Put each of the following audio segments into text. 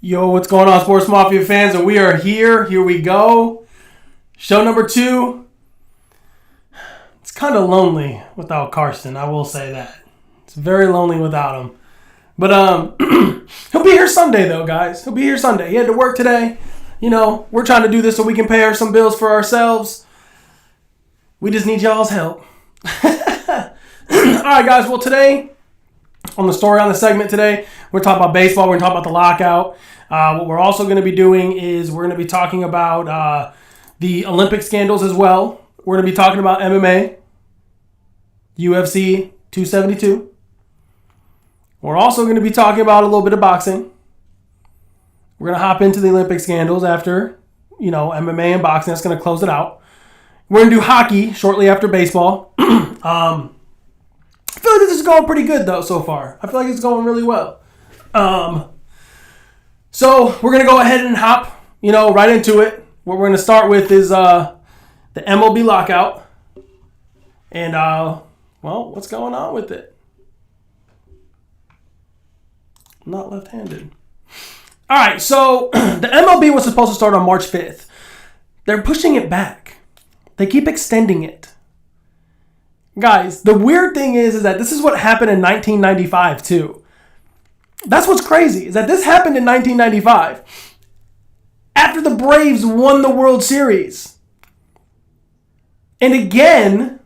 Yo, what's going on, Sports Mafia fans? And we are here. Here we go. Show number 2. It's kind of lonely without Carson. I will say that. It's very lonely without him. But he'll be here Sunday, though, guys. He'll be here Sunday. He had to work today. You know, we're trying to do this so we can pay some bills for ourselves. We just need y'all's help. All right, guys. Well, today, on the story on the segment today, we're talking about baseball. We're going to talk about the lockout. What we're also going to be doing is we're going to be talking about the Olympic scandals as well. We're going to be talking about MMA, UFC 272. We're also going to be talking about a little bit of boxing. We're going to hop into the Olympic scandals after, MMA and boxing. That's going to close it out. We're going to do hockey shortly after baseball. I feel like this is going pretty good, though, so far. I feel like it's going really well. So we're going to go ahead and hop, right into it. What we're going to start with is the Mlb Lockout. And, what's going on with it? I'm not left-handed. All right, so the MLB was supposed to start on March 5th. They're pushing it back. They keep extending it. Guys, the weird thing is that this is what happened in 1995, too. That's what's crazy, is that this happened in 1995 after the Braves won the World Series. And again,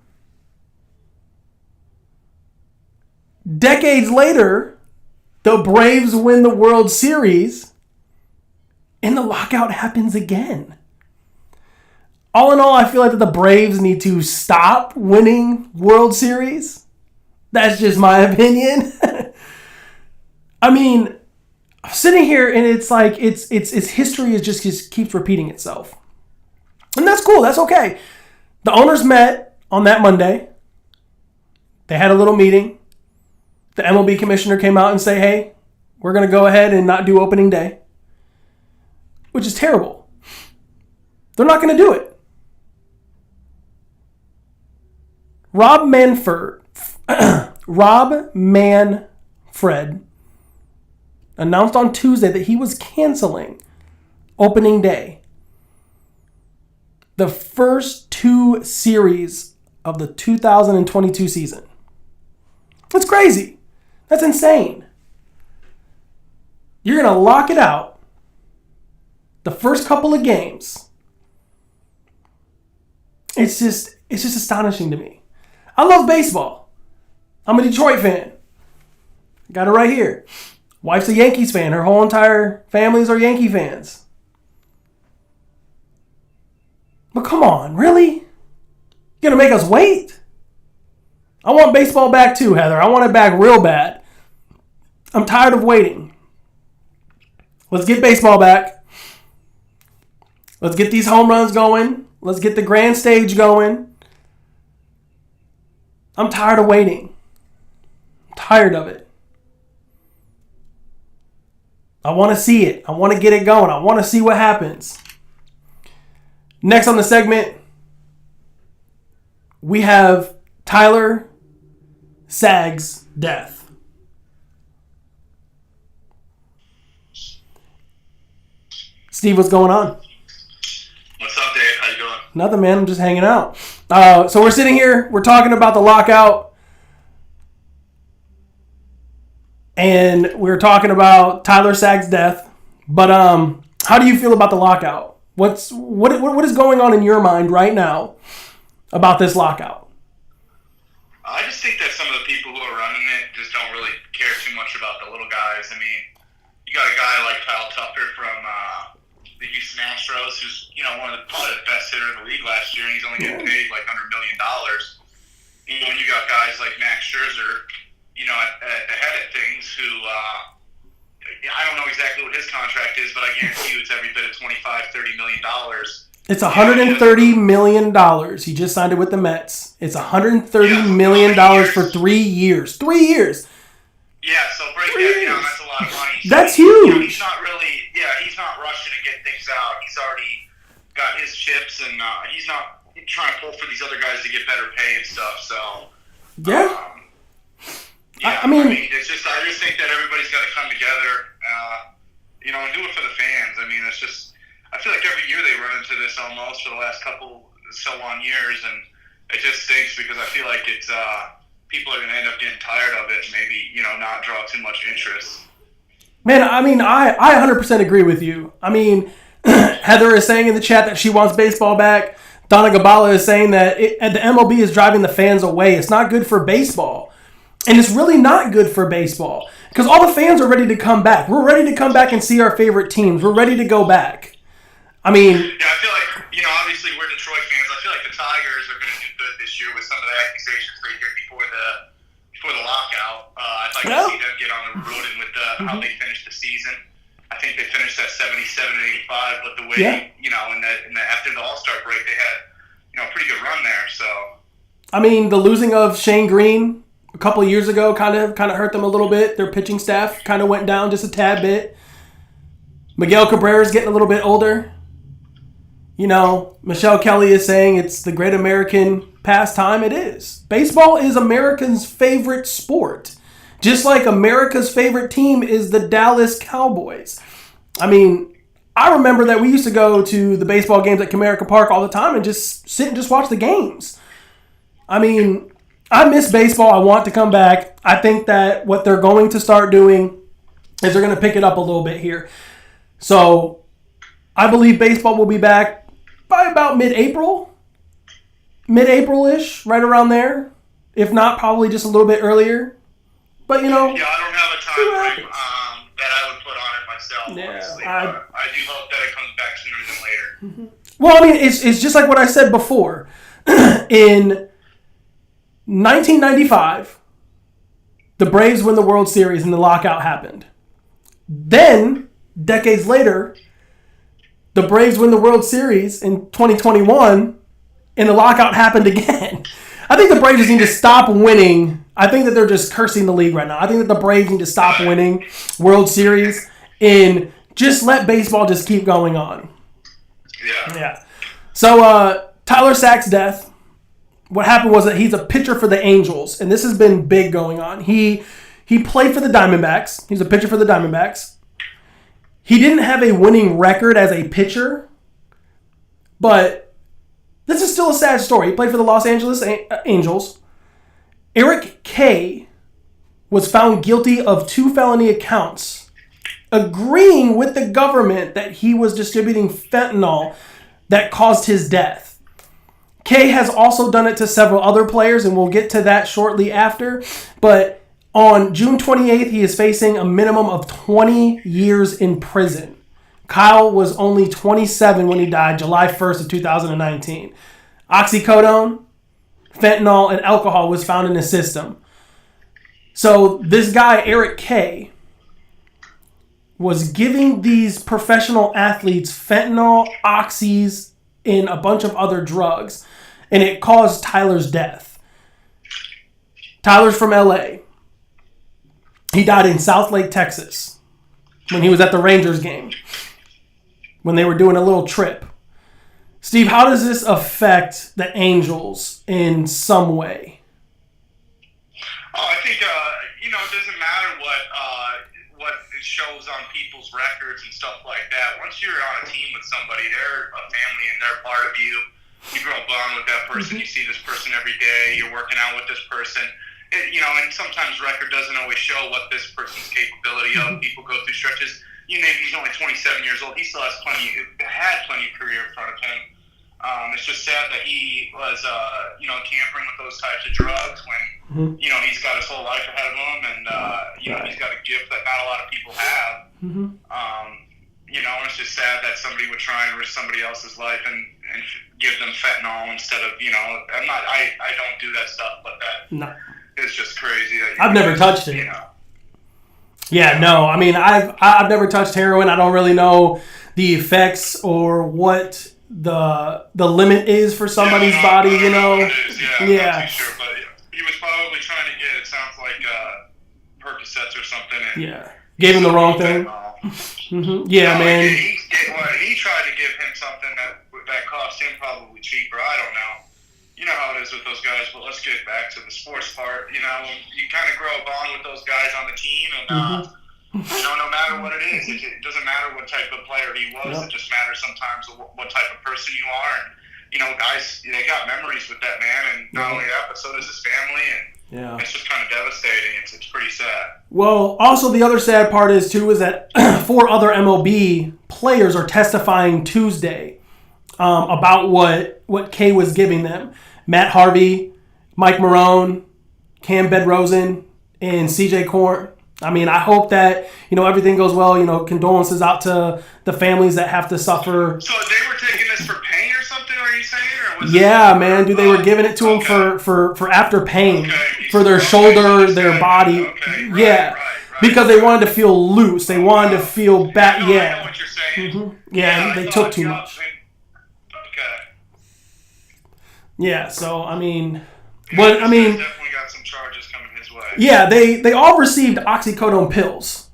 decades later, the Braves win the World Series, and the lockout happens again. All in all, I feel like that the Braves need to stop winning World Series. That's just my opinion. I mean, I'm sitting here and it's like it's history is just keeps repeating itself. And that's cool. That's okay. The owners met on that Monday. They had a little meeting. The MLB commissioner came out and say, hey, we're going to go ahead and not do opening day, which is terrible. They're not going to do it. Rob Manfred announced on Tuesday that he was canceling opening day. The first two series of the 2022 season. That's crazy. That's insane. You're going to lock it out the first couple of games. It's just astonishing to me. I love baseball. I'm a Detroit fan. Got it right here. Wife's a Yankees fan. Her whole entire families are Yankee fans. But come on, really? You're going to make us wait? I want baseball back too, Heather. I want it back real bad. I'm tired of waiting. Let's get baseball back. Let's get these home runs going. Let's get the grand stage going. I'm tired of waiting. I'm tired of it. I want to see it. I want to get it going. I want to see what happens. Next on the segment, we have Tyler Sag's death. Steve, what's going on? What's up, Dave? How you doing? Nothing, man. I'm just hanging out. So we're sitting here. We're talking about the lockout. And we're talking about Tyler Sag's death. But how do you feel about the lockout? What is going on in your mind right now about this lockout? I just think that some of the people who are running it just don't really care too much about the little guys. I mean, you got a guy like Kyle Tucker from the Houston Astros, who's probably the best hitter in the league last year, and he's only getting paid like $100 million. And you got guys like Max Scherzer, ahead of things who I don't know exactly what his contract is, but I guarantee you it's every bit of $25-30 million. It's $130 million. He just signed it with the Mets. It's $130 million for 3 years. 3 years. Yeah, so break that down. That's a lot of money. So that's huge. He's not rushing to get things out. He's already got his chips, and he's not trying to pull for these other guys to get better pay and stuff. So yeah. I mean, it's just I just think that everybody's got to come together, and do it for the fans. I mean, I feel like every year they run into this almost for the last couple so on years, and it just stinks because I feel like it's people are going to end up getting tired of it and maybe, not draw too much interest. Man, I mean, I 100% agree with you. I mean, Heather is saying in the chat that she wants baseball back. Donna Gabala is saying that the MLB is driving the fans away. It's not good for baseball. And it's really not good for baseball because all the fans are ready to come back. We're ready to come back and see our favorite teams. We're ready to go back. I mean... Yeah, I feel like, obviously we're Detroit fans. I feel like the Tigers are going to do good this year with some of the accusations they heard before the lockout. I'd like to see them get on the road and with how they finished the season. I think they finished at 77-85, but the way, after the All-Star break, they had, a pretty good run there, so... I mean, the losing of Shane Green a couple of years ago kind of hurt them a little bit. Their pitching staff kind of went down just a tad bit. Miguel Cabrera's getting a little bit older. Michelle Kelly is saying it's the great American pastime. It is. Baseball is Americans' favorite sport. Just like America's favorite team is the Dallas Cowboys. I mean, I remember that we used to go to the baseball games at Comerica Park all the time and just sit and just watch the games. I mean, I miss baseball. I want to come back. I think that what they're going to start doing is they're going to pick it up a little bit here. So I believe baseball will be back by about mid-April. Mid-April-ish, right around there. If not, probably just a little bit earlier. But, Yeah, I don't have a time frame that I would put on it myself, honestly. I do hope that it comes back sooner than later. Well, I mean, it's just like what I said before. In 1995, the Braves win the World Series and the lockout happened. Then, decades later, the Braves win the World Series in 2021 and the lockout happened again. I think the Braves just need to stop winning. I think that they're just cursing the league right now. I think that the Braves need to stop winning World Series and just let baseball just keep going on. Yeah. So, Tyler Sack's death. What happened was that he's a pitcher for the Angels, and this has been big going on. He played for the Diamondbacks. He's a pitcher for the Diamondbacks. He didn't have a winning record as a pitcher, but this is still a sad story. He played for the Los Angeles Angels. Eric Kay was found guilty of 2 felony counts, agreeing with the government that he was distributing fentanyl that caused his death. Kay has also done it to several other players, and we'll get to that shortly after. But on June 28th, he is facing a minimum of 20 years in prison. Kyle was only 27 when he died, July 1st of 2019. Oxycodone, fentanyl, and alcohol was found in his system. So this guy, Eric Kay, was giving these professional athletes fentanyl, oxys, and a bunch of other drugs. And it caused Tyler's death. Tyler's from LA. He died in Southlake, Texas, when he was at the Rangers game, when they were doing a little trip. Steve, how does this affect the Angels in some way? Oh, I think, it doesn't matter what it shows on people's records and stuff like that. Once you're on a team with somebody, they're a family and they're part of you. You grow a bond with that person. You see this person every day. You're working out with this person. And sometimes record doesn't always show what this person's capability of. People go through stretches. You name he's only 27 years old. He still had plenty of career in front of him. It's just sad that he was, tampering with those types of drugs when, he's got his whole life ahead of him and, he's got a gift that not a lot of people have. It's just sad that somebody would try and risk somebody else's life and give them fentanyl instead of, I don't do that stuff, but it's just crazy. I've never touched it. Yeah, no. I mean, I've never touched heroin. I don't really know the effects or what the limit is for somebody's body. I'm not too sure, but he was probably trying to get. It sounds like Percocets or something. And gave him the wrong thing. Yeah, man. He tried to give him something that cost him probably cheaper. I don't know. You know how it is with those guys, but let's get back to the sports part. You kind of grow a bond with those guys on the team, and no matter what it is, it doesn't matter what type of player he was. It just matters sometimes what type of person you are. And guys, they got memories with that man, and not only that, but so does his family, and it's just kind of devastating. It's pretty sad. Well, also the other sad part is that 4 other MLB players are testifying Tuesday about what Kay was giving them. Matt Harvey, Mike Marone, Cam Bedrosen, and CJ Corn. I mean, I hope that, everything goes well. Condolences out to the families that have to suffer. So they were taking this for pain or something, are you saying? Or was man, dude, they were giving it to them for after pain, for their shoulder, their body. Right. Because they wanted to feel loose. They wanted to feel back. I know what you're saying. Mm-hmm. Yeah, they took too much. Yeah, so, I mean... He's definitely got some charges coming his way. Yeah, they all received oxycodone pills.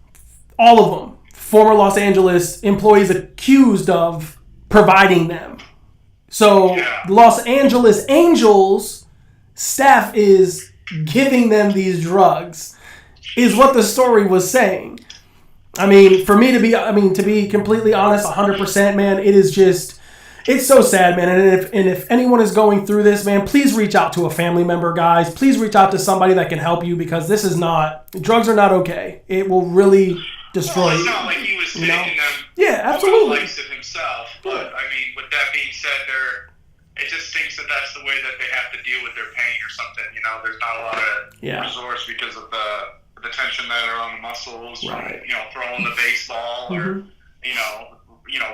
All of them. Former Los Angeles employees accused of providing them. So, Los Angeles Angels staff is giving them these drugs, is what the story was saying. I mean, for me to be completely honest, 100%, man, it is just... It's so sad, man. And if anyone is going through this, man, please reach out to a family member, guys. Please reach out to somebody that can help you, because drugs are not okay. It will really destroy you. It's not like he was taking them. Yeah, absolutely. Of himself. But, I mean, with that being said, it just thinks that that's the way that they have to deal with their pain or something. There's not a lot of resource because of the tension that are on the muscles, right. From, throwing the baseball or,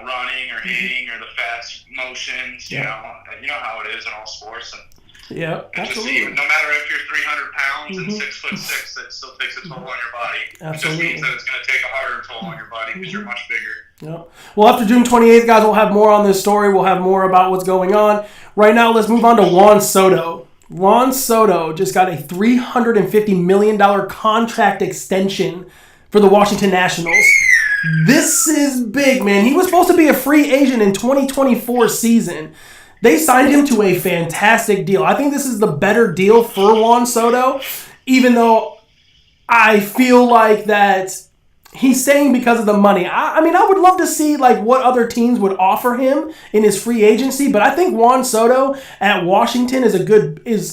running or hitting or the fast motions, you know how it is in all sports. And absolutely. No matter if you're 300 pounds and 6'6", it still takes a toll on your body. Absolutely. It just means that it's going to take a harder toll on your body because you're much bigger. Yep. Well, after June 28th, guys, we'll have more on this story. We'll have more about what's going on. Right now, let's move on to Juan Soto. Juan Soto just got a $350 million contract extension for the Washington Nationals. This is big, man. He was supposed to be a free agent in 2024 season. They signed him to a fantastic deal. I think this is the better deal for Juan Soto, even though I feel like that he's staying because of the money. I mean, I would love to see what other teams would offer him in his free agency, but I think Juan Soto at Washington is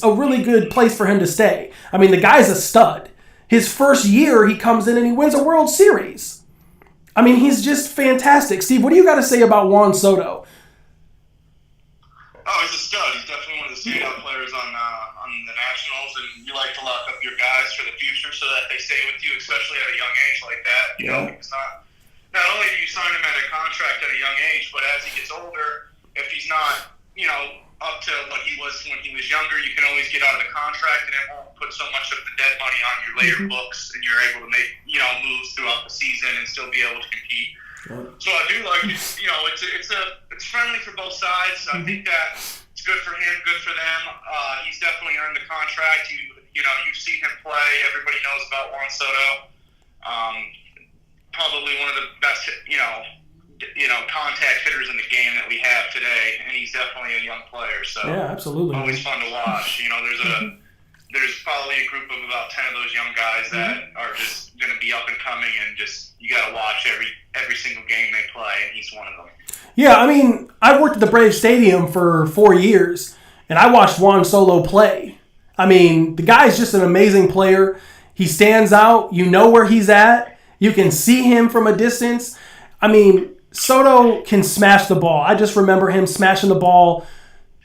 a really good place for him to stay. I mean, the guy's a stud. His first year, he comes in and he wins a World Series. I mean, he's just fantastic. Steve, what do you got to say about Juan Soto? Oh, he's a stud. He's definitely one of the standout players on the Nationals, and you like to lock up your guys for the future so that they stay with you, especially at a young age like that. Because not only do you sign him at a contract at a young age, but as he gets older, if he's not, up to what he was when he was younger, you can always get out of the contract, and it won't put so much of the dead money on your later books, and you're able to make moves throughout the season and still be able to compete. So I do like it. It's friendly for both sides. I think that it's good for him, good for them. He's definitely earned the contract. You've seen him play. Everybody knows about Juan Soto. Probably one of the best contact hitters in the game that we have today, and he's definitely a young player. So yeah, absolutely. Always fun to watch. There's probably a group of about 10 of those young guys that are just going to be up and coming, and just you got to watch every single game they play, and he's one of them. Yeah, I mean, I worked at the Braves Stadium for 4 years, and I watched Juan Soto play. I mean, the guy's just an amazing player. He stands out. You know where he's at. You can see him from a distance. I mean, Soto can smash the ball. I just remember him smashing the ball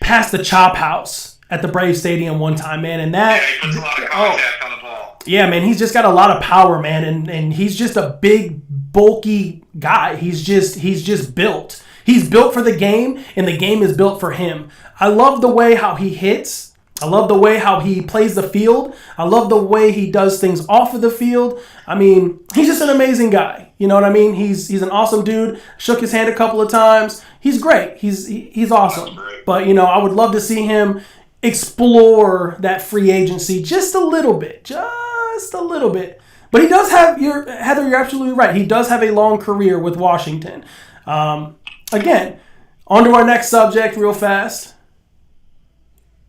past the chop house at the Braves Stadium one time, man. And that, he puts a lot of contact on the ball. Yeah, man, he's just got a lot of power, man, and he's just a big, bulky guy. He's just built. He's built for the game, and the game is built for him. I love the way how he hits. I love the way how he plays the field. I love the way he does things off of the field. I mean, he's just an amazing guy. You know what I mean? He's an awesome dude. Shook his hand a couple of times. He's great. He's awesome. But, I would love to see him explore that free agency just a little bit. Just a little bit. But he does have, Heather, you're absolutely right. He does have a long career with Washington. Again, on to our next subject real fast.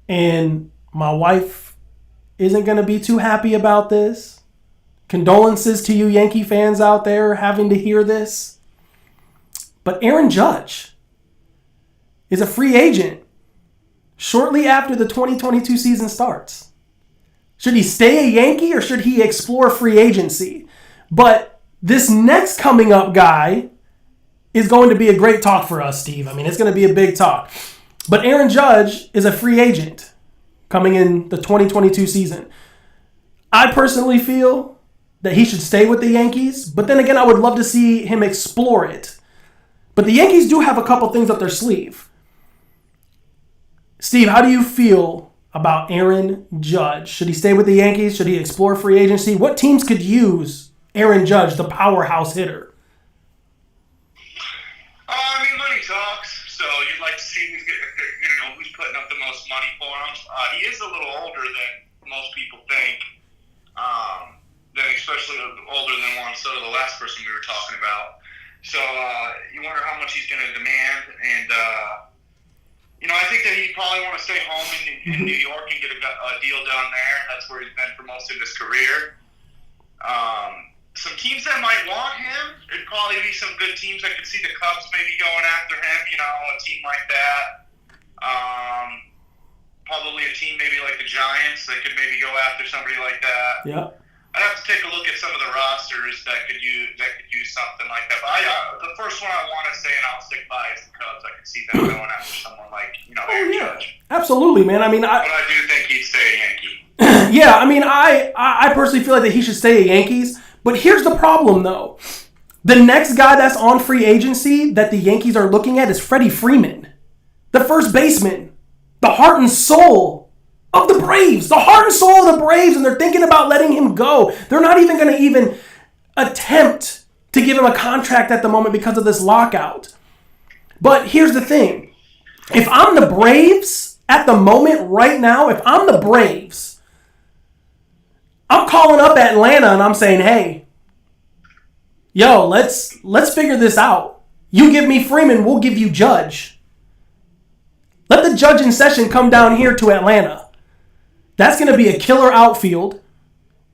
And my wife isn't going to be too happy about this. Condolences to you Yankee fans out there having to hear this. But Aaron Judge is a free agent shortly after the 2022 season starts? Should he stay a Yankee or should he explore free agency? But this next coming up guy is going to be a great talk for us, Steve. I mean, it's going to be a big talk. But Aaron Judge is a free agent coming in the 2022 season. I personally feel that he should stay with the Yankees, but then again, I would love to see him explore it. But the Yankees do have a couple things up their sleeve. Steve, how do you feel about Aaron Judge? Should he stay with the Yankees? Should he explore free agency? What teams could use Aaron Judge, the powerhouse hitter? I mean, money talks. So you'd like to see who's putting up the most money for him. He is a little older than most people think. Then especially older than Juan Soto, the last person we were talking about. So you wonder how much he's going to demand. And, I think that he'd probably want to stay home in New York and get a deal down there. That's where he's been for most of his career. Some teams that might want him, it'd probably be some good teams. I could see the Cubs maybe going after him, a team like that. Probably a team maybe like the Giants that could maybe go after somebody like that. Yeah. I'd have to take a look at some of the rosters that could use something like that. But the first one I want to say, and I'll stick by, is the Cubs. I could see them going after someone like Aaron Judge. Absolutely, man. I mean, but I do think he'd stay a Yankee. Yeah, I mean, I personally feel like that he should stay a Yankees. But here's the problem, though. The next guy that's on free agency that the Yankees are looking at is Freddie Freeman, the first baseman, the heart and soul of the Braves, the heart and soul of the Braves, and they're thinking about letting him go. They're not even going to attempt to give him a contract at the moment because of this lockout. But here's the thing. If I'm the Braves at the moment right now, if I'm the Braves, I'm calling up Atlanta and I'm saying, hey, yo, let's figure this out. You give me Freeman, we'll give you Judge. Let the Judge in session come down here to Atlanta. That's going to be a killer outfield.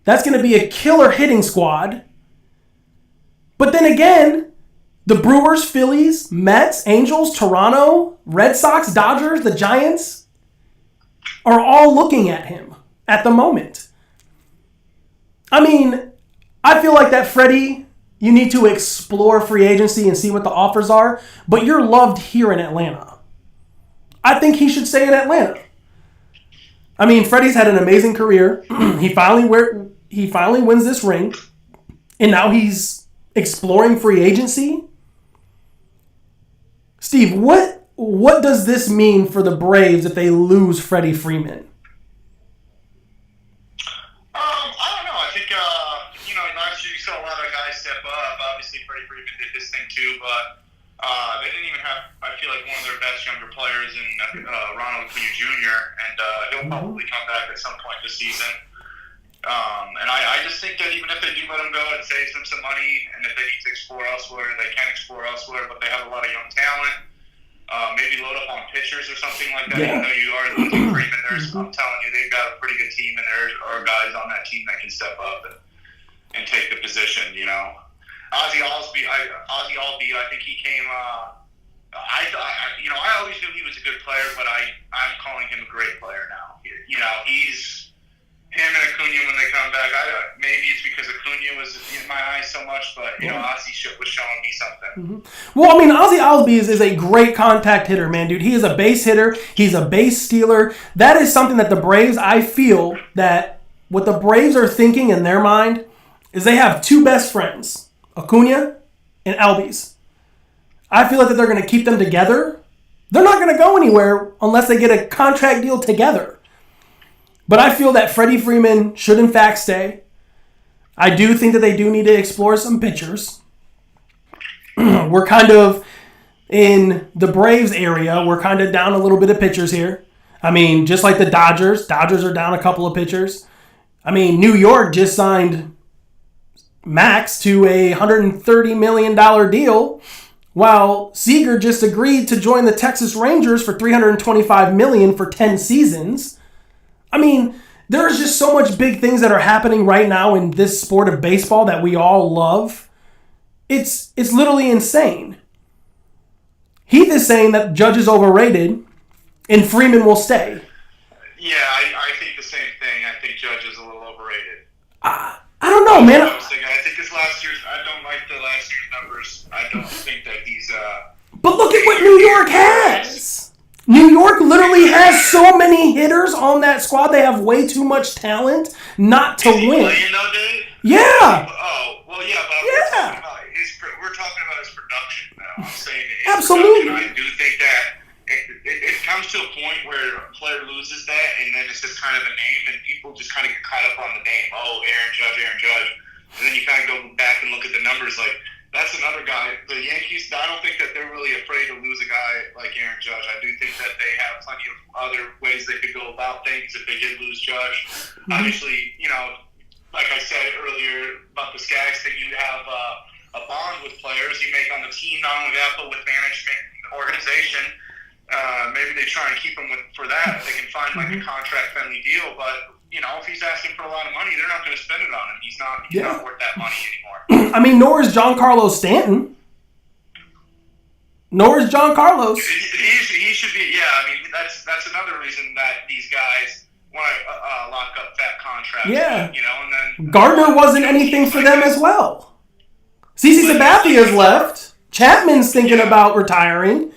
That's going to be a killer hitting squad. But then again, the Brewers, Phillies, Mets, Angels, Toronto, Red Sox, Dodgers, the Giants are all looking at him at the moment. I mean, I feel like that, Freddie, you need to explore free agency and see what the offers are, but you're loved here in Atlanta. I think he should stay in Atlanta. I mean, Freddie's had an amazing career. He finally wins this ring, and now he's exploring free agency. Steve, what does this mean for the Braves if they lose Freddie Freeman? I don't know. I think last year you saw a lot of guys step up. Obviously, Freddie Freeman did his thing too, but they didn't even have, I feel like, one of their best younger players in Ronald Acuna Jr., and he'll probably come back at some point this season. And I just think that even if they do let him go, it saves them some money, and if they need to explore elsewhere, they can explore elsewhere, but they have a lot of young talent. Maybe load up on pitchers or something like that. Even though you are losing Freeman, I'm telling you, they've got a pretty good team, and there are guys on that team that can step up and take the position, Ozzie Albies, I think he came. I always knew he was a good player, but I'm calling him a great player now. He's him and Acuna when they come back. Maybe it's because Acuna was in my eyes so much, but Ozzie was showing me something. Mm-hmm. Well, I mean, Ozzie Albies is a great contact hitter, man, dude. He is a base hitter. He's a base stealer. That is something that the Braves, I feel that what the Braves are thinking in their mind is they have two best friends, Acuna and Albies. I feel like that they're going to keep them together. They're not going to go anywhere unless they get a contract deal together. But I feel that Freddie Freeman should in fact stay. I do think that they do need to explore some pitchers. We're kind of, in the Braves area, we're kind of down a little bit of pitchers here. I mean, just like the Dodgers. Dodgers are down a couple of pitchers. I mean, New York just signed Max to a $130 million deal, while Seager just agreed to join the Texas Rangers for $325 million for 10 seasons. I mean, there's just so much big things that are happening right now in this sport of baseball that we all love. It's literally insane. Heath is saying that Judge is overrated. And Freeman will stay. Yeah, I think the same thing. I think Judge is a little overrated. I don't know, man. I think his last year's. I don't like the last year's numbers. I don't think that he's. But look at what New York has. New York literally has so many hitters on that squad. They have way too much talent not to win. Playing though, Dave? Yeah. Oh, well, yeah, but we're talking about his production now. I'm saying his absolutely. Production. I do think that it comes to a point where a player loses that, and then it's just kind of a name, and people just kind of get caught up on the name. Oh, Aaron Judge. And then you kind of go back and look at the numbers like, that's another guy. The Yankees, I don't think that they're really afraid to lose a guy like Aaron Judge. I do think that they have plenty of other ways they could go about things if they did lose Judge. Mm-hmm. Obviously, like I said earlier about the Skaggs thing, you have a bond with players you make on the team, not only that, but with management and organization. Maybe they try and keep him for that. If they can find like a contract-friendly deal, but if he's asking for a lot of money, they're not going to spend it on him. He's not worth that money anymore. I mean, nor is Giancarlo Stanton. Nor is Giancarlo. He should be. Yeah, I mean that's another reason that these guys want to lock up fat contracts. Yeah. And then Gardner wasn't anything for them as well. CeCe Sabathia's left. Chapman's thinking about retiring.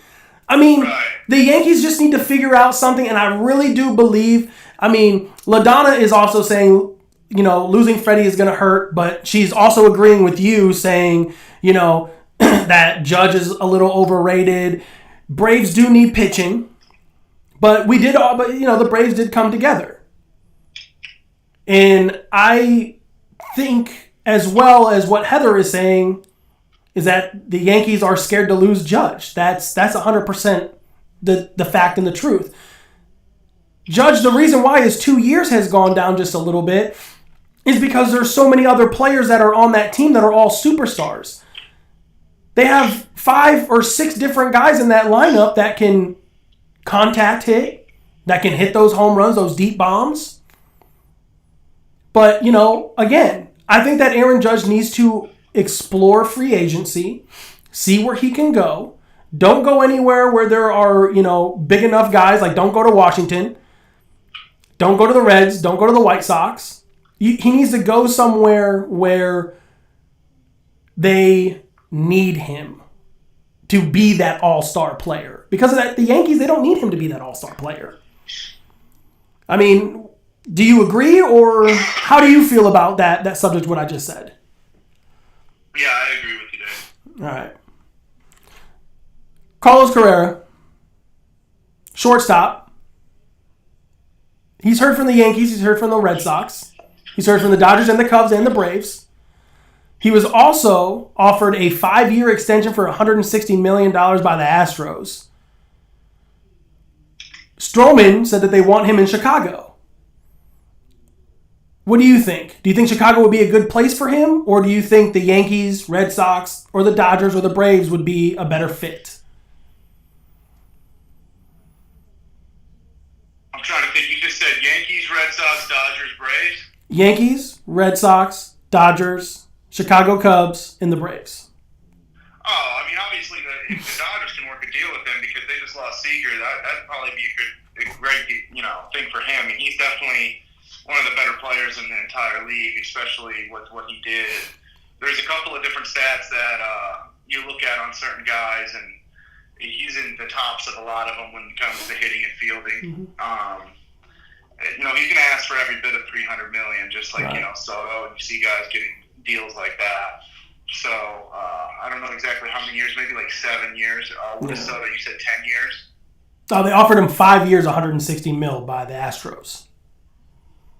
I mean, the Yankees just need to figure out something, and I really do believe. I mean, LaDonna is also saying, losing Freddie is going to hurt, but she's also agreeing with you, saying, that Judge is a little overrated. Braves do need pitching, but the Braves did come together, and I think, as well as what Heather is saying, is that the Yankees are scared to lose Judge. That's 100% the fact and the truth. Judge, the reason why his 2 years has gone down just a little bit is because there's so many other players that are on that team that are all superstars. They have 5 or 6 different guys in that lineup that can contact hit, that can hit those home runs, those deep bombs. But, again, I think that Aaron Judge needs to explore free agency, see where he can go. Don't go anywhere where there are, big enough guys. Like, don't go to Washington. Don't go to the Reds. Don't go to the White Sox. He needs to go somewhere where they need him to be that all-star player. Because of that, the Yankees, they don't need him to be that all-star player. I mean, do you agree, or how do you feel about that subject, what I just said? Yeah, I agree with you, Dave. All right. Carlos Carrera, shortstop. He's heard from the Yankees. He's heard from the Red Sox. He's heard from the Dodgers and the Cubs and the Braves. He was also offered a 5-year extension for $160 million by the Astros. Stroman said that they want him in Chicago. What do you think? Do you think Chicago would be a good place for him? Or do you think the Yankees, Red Sox, or the Dodgers or the Braves would be a better fit? I'm trying to think. You just said Yankees, Red Sox, Dodgers, Braves? Yankees, Red Sox, Dodgers, Chicago Cubs, and the Braves. Oh, I mean, obviously, if the Dodgers can work a deal with him because they just lost Seager, that'd probably be a great, thing for him. And he's definitely one of the better players in the entire league, especially with what he did. There's a couple of different stats that you look at on certain guys, and he's in the tops of a lot of them when it comes to hitting and fielding. Mm-hmm. He's going to ask for every bit of $300 million, just like Soto, and you see guys getting deals like that. So I don't know exactly how many years, maybe like 7 years. With Soto, you said 10 years. Oh, they offered him 5 years, $160 million by the Astros.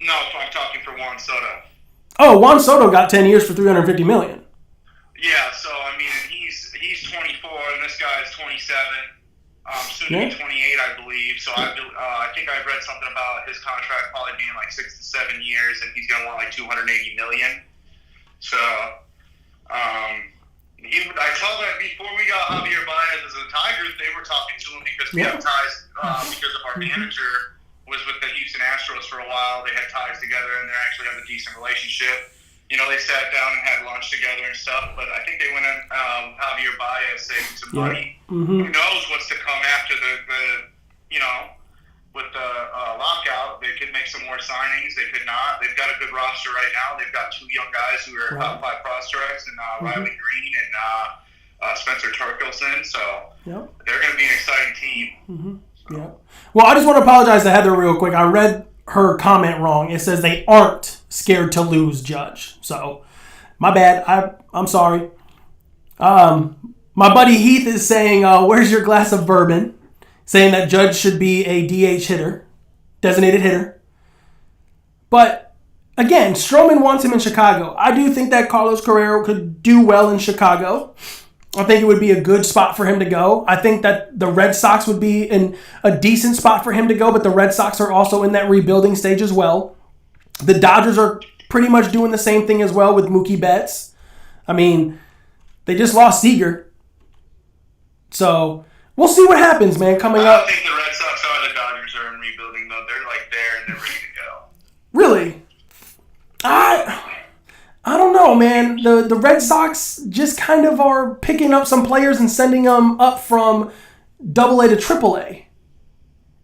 No, I'm talking for Juan Soto. Oh, Juan Soto got 10 years for $350 million. Yeah, so I mean, he's 24, and this guy is 27. Soon to be 28, I believe. So I think I read something about his contract probably being like 6 to 7 years, and he's going to want like $280 million. So I saw that before we got Javier Baez as a Tigers, they were talking to him because we have ties because of our manager was with the Houston Astros for a while. They had ties together, and they actually have a decent relationship. They sat down and had lunch together and stuff, but I think they went on Javier Baez saving some money. Mm-hmm. Who knows what's to come after the with the lockout, they could make some more signings. They could not. They've got a good roster right now. They've got 2 young guys who are top 5 prospects, and Riley Green and Spencer Torkelson. So they're going to be an exciting team. Yeah. Well, I just want to apologize to Heather real quick. I read her comment wrong. It says they aren't scared to lose, Judge. So, my bad. I'm sorry. My buddy Heath is saying, where's your glass of bourbon? Saying that Judge should be a DH hitter, designated hitter. But, again, Stroman wants him in Chicago. I do think that Carlos Correa could do well in Chicago. I think it would be a good spot for him to go. I think that the Red Sox would be in a decent spot for him to go, but the Red Sox are also in that rebuilding stage as well. The Dodgers are pretty much doing the same thing as well with Mookie Betts. I mean, they just lost Seager. So, we'll see what happens, man, coming up. I don't think the Red Sox or the Dodgers are in rebuilding, though. They're there and they're ready to go. Really? I don't know, man. The Red Sox just kind of are picking up some players and sending them up from AA to AAA.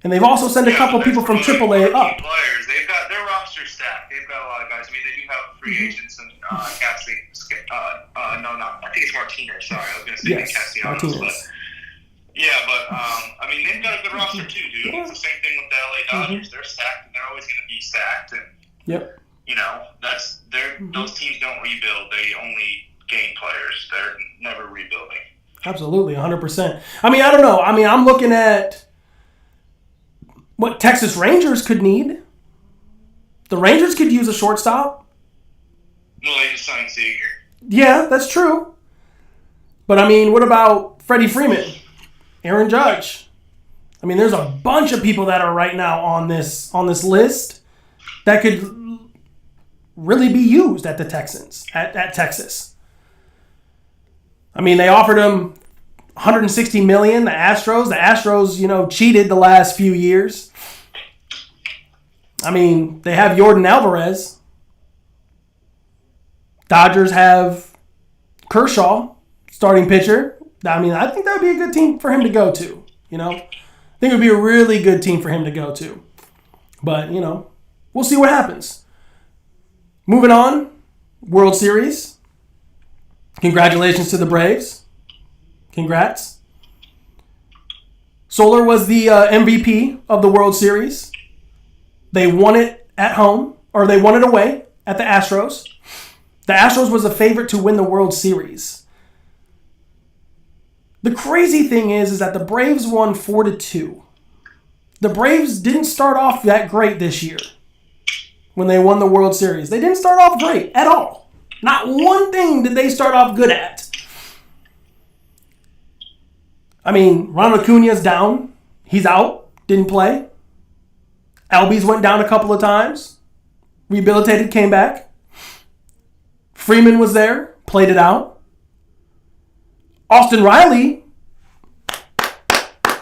And they've also sent a couple people from AAA up. Players. They've got their roster stacked. They've got a lot of guys. I mean, they do have free agents and Cassidy. I think it's Martinez. Sorry, I was going to say Castellanos. But I mean, they've got a good roster too, dude. It's the same thing with the LA Dodgers. They're stacked, and they're always going to be stacked. And those teams don't rebuild. They only gain players. They're never rebuilding. Absolutely, 100%. I mean, I don't know. I mean, I'm looking at what Texas Rangers could need. The Rangers could use a shortstop. Well, they just signed Seager. Yeah, that's true. But, I mean, what about Freddie Freeman? Aaron Judge? I mean, there's a bunch of people that are right now on this list that could really be used at the Texans, at Texas. I mean, they offered him $160 million. The Astros, cheated the last few years. I mean, they have Jordan Alvarez. Dodgers have Kershaw, starting pitcher. I mean, I think that would be a good team for him to go to, I think it would be a really good team for him to go to. But, we'll see what happens. Moving on, World Series. Congratulations to the Braves. Congrats. Soler was the MVP of the World Series. They won it at home, or they won it away at the Astros. The Astros was a favorite to win the World Series. The crazy thing is that the Braves won 4-2. The Braves didn't start off that great this year when they won the World Series. They didn't start off great at all. Not one thing did they start off good at. I mean, Ronald Acuna's down. He's out. Didn't play. Albies went down a couple of times. Rehabilitated, came back. Freeman was there. Played it out. Austin Riley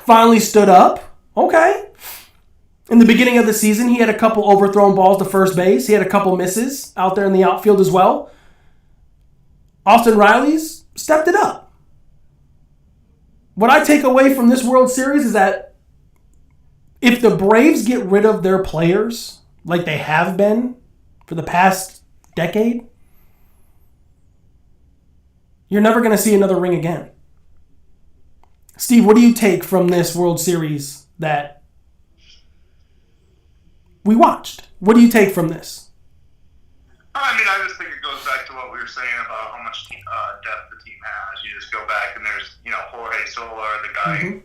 finally stood up. Okay. In the beginning of the season, he had a couple overthrown balls to first base. He had a couple misses out there in the outfield as well. Austin Riley's stepped it up. What I take away from this World Series is that if the Braves get rid of their players like they have been for the past decade, you're never going to see another ring again. Steve, what do you take from this World Series that we watched? What do you take from this? I mean, I just think it goes back to what we were saying about how much depth the team has. You just go back and there's, Jorge Soler, the guy who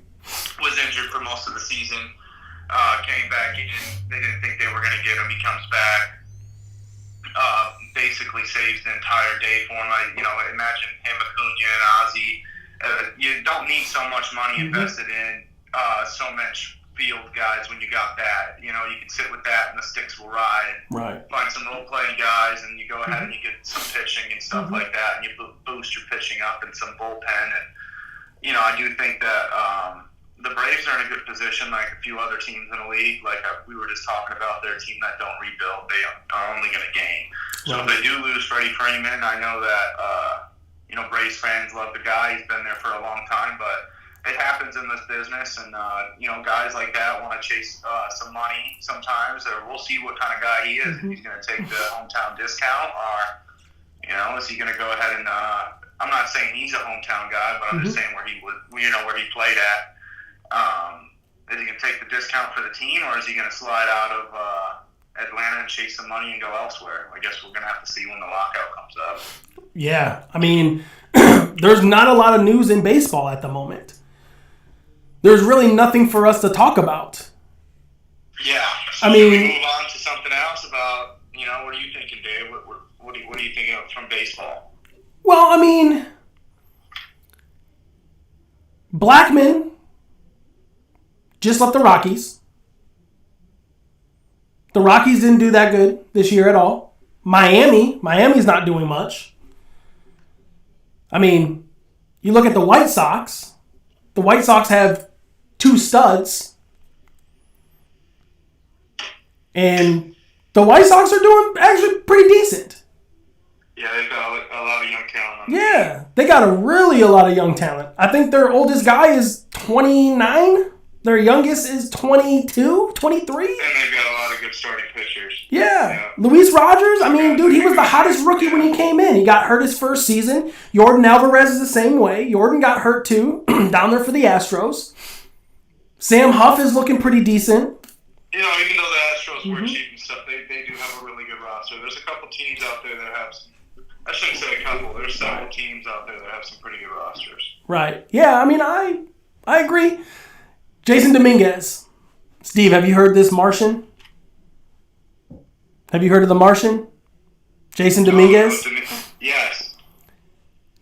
was injured for most of the season, came back. They didn't think they were going to get him. He comes back, basically saves the entire day for him. Imagine him, Acuna, and Ozzy. You don't need so much money invested in so much field guys when you got that. You can sit with that and the sticks will ride. Right. Find some role-playing guys and you go ahead and you get some pitching and stuff like that, and you boost your pitching up and some bullpen. And, I do think that the Braves are in a good position like a few other teams in the league. Like we were just talking about, their team that don't rebuild, they are only going to gain. So if they do lose Freddie Freeman, I know that, Braves fans love the guy. He's been there for a long time, but it happens in this business, and guys like that want to chase some money sometimes. Or we'll see what kind of guy he is. If he's going to take the hometown discount, or is he going to go ahead and? I'm not saying he's a hometown guy, but I'm just saying where he played at. Is he going to take the discount for the team, or is he going to slide out of Atlanta and chase some money and go elsewhere? I guess we're going to have to see when the lockout comes up. Yeah, I mean, there's not a lot of news in baseball at the moment. There's really nothing for us to talk about. Yeah. So should we move on to something else about, what are you thinking, Dave? What are you thinking of from baseball? Well, I mean, Blackman just left the Rockies. The Rockies didn't do that good this year at all. Miami's not doing much. I mean, you look at the White Sox. The White Sox have 2 studs. And the White Sox are doing actually pretty decent. Yeah, they've got a lot of young talent. Yeah, they got a lot of young talent. I think their oldest guy is 29. Their youngest is 22, 23. And they've got a lot of good starting pitchers. Yeah. Luis Rogers, I mean, dude, he was the hottest rookie when he came in. He got hurt his first season. Yordan Alvarez is the same way. Yordan got hurt too, down there for the Astros. Sam Huff is looking pretty decent. Even though the Astros were cheap and stuff, they do have a really good roster. There's a couple teams out there that have some, I shouldn't say a couple, there's several teams out there that have some pretty good rosters. Right. Yeah, I mean, I agree. Jason Dominguez. Steve, have you heard this Martian? Have you heard of the Martian? Jason Dominguez? Yes.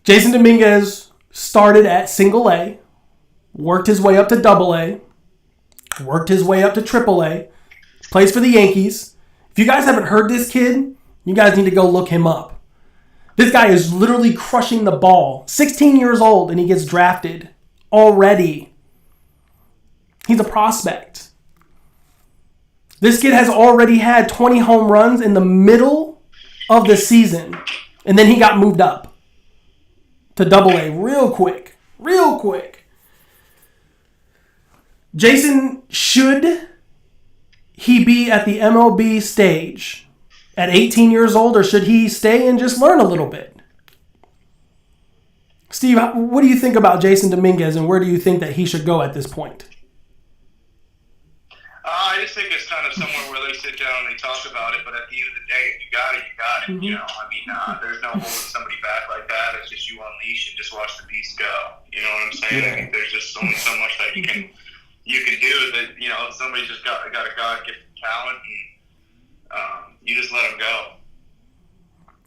Jason Dominguez started at single A, worked his way up to double A, worked his way up to triple A, plays for the Yankees. If you guys haven't heard this kid, you guys need to go look him up. This guy is literally crushing the ball. 16 years old and he gets drafted already. He's a prospect. This kid has already had 20 home runs in the middle of the season. And then he got moved up to double A real quick. Jason, should he be at the MLB stage at 18 years old, or should he stay and just learn a little bit? Steve, what do you think about Jason Dominguez, and where do you think that he should go at this point? I just think it's kind of somewhere where they sit down and they talk about it, but at the end of the day, if you got it, you got it. There's no holding somebody back like that. It's just you unleash and just watch the beast go. You know what I'm saying? Yeah. I think there's just only so much that you can do that. Somebody's just got a God-gifted talent, and you just let them go.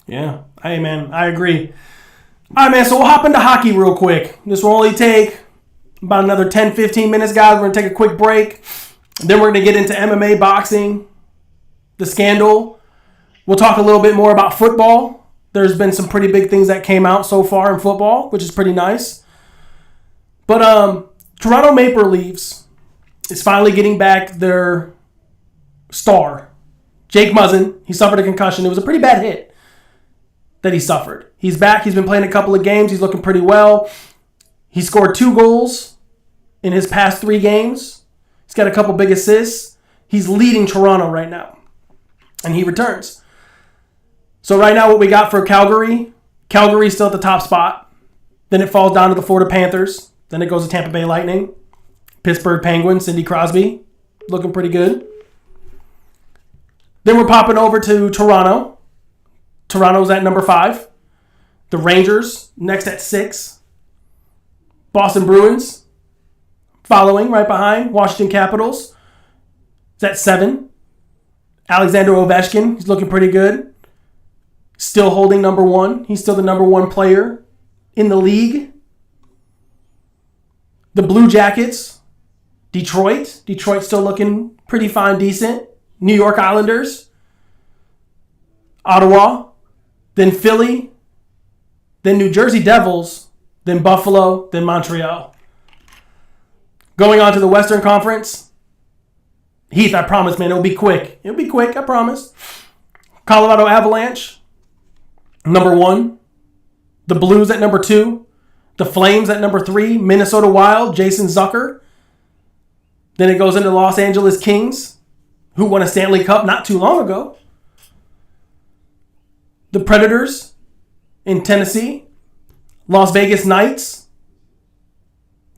Yeah. Hey, man, I agree. All right, man, so we'll hop into hockey real quick. This will only take about another 10, 15 minutes, guys. We're going to take a quick break. Then we're going to get into MMA, boxing, the scandal. We'll talk a little bit more about football. There's been some pretty big things that came out so far in football, which is pretty nice. But Toronto Maple Leafs is finally getting back their star, Jake Muzzin. He suffered a concussion. It was a pretty bad hit that he suffered. He's back. He's been playing a couple of games. He's looking pretty well. He scored 2 goals in his past 3 games. He's got a couple big assists. He's leading Toronto right now. And he returns. So right now what we got for Calgary's still at the top spot. Then it falls down to the Florida Panthers. Then it goes to Tampa Bay Lightning. Pittsburgh Penguins, Sidney Crosby. Looking pretty good. Then we're popping over to Toronto. Toronto's at number 5. The Rangers next at 6. Boston Bruins following right behind. Washington Capitals is at 7. Alexander Ovechkin, he's looking pretty good. Still holding number 1. He's still the number 1 player in the league. The Blue Jackets, Detroit. Detroit's still looking pretty fine, decent. New York Islanders, Ottawa, then Philly, then New Jersey Devils, then Buffalo, then Montreal. Going on to the Western Conference. Heath, I promise, man, it'll be quick. It'll be quick, I promise. Colorado Avalanche, number 1. The Blues at number 2. The Flames at number 3, Minnesota Wild, Jason Zucker. Then it goes into Los Angeles Kings, who won a Stanley Cup not too long ago. The Predators in Tennessee, Las Vegas Knights,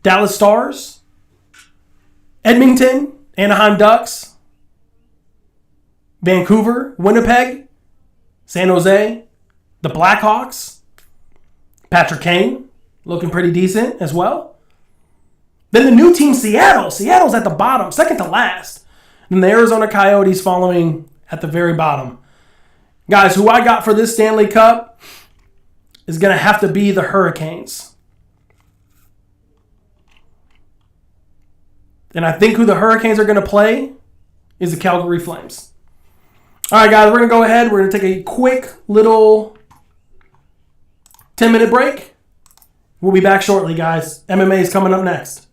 Dallas Stars, Edmonton, Anaheim Ducks, Vancouver, Winnipeg, San Jose, the Blackhawks, Patrick Kane, looking pretty decent as well. Then the new team, Seattle. Seattle's at the bottom, second to last. And the Arizona Coyotes following at the very bottom. Guys, who I got for this Stanley Cup is going to have to be the Hurricanes. And I think who the Hurricanes are going to play is the Calgary Flames. All right, guys, we're going to go ahead. We're going to take a quick little 10-minute break. We'll be back shortly, guys. MMA is coming up next.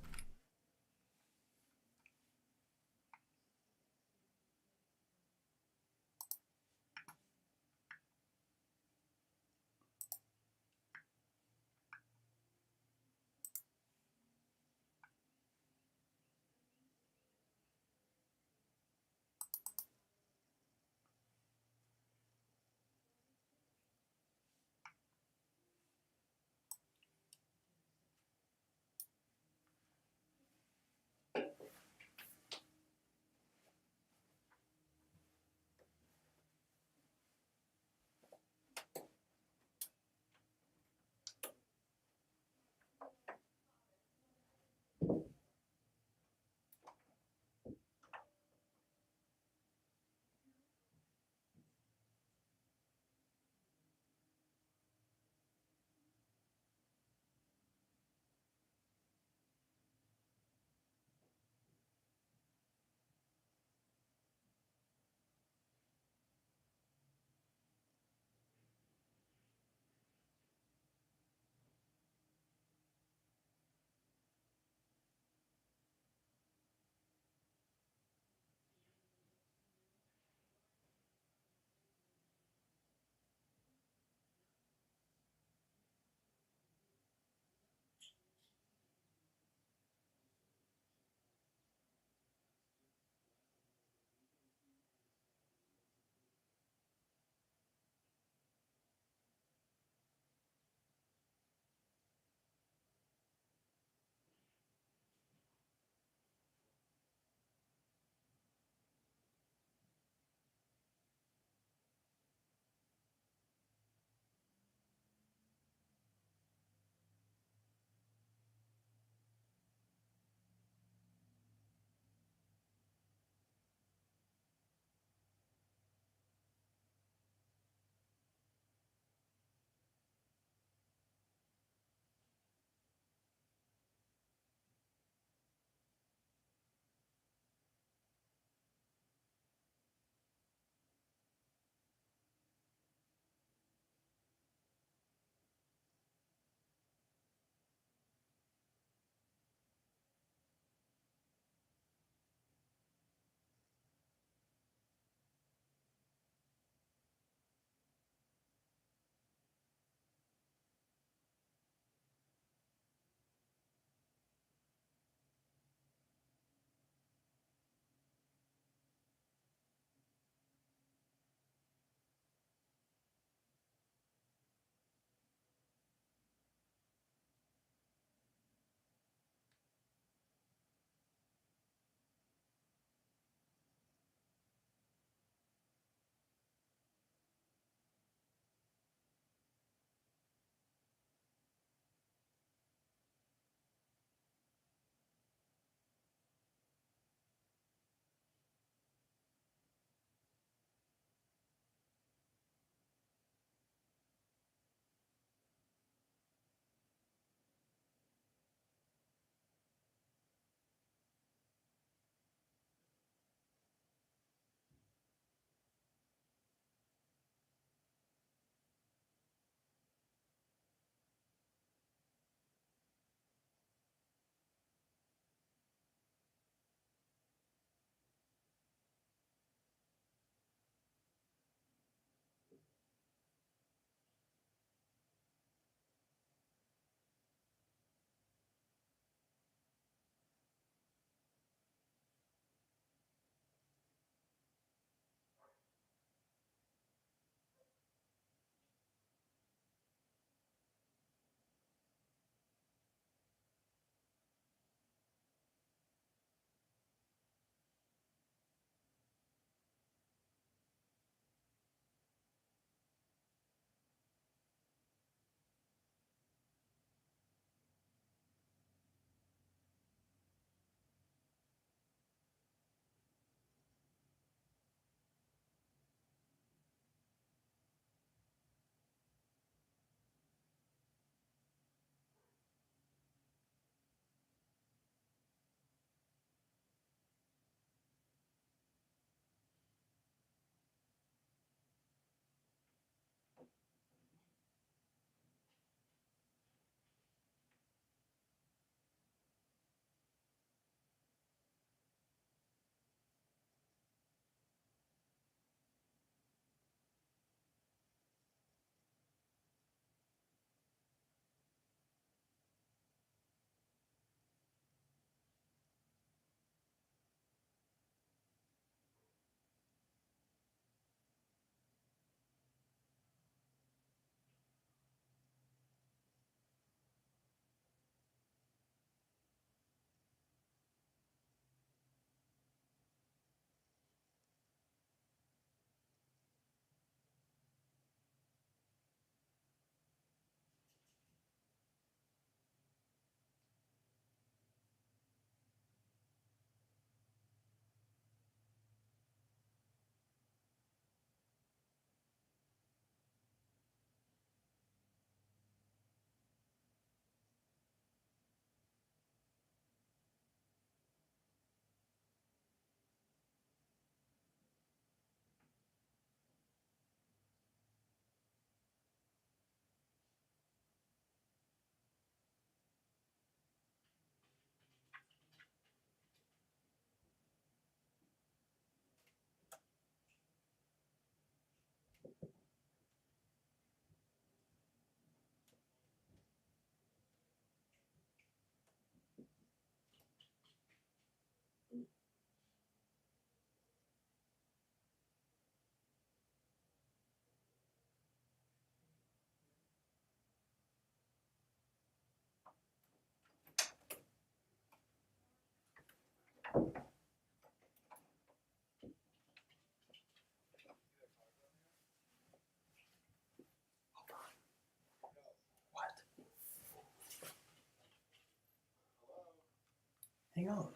Hang on.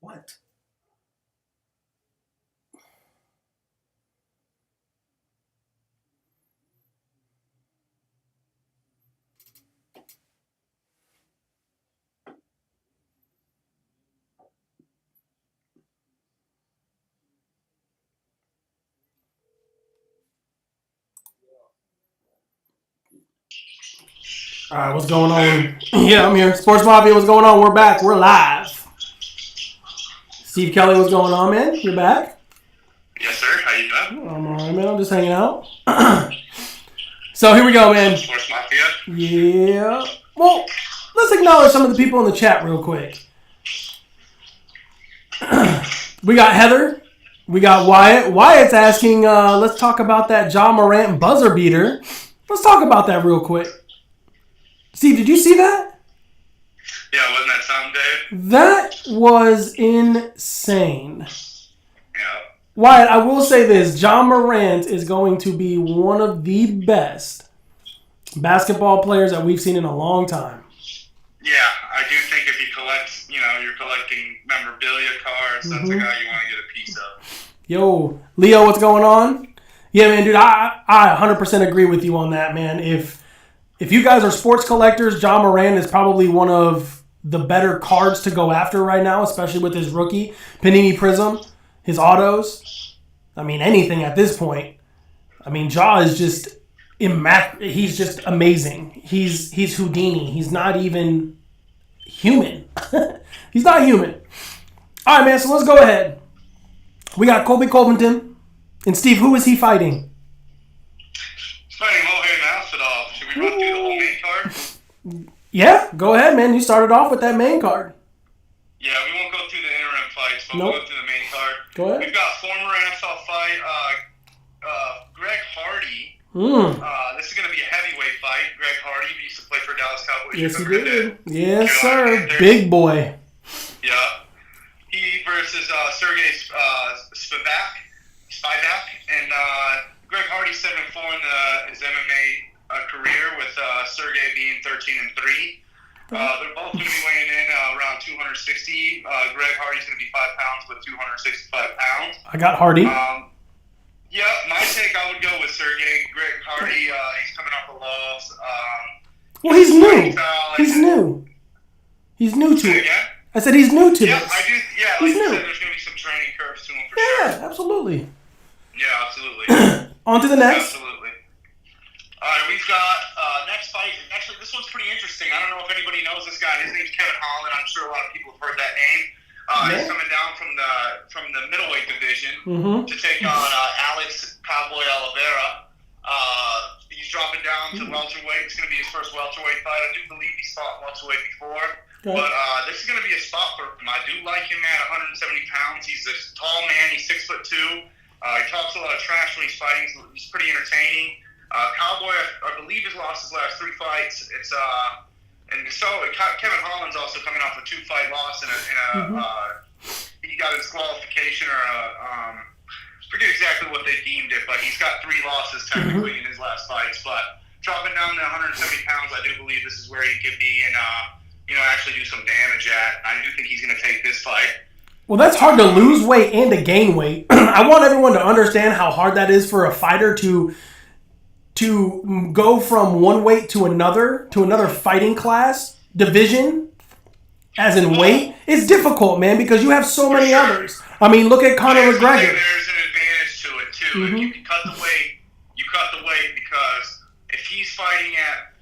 What? All right, what's going on? Yeah, I'm here. sportzMafia, what's going on? We're back. We're live. Steve Kelly, what's going on, man? You're back? Yes, sir. How you doing? I'm all right, man. I'm just hanging out. So here we go, man. sportzMafia. Yeah. Well, let's acknowledge some of the people in the chat real quick. We got Heather. We got Wyatt. Wyatt's asking, let's talk about that John Morant buzzer beater. Let's talk about that real quick. Steve, did you see that? Yeah, wasn't that something, Dave? That was insane. Yeah. Wyatt, I will say this. John Morant is going to be one of the best basketball players that we've seen in a long time. Yeah, I do think if you collect, you're collecting memorabilia cards, that's a guy you want to get a piece of. Yo, Leo, what's going on? Yeah, man, dude, I 100% agree with you on that, man. If you guys are sports collectors, John Morant is probably one of the better cards to go after right now, especially with his rookie, Panini Prism, his autos. I mean, anything at this point. I mean, Ja is just he's just amazing. He's Houdini. He's not even human. He's not human. All right, man, so let's go ahead. We got Colby Covington. And Steve, who is he fighting? He's fighting Jorge Masvidal. Should we run through the whole main card? Yeah, go ahead, man. You started off with that main card. Yeah, we won't go through the interim fights, but Nope. we'll go through the main card. Go ahead. We've got former NFL fight, Greg Hardy. This is going to be a heavyweight fight. Greg Hardy used to play for Dallas Cowboys. Yes, he Remember did. him? Yes, Carolina sir. Panthers. Big boy. Yeah. He versus Sergey Spivak. And Greg Hardy 7-4 in his MMA career, with Sergey being 13-3. They're both going to be weighing in around 260. Greg Hardy's going to be 5 pounds with 265 pounds. I got Hardy. Yeah, my take, I would go with Sergey. Greg Hardy, he's coming off a loss. Well, he's new. He's new. He's new to it. Yeah? I said he's new to Yeah, this. I do. Yeah, like He's you new. said, there's going to be some training curves to him for sure. Yeah, absolutely. Yeah, absolutely. On to the next. Absolutely. All right, we've got next fight. Actually, this one's pretty interesting. I don't know if anybody knows this guy. His name's Kevin Holland. I'm sure a lot of people have heard that name. He's coming down from the middleweight division to take on Alex Cowboy Oliveira. He's dropping down to welterweight. It's going to be his first welterweight fight. I do believe he fought welterweight before. Okay. But this is going to be a spot for him. I do like him at 170 pounds. He's a tall man. He's 6'2". He talks a lot of trash when he's fighting. He's pretty entertaining. Cowboy, I believe, has lost his last 3 fights. And so Kevin Holland's also coming off a 2-fight loss he got a disqualification or forget exactly what they deemed it, but he's got 3 losses technically in his last fights. But dropping down to 170 pounds, I do believe this is where he could be and actually do some damage at. I do think he's going to take this fight. Well, that's hard to lose weight and to gain weight. I want everyone to understand how hard that is for a fighter to go from one weight to another fighting class, division, as in weight. It's difficult, man, because you have so many others. I mean, look at Conor McGregor. There's an advantage to it, too. If you can cut the weight, you cut the weight, because if he's fighting at,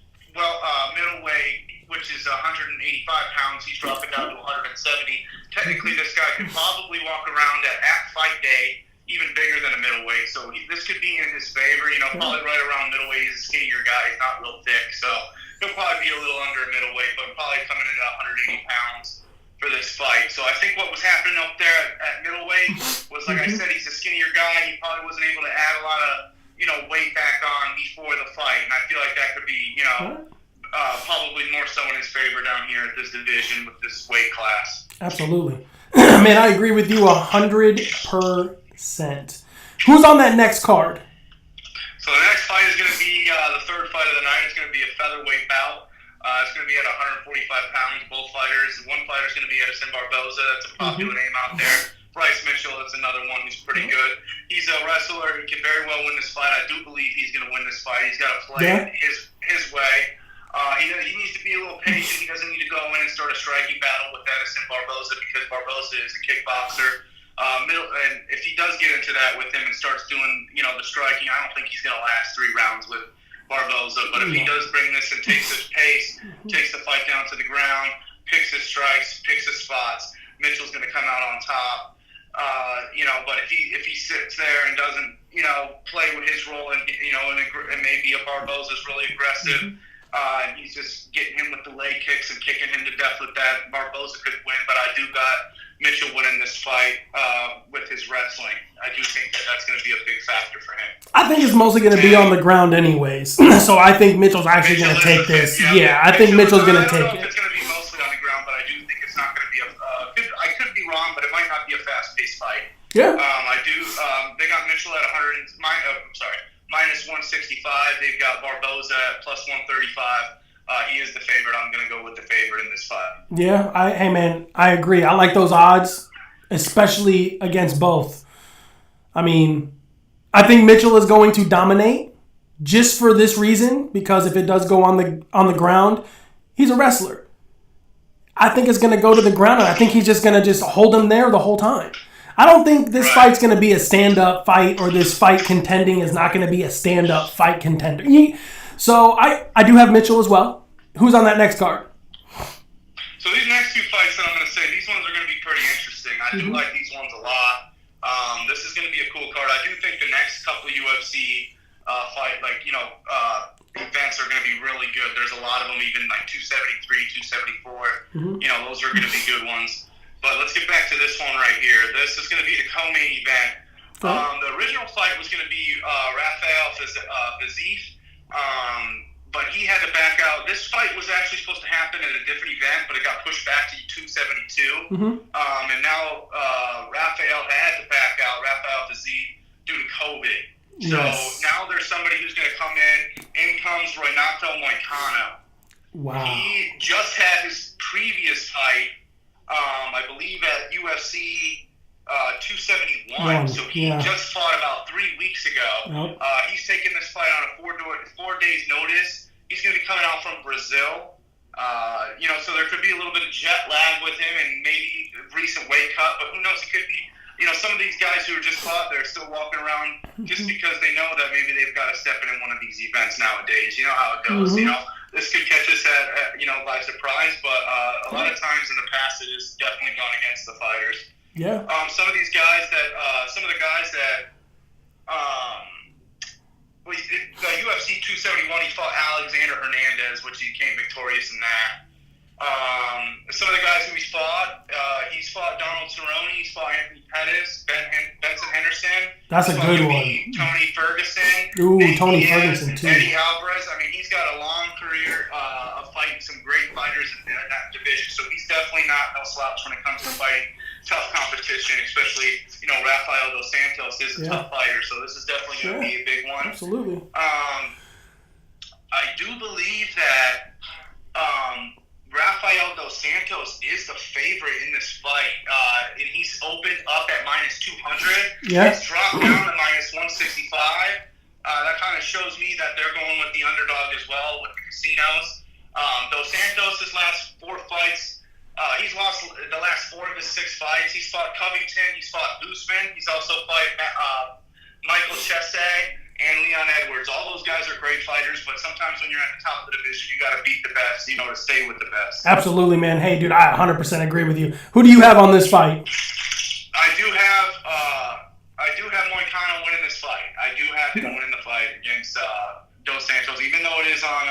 middleweight, which is 185 pounds, he's dropping down to 170. Technically, this guy could probably walk around at fight day even bigger than a middleweight. So this could be in his favor. Probably right around middleweight. He's a skinnier guy. He's not real thick. So he'll probably be a little under middleweight, but probably coming in at 180 pounds for this fight. So I think what was happening up there at middleweight was, like I said, he's a skinnier guy. He probably wasn't able to add a lot of, weight back on before the fight. And I feel like that could be, probably more so in his favor down here at this division with this weight class. Absolutely. Man, I agree with you 100%. Who's on that next card? So the next fight is going to be the third fight of the night. It's going to be a featherweight bout. It's going to be at 145 pounds, both fighters. One fighter's going to be Edson Barboza. That's a popular name out there. Bryce Mitchell is another one who's pretty good. He's a wrestler. He can very well win this fight. I do believe he's going to win this fight. He's got to play it his way. He needs to be a little patient. He doesn't need to go in and start a striking battle with Edson Barboza because Barboza is a kickboxer. And if he does get into that with him and starts doing, the striking, I don't think he's going to last 3 rounds with Barboza. But if he does bring this and takes his pace, takes the fight down to the ground, picks his strikes, picks his spots, Mitchell's going to come out on top. But if he sits there and doesn't, play with his role and maybe a Barboza's really aggressive, and he's just getting him with the leg kicks and kicking him to death with that, Barboza could win. But I do got Mitchell winning this fight with his wrestling. I do think that's going to be a big factor for him. I think it's mostly going to be on the ground anyways. So I think Mitchell's actually going to take this. I think Mitchell's going to take it. I don't know if it's going to be mostly on the ground, but I do think it's not going to be I could be wrong, but it might not be a fast-paced fight. Yeah. I do. They got Mitchell at minus 165. They've got Barboza at plus 135. He is the favorite. I'm going to go with the favorite in this fight. Yeah. Hey, man, I agree. I like those odds, especially against both. I mean, I think Mitchell is going to dominate just for this reason, because if it does go on the ground, he's a wrestler. I think it's going to go to the ground, and I think he's just going to hold him there the whole time. I don't think this fight's going to be a stand-up fight, or this fight contending is not going to be a stand-up fight contender. So I do have Mitchell as well. Who's on that next card? So these next 2 fights that I'm going to say, these ones are going to be pretty interesting. I do like these ones a lot. This is going to be a cool card. I do think the next couple of UFC events are going to be really good. There's a lot of them, even like 273, 274. Those are going to be good ones. But let's get back to this one right here. This is going to be the co-main event. The original fight was going to be Rafael Fiziev, but he had to back out. This fight was actually supposed to happen at a different event, but it got pushed back to 272. And now Rafael had to back out, Rafael Fiziev, due to COVID. So now there's somebody who's going to come in. In comes Renato Moicano. Wow. He just had his previous fight, I believe at UFC 271. So he just fought about 3 weeks ago. He's taking this fight on a 4 days notice. He's going to be coming out from Brazil. So there could be a little bit of jet lag with him and maybe a recent weight cut, but who knows? It could be. Some of these guys who are just fought, they're still walking around just because they know that maybe they've got to step in one of these events nowadays. You know how it goes. This could catch us by surprise, but a lot of times in the past it has definitely gone against the fighters. Yeah. Some of the guys that the UFC 271, he fought Alexander Hernandez, which he came victorious in that. Some of the guys who he's fought Donald Cerrone, he's fought Anthony Pettis, Benson Henderson. That's a good one. Tony Ferguson. Ooh, Tony Ferguson too. Eddie Alvarez. I mean, he's got a long career of fighting some great fighters in that division. So he's definitely not no slouch when it comes to fighting tough competition, especially, Rafael Dos Santos is a tough fighter. So this is definitely going to be a big one. Absolutely. I do believe that Rafael Dos Santos is the favorite in this fight, and he's opened up at minus 200. Yeah. It's dropped down to minus 165. That kind of shows me that they're going with the underdog as well with the casinos. Dos Santos' last 4 fights, he's lost the last 4 of his 6 fights. He's fought Covington, he's fought Usman, he's also fought Michael Chiesa and Leon Edwards. All those guys are great fighters, but sometimes when you're at the top of the division, you got to beat the best, to stay with the best. Absolutely, man. Hey, dude, I 100% agree with you. Who do you have on this fight? I do have Moicano winning this fight. I do have him winning the fight against Dos Santos, even though it is on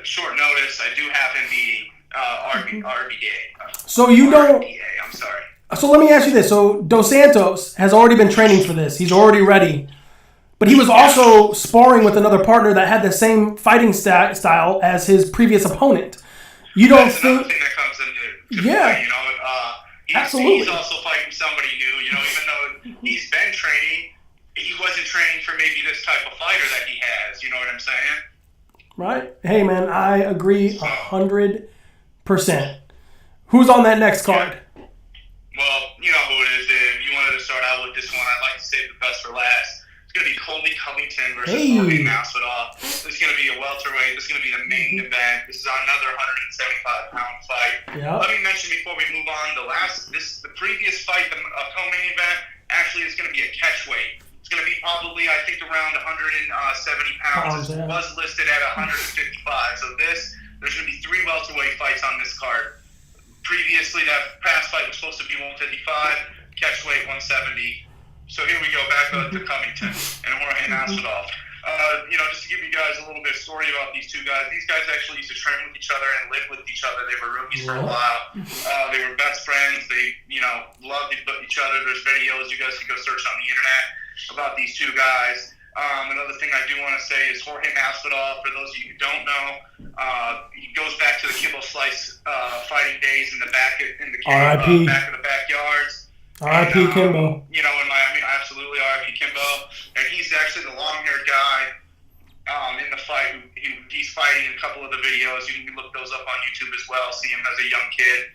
short notice. I do have him beating RBA. So you don't. RBA, I'm sorry. So let me ask you this. So Dos Santos has already been training for this. He's already ready. But he was also sparring with another partner that had the same fighting style as his previous opponent. You don't That's think... another thing that comes into play, Absolutely. He's also fighting somebody new, even though he's been training, he wasn't training for maybe this type of fighter that he has, you know what I'm saying? Right? Hey, man, I agree 100%. Who's on that next card? Well, you know who it is, Dave. You wanted to start out with this one. I'd like to save the best for last. It's going to be Colby Covington versus Jorge Masvidal. This is going to be a welterweight. This is going to be the main event. This is another 175-pound fight. Yep. Let me mention before we move on, the previous fight, the co-main event, actually is going to be a catch weight. It's going to be probably, I think, around 170 pounds. It was listed at 155. So there's going to be 3 welterweight fights on this card. Previously, that past fight was supposed to be 155, catch weight 170. So here we go, back to Covington and Jorge Masvidal. Just to give you guys a little bit of story about these two guys. These guys actually used to train with each other and live with each other. They were rookies for a while. They were best friends. They, loved each other. There's videos you guys can go search on the internet about these two guys. Another thing I do want to say is Jorge Masvidal, for those of you who don't know, he goes back to the Kimbo Slice fighting days in the back of the backyards. R.I.P. Kimbo. In Miami, absolutely R.I.P. Kimbo. And he's actually the long-haired guy in the fight. He's fighting in a couple of the videos. You can look those up on YouTube as well. See him as a young kid.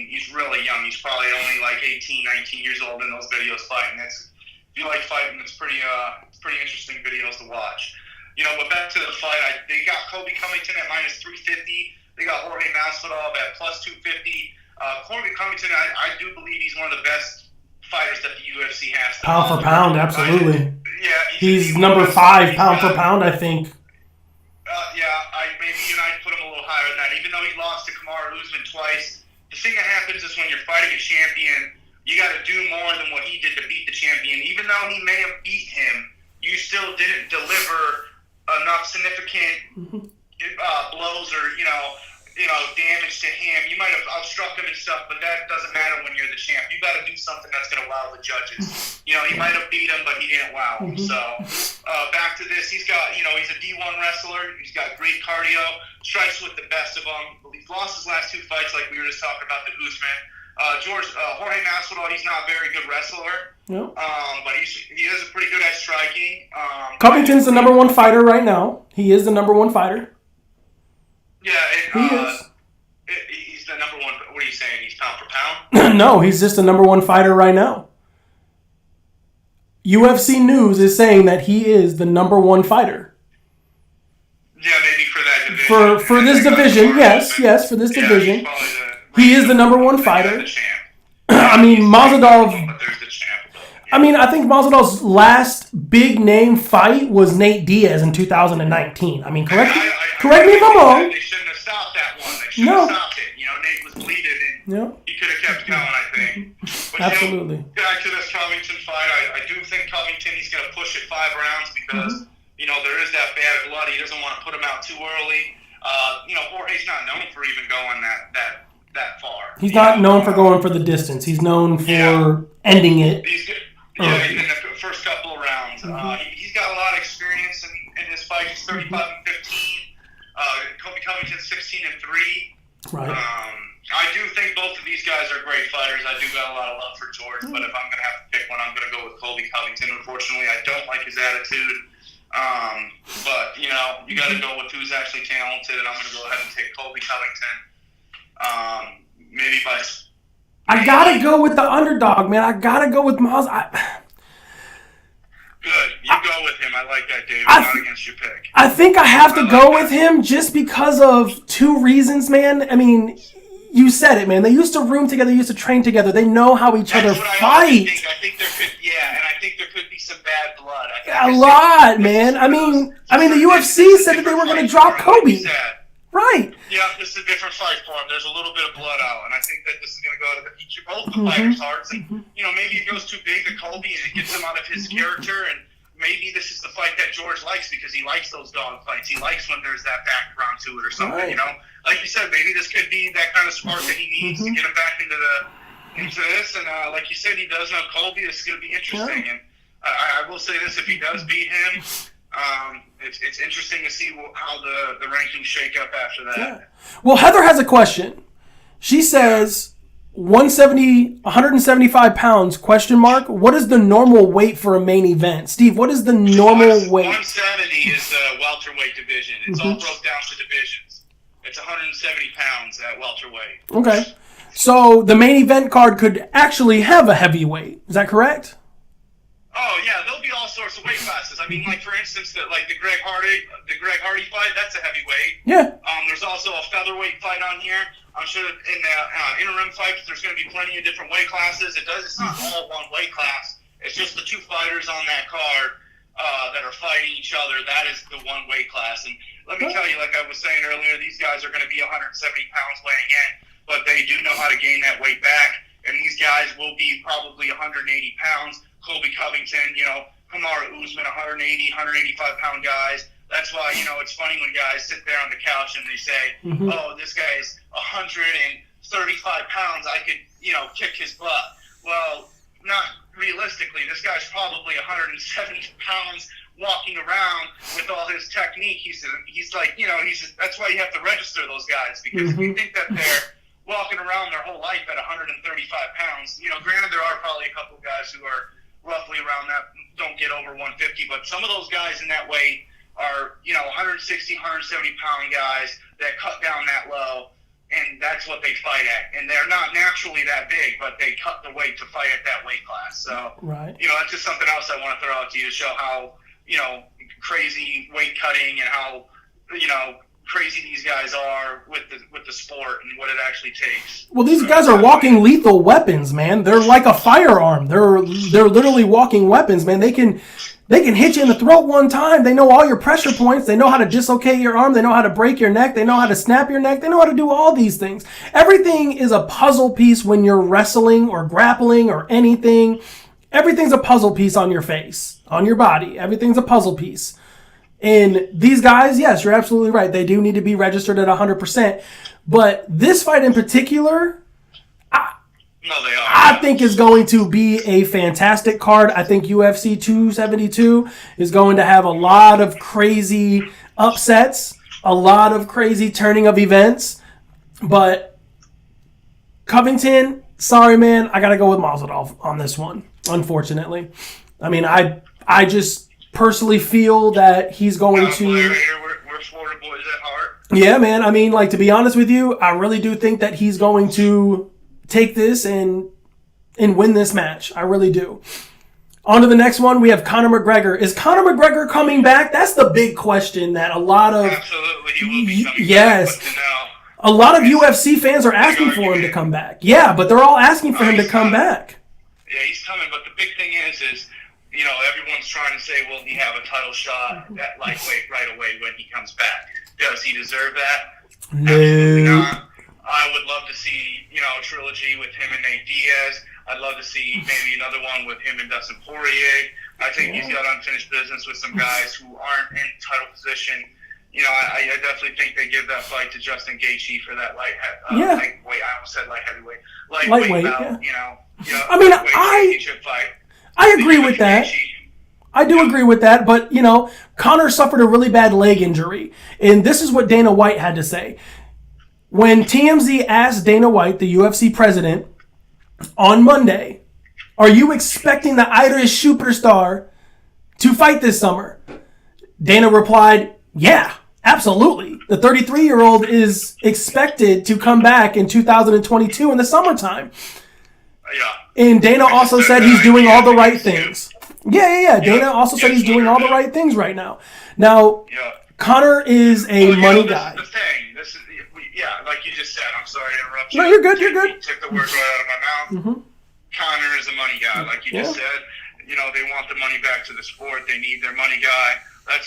He's really young. He's probably only like 18, 19 years old in those videos fighting. If you like fighting, it's pretty interesting videos to watch. But back to the fight, they got Colby Covington at -350. They got Jorge Masvidal at +250. Colby Covington, I do believe he's one of the best fighters that the UFC has. Pound for pound, absolutely. He's He's number 5 pound for pound, I think. Maybe I'd put him a little higher than that. Even though he lost to Kamaru Usman twice, the thing that happens is when you're fighting a champion, you got to do more than what he did to beat the champion. Even though he may have beat him, you still didn't deliver enough significant blows or damage to him. You might have outstruck him and stuff, but that doesn't matter when you're the champ. You got to do something that's going to wow the judges. He might have beat him, but he didn't wow him. So back to this, he's got he's a D1 wrestler. He's got great cardio, strikes with the best of them. He's lost his last 2 fights, like we were just talking about the Usman. Jorge Masvidal, he's not a very good wrestler. Nope. But he is pretty good at striking. Covington's the number 1 fighter right now. He is the number 1 fighter. Yeah, he is. He's the number 1. What are you saying? He's pound for pound? No, he's just the number 1 fighter right now. UFC News is saying that he is the number 1 fighter. Yeah, maybe for that division. For this division, yes, for this division. He is the number 1 fighter. Masvidal. But there's the champ. I think Masvidal's last big name fight was Nate Diaz in 2019. Correct me if I'm wrong. They shouldn't have stopped that one. They shouldn't have stopped it. Nate was bleeding and he could have kept going, I think. But, absolutely. Back to this Covington fight, I do think Covington, he's going to push it 5 rounds because, there is that bad blood. He doesn't want to put him out too early. Jorge's not known for even going that far. He's not known for going for the distance. He's known for ending it. He's good. In the first couple of rounds. He's got a lot of experience in his fight. He's 35-15. Colby Covington's 16-3. Right. I do think both of these guys are great fighters. I do got a lot of love for George, but if I'm going to have to pick one, I'm going to go with Colby Covington. Unfortunately, I don't like his attitude. But, you got to go with who's actually talented, and I'm going to go ahead and take Colby Covington. Maybe by... I got to go with the underdog, man. I got to go with Miles. Good. You go with him. I like that, David. Not against your pick. I think I have to go with him just because of 2 reasons, man. You said it, man. They used to room together, used to train together. They know how each other fight. I think there could, and I think there could be some bad blood. A lot, man. The UFC said that they were going to drop Kobe. Right. Yeah, this is a different fight for him. There's a little bit of blood out, and I think that this is going to go to both the fighters' hearts. And maybe it goes too big to Colby, and it gets him out of his character. And maybe this is the fight that George likes because he likes those dog fights. He likes when there's that background to it or something. Right. Like you said, maybe this could be that kind of spark that he needs to get him back into this. And like you said, he does know Colby. This is going to be interesting. Yeah. And I will say this: if he does beat him. It's interesting to see how the rankings shake up after that. Yeah. Well, Heather has a question. She says, 175 pounds, question mark. What is the normal weight for a main event? Steve, what is the normal weight? 170 is the welterweight division. It's all broke down to divisions. It's 170 pounds at welterweight. Okay. So the main event card could actually have a heavyweight. Is that correct? Oh yeah, there'll be all sorts of weight classes. I mean, like for instance, the Greg Hardy fight, that's a heavyweight. Yeah. There's also a featherweight fight on here. I'm sure that in the interim fights, there's going to be plenty of different weight classes. It's not all one weight class. It's just the two fighters on that card that are fighting each other. That is the one weight class. And let me tell you, like I was saying earlier, these guys are going to be 170 pounds weighing in, but they do know how to gain that weight back. And these guys will be probably 180 pounds. Colby Covington, Kamaru Usman, 180, 185-pound guys. That's why, it's funny when guys sit there on the couch and they say, oh, this guy's 135 pounds. I could, kick his butt. Well, not realistically. This guy's probably 170 pounds walking around with all his technique. He's like, that's why you have to register those guys. Because if you think that they're walking around their whole life at 135 pounds, granted there are probably a couple guys who are roughly around that, don't get over 150, but some of those guys in that weight are, 160, 170-pound guys that cut down that low, and that's what they fight at. And they're not naturally that big, but they cut the weight to fight at that weight class. So, right. That's just something else I want to throw out to you to show how, crazy weight cutting and how, crazy these guys are with the sport and what it actually takes. Well, these guys are walking lethal weapons, man. They're like a firearm. They're literally walking weapons, man. They can hit you in the throat one time. They know all your pressure points. They know how to dislocate your arm. They know how to break your neck. They know how to snap your neck. They know how to do all these things. Everything is a puzzle piece when you're wrestling or grappling or anything. Everything's a puzzle piece on your face, on your body. Everything's a puzzle piece. And these guys, yes, you're absolutely right. They do need to be registered at 100%. But this fight in particular, I think is going to be a fantastic card. I think UFC 272 is going to have a lot of crazy upsets, a lot of crazy turning of events. But Covington, sorry, man, I got to go with Masvidal on this one, unfortunately. I mean, I just personally feel that he's going to... We're Florida boys at heart. Yeah, man. I mean, to be honest with you, I really do think that he's going to take this and win this match. I really do. On to the next one, we have Conor McGregor. Is Conor McGregor coming back? That's the big question that a lot of... Absolutely, he will be coming yes. back. Yes. A lot of UFC fans are asking for him to come back. Yeah, but they're all asking for him to come back. Yeah, he's coming, but the big thing is everyone's trying to say, will he have a title shot at lightweight right away when he comes back? Does he deserve that? No. Absolutely not. I would love to see, a trilogy with him and Nate Diaz. I'd love to see maybe another one with him and Dustin Poirier. I think he's got unfinished business with some guys who aren't in title position. I definitely think they give that fight to Justin Gaethje for that lightweight. I almost said light heavyweight. Lightweight bout, I mean, I agree with that. I do agree with that, but, Conor suffered a really bad leg injury. And this is what Dana White had to say. When TMZ asked Dana White, the UFC president, on Monday, are you expecting the Irish superstar to fight this summer? Dana replied, yeah, absolutely. The 33-year-old is expected to come back in 2022 in the summertime. Yeah. And Dana also said he's doing all the right things. Yeah. Dana also said he's doing all the right things right now. Now, Conor is a money guy. This is the thing. Like you just said. I'm sorry to interrupt you. No, you're good. You're good. You took the words right out of my mouth. Mm-hmm. Conor is a money guy, like you just said. They want the money back to the sport. They need their money guy.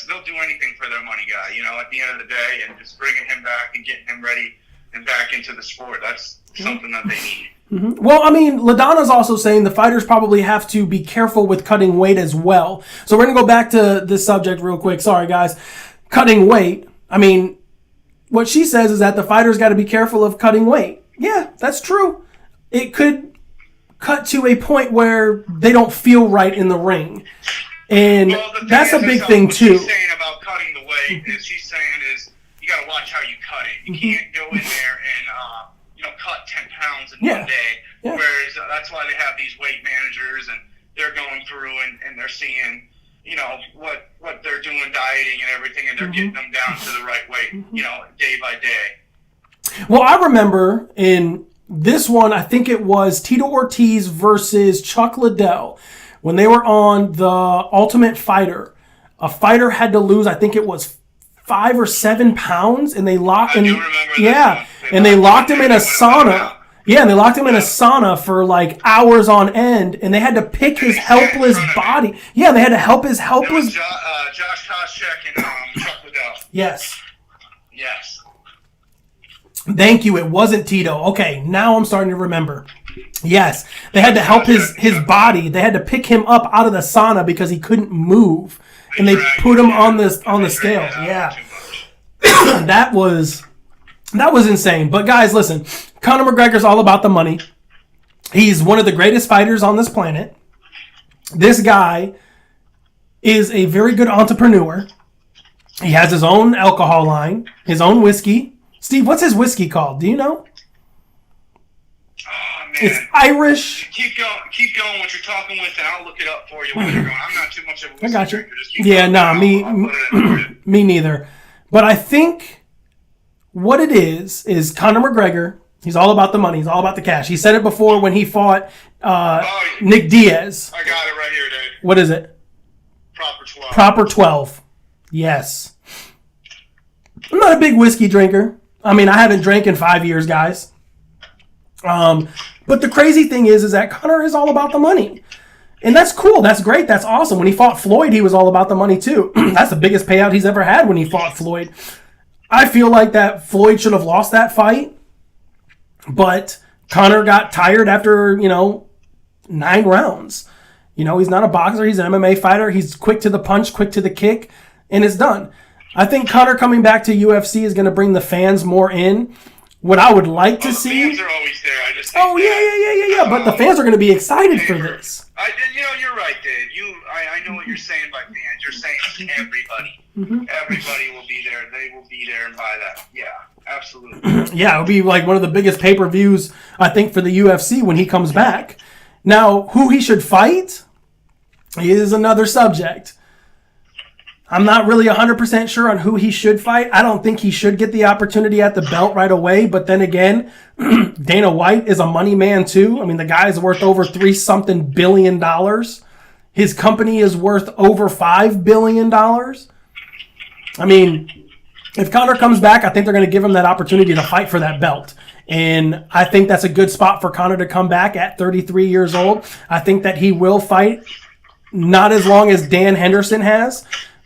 They'll do anything for their money guy. At the end of the day, and just bringing him back and getting him ready and back into the sport. That's something that they need. Mm-hmm. Well, I mean, LaDonna's also saying the fighters probably have to be careful with cutting weight as well. So we're going to go back to this subject real quick. Sorry, guys. Cutting weight. I mean, what she says is that the fighters got to be careful of cutting weight. Yeah, that's true. It could cut to a point where they don't feel right in the ring. And that's a big thing, too. What she's saying about cutting the weight is you got to watch how you cut it. You can't go in there and, cut 10 pounds in Yeah. one day. Yeah. Whereas that's why they have these weight managers, and they're going through and they're seeing, what they're doing, dieting and everything, and they're getting them down to the right weight, day by day. Well, I remember in this one, I think it was Tito Ortiz versus Chuck Liddell, when they were on the Ultimate Fighter. A fighter had to lose, I think it was 5 or 7 pounds, and they locked. I do remember that. Yeah, and they locked him in a sauna. Yeah, and they locked him in a sauna for like hours on end, and they had to pick his helpless body. Yeah, they had to help his helpless. Josh Koscheck and Chuck Liddell. Yes. Yes. Thank you. It wasn't Tito. Okay, now I'm starting to remember. Yes, they had to help his body. They had to pick him up out of the sauna because he couldn't move, and they put him on the scale. Yeah, that was insane. But guys, listen, Conor McGregor's all about the money. He's one of the greatest fighters on this planet. This guy is a very good entrepreneur. He has his own alcohol line, his own whiskey. Steve, what's his whiskey called? Do you know? Oh, man. It's Irish. Keep going what you're talking with, and I'll look it up for you while you're going. I'm not too much of a whiskey I got you. drinker. Just keep Yeah, going. no, I'll put it in for you. me neither. But I think what it is Conor McGregor. He's all about the money. He's all about the cash. He said it before when he fought Nick Diaz. I got it right here, Dave. What is it? Proper 12. Proper 12. Yes. I'm not a big whiskey drinker. I mean, I haven't drank in 5 years, guys. But the crazy thing is that Conor is all about the money. And that's cool. That's great. That's awesome. When he fought Floyd, he was all about the money too. That's the biggest payout he's ever had when he fought Floyd. I feel like that Floyd should have lost that fight. But Conor got tired after, 9 rounds. He's not a boxer. He's an MMA fighter. He's quick to the punch, quick to the kick, and it's done. I think Conor coming back to UFC is going to bring the fans more in. What I would like to see. The fans are always there. I just think yeah. But the fans are going to be excited for this. You're right, Dave. I know what you're saying by fans. You're saying everybody. Mm-hmm. Everybody will be there. They will be there and buy that. Yeah, absolutely. Yeah, it'll be like one of the biggest pay-per-views, I think, for the UFC when he comes back. Now, who he should fight is another subject. I'm not really 100% sure on who he should fight. I don't think he should get the opportunity at the belt right away. But then again, Dana White is a money man too. I mean, the guy's worth over $3-something billion. His company is worth over $5 billion. I mean, if Conor comes back, I think they're going to give him that opportunity to fight for that belt. And I think that's a good spot for Conor to come back at 33 years old. I think that he will fight not as long as Dan Henderson has.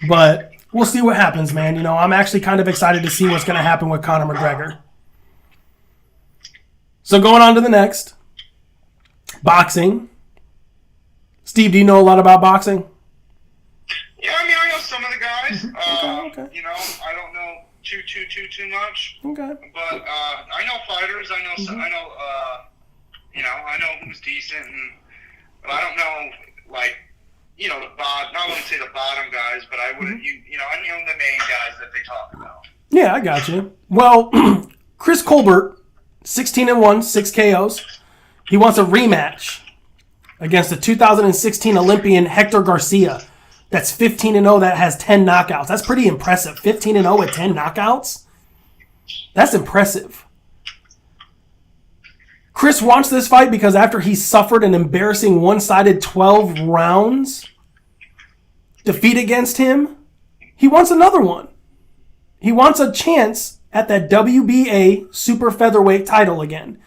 But we'll see what happens, man. I'm actually kind of excited to see what's going to happen with Conor McGregor. So going on to the next. Boxing. Steve, do you know a lot about boxing? Yeah, I know some of the guys. Okay. I don't know too much. Okay. But I know fighters. I know I know who's decent, but I don't know the bottom. I wouldn't say the bottom guys, but I wouldn't. I know the main guys that they talk about. Yeah, I got you. Well, Chris Colbert, 16-1, 6 KOs. He wants a rematch against the 2016 Olympian Hector Garcia. That's 15-0. That has 10 knockouts. That's pretty impressive. 15-0 with 10 knockouts. That's impressive. Chris wants this fight because after he suffered an embarrassing one-sided 12 rounds defeat against him, he wants another one. He wants a chance at that WBA super featherweight title again.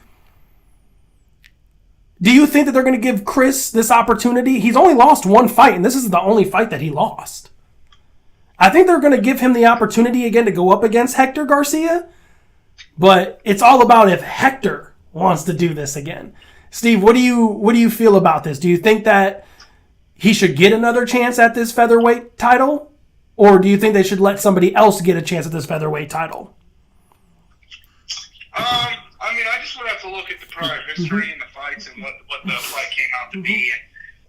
Do you think that they're going to give Chris this opportunity? He's only lost one fight, and this is the only fight that he lost. I think they're going to give him the opportunity again to go up against Hector Garcia, but it's all about if Hector wants to do this again. Steve, what do you feel about this? Do you think that he should get another chance at this featherweight title? Or do you think they should let somebody else get a chance at this featherweight title? I just would have to look at the prior history and the fights and what the fight came out to be,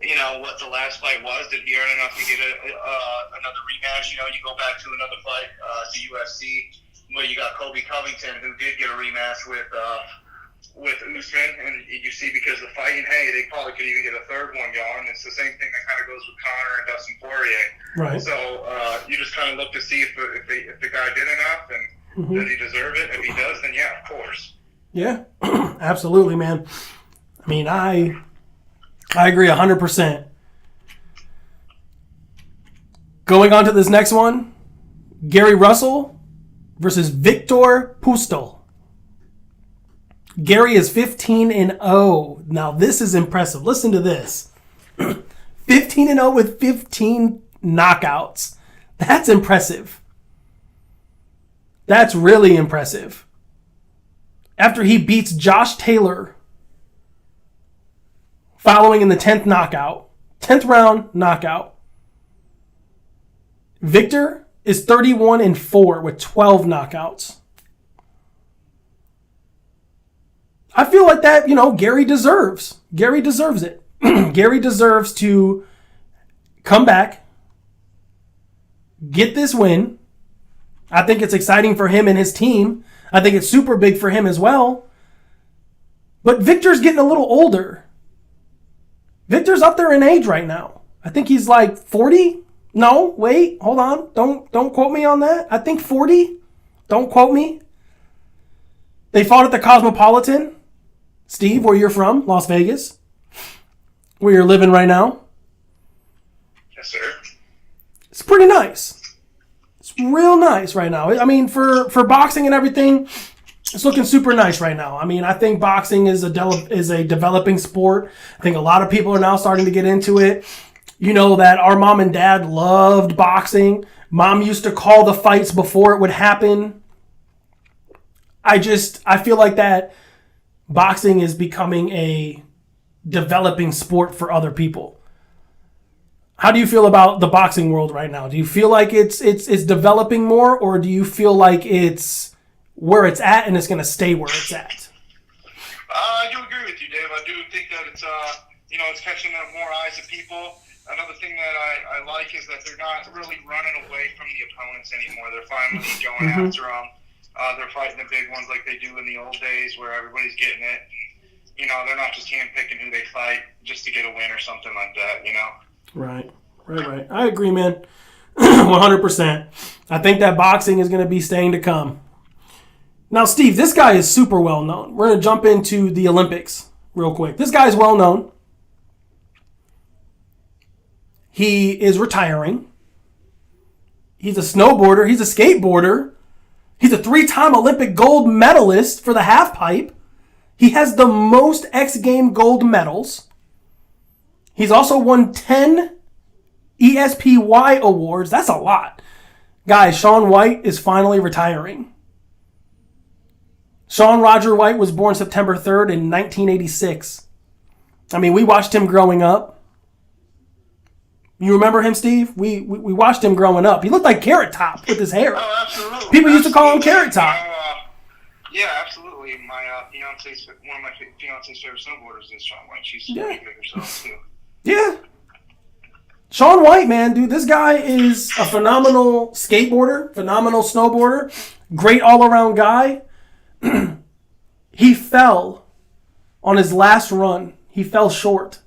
and what the last fight was. Did he earn enough to get another rematch? You go back to another fight, the UFC, where you got Colby Covington, who did get a rematch with with Usman, and you see because the fighting, hey, they probably could even get a third one going. It's the same thing that kind of goes with Conor and Dustin Poirier. Right. So you just kind of look to see if the guy did enough and does he deserve it. If he does, then yeah, of course. Yeah, absolutely, man. I mean, I agree 100%. Going on to this next one, Gary Russell versus Viktor Postol. Gary is 15-0. Now, this is impressive. Listen to this. 15-0 with 15 knockouts. That's impressive. That's really impressive. After he beats Josh Taylor following in the 10th knockout, 10th round knockout, Victor is 31-4 with 12 knockouts. I feel like that, Gary deserves. Gary deserves it. Gary deserves to come back, get this win. I think it's exciting for him and his team. I think it's super big for him as well. But Victor's getting a little older. Victor's up there in age right now. I think he's like 40. No, wait, hold on. Don't quote me on that. I think 40. Don't quote me. They fought at the Cosmopolitan. Steve, where you're from, Las Vegas, where you're living right now. Yes, sir. It's pretty nice. It's real nice right now. I mean, for boxing and everything, it's looking super nice right now. I mean, I think boxing is a developing sport. I think a lot of people are now starting to get into it. You know that our mom and dad loved boxing. Mom used to call the fights before it would happen. I feel like that boxing is becoming a developing sport for other people. How do you feel about the boxing world right now? Do you feel like it's developing more, or do you feel like it's where it's at and it's going to stay where it's at? I do agree with you, Dave. I do think that it's it's catching more eyes of people. Another thing that I like is that they're not really running away from the opponents anymore. They're finally going after them. They're fighting the big ones like they do in the old days where everybody's getting it. And, they're not just handpicking who they fight just to get a win or something like that, Right. I agree, man. 100%. I think that boxing is going to be staying to come. Now, Steve, this guy is super well known. We're going to jump into the Olympics real quick. This guy is well known. He is retiring. He's a snowboarder. He's a skateboarder. He's a 3-time Olympic gold medalist for the half pipe. He has the most X Game gold medals. He's also won 10 ESPY awards. That's a lot. Guys, Shaun White is finally retiring. Shaun Roger White was born September 3rd in 1986. I mean, we watched him growing up. You remember him, Steve? We watched him growing up. He looked like Carrot Top with his hair. Oh, absolutely. People used to call him Carrot Top. Yeah, absolutely. One of my fiance's favorite snowboarders is Shaun White. She's pretty big herself, too. Yeah. Shaun White, man, dude, this guy is a phenomenal skateboarder, phenomenal snowboarder, great all-around guy. He fell on his last run. He fell short.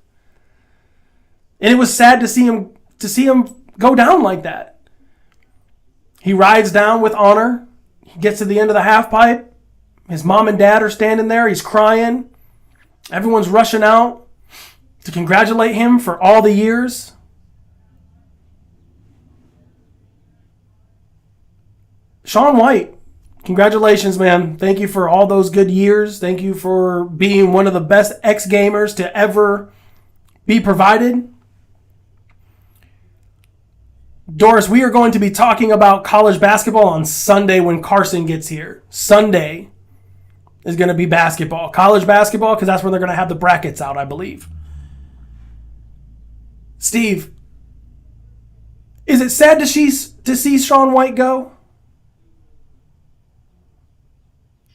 And it was sad to see him go down like that. He rides down with honor. He gets to the end of the half pipe. His mom and dad are standing there. He's crying. Everyone's rushing out to congratulate him for all the years. Shaun White, congratulations, man. Thank you for all those good years. Thank you for being one of the best X-Gamers to ever be provided. Doris, we are going to be talking about college basketball on Sunday when Carson gets here. Sunday is going to be basketball. College basketball, because that's when they're going to have the brackets out, I believe. Steve, is it sad to see Shaun White go?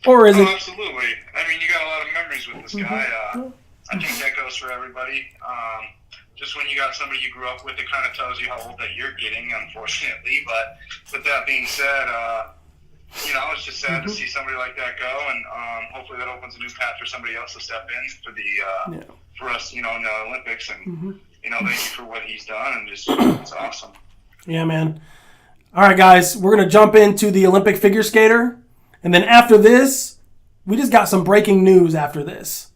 Or is it? Absolutely. I mean, you got a lot of memories with this guy. I think that goes for everybody. Just when you got somebody you grew up with, it kind of tells you how old that you're getting, unfortunately. But with that being said, it's just sad to see somebody like that go, and hopefully that opens a new path for somebody else to step in for us, in the Olympics. And thank you for what he's done, and just it's awesome. Yeah, man. All right, guys, we're gonna jump into the Olympic figure skater, and then after this, we just got some breaking news after this.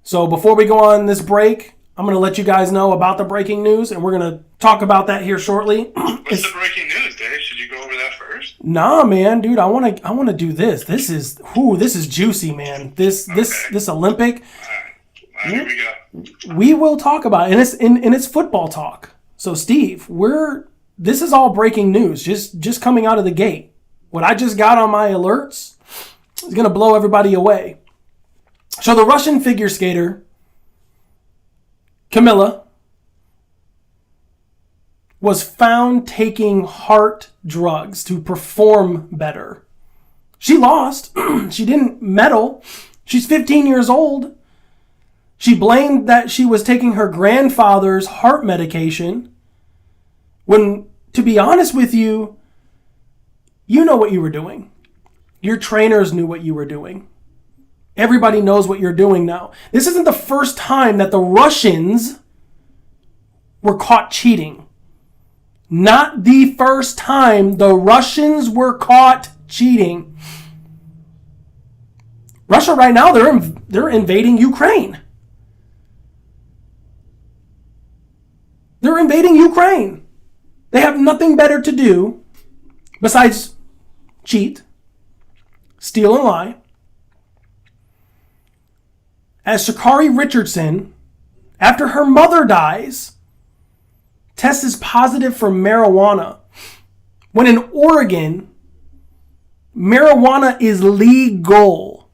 So before we go on this break, I'm going to let you guys know about the breaking news, and we're going to talk about that here shortly. What's the breaking news, Dave? Should you go over that first? Nah, man, dude, I want to do this. This is juicy, man. This Olympic. All right, here we go. We will talk about it, and it's football talk. So, Steve, this is all breaking news, just coming out of the gate. What I just got on my alerts is going to blow everybody away. So, the Russian figure skater Camilla was found taking heart drugs to perform better. She lost. She didn't medal. She's 15 years old. She blamed that she was taking her grandfather's heart medication when, to be honest with you, you know what you were doing. Your trainers knew what you were doing. Everybody knows what you're doing now. This isn't the first time that the Russians were caught cheating. Not the first time the Russians were caught cheating. Russia right now, they're invading Ukraine. They're invading Ukraine. They have nothing better to do besides cheat, steal, and lie. As Sha'Carri Richardson, after her mother dies, tests positive for marijuana. When in Oregon, marijuana is legal.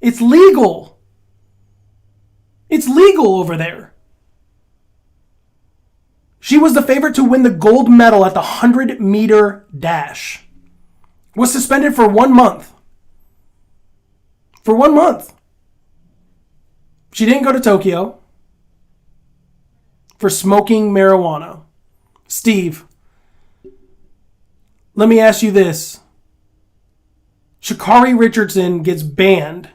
It's legal. It's legal over there. She was the favorite to win the gold medal at the 100-meter dash. Was suspended for 1 month. For 1 month. She didn't go to Tokyo for smoking marijuana. Steve, let me ask you this. Sha'Carri Richardson gets banned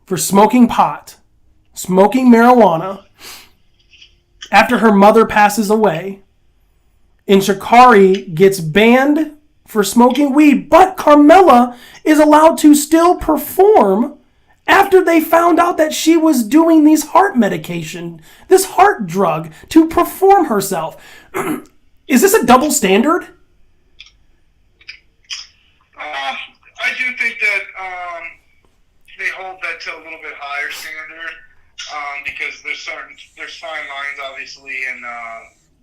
for smoking pot, smoking marijuana, after her mother passes away. And Sha'Carri gets banned for smoking weed, but Carmella is allowed to still perform after they found out that she was doing this heart drug to perform herself. Is this a double standard? I do think that they hold that to a little bit higher standard because there's fine lines, obviously, in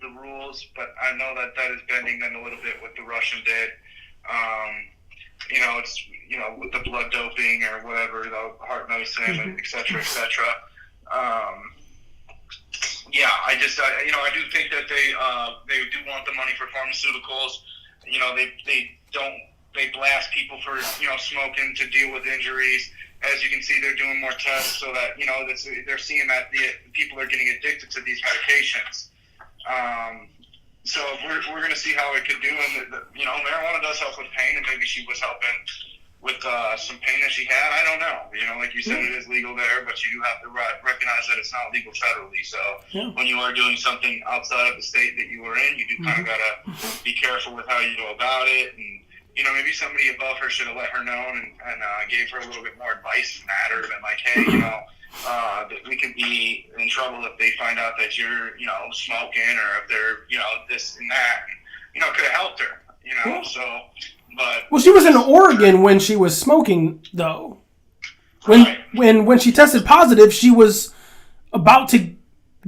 the rules, but I know that is bending them a little bit what the Russian did. It's with the blood doping or whatever, the heart medicine, et cetera, et cetera. I do think that they do want the money for pharmaceuticals. They blast people for smoking to deal with injuries. As you can see, they're doing more tests so that they're seeing that the people are getting addicted to these medications. So we're going to see how it could do, and marijuana does help with pain, and maybe she was helping with some pain that she had. I don't know. Like you said, it is legal there, but you do have to recognize that it's not legal federally. So when you are doing something outside of the state that you were in, you do kind of got to be careful with how you go about it. And maybe somebody above her should have let her know and gave her a little bit more advice in that, or been like, hey, that we could be in trouble if they find out that you're, smoking, or if they're, this and that. Could have helped her, so, but. Well, she was in Oregon when she was smoking, though. When she tested positive, she was about to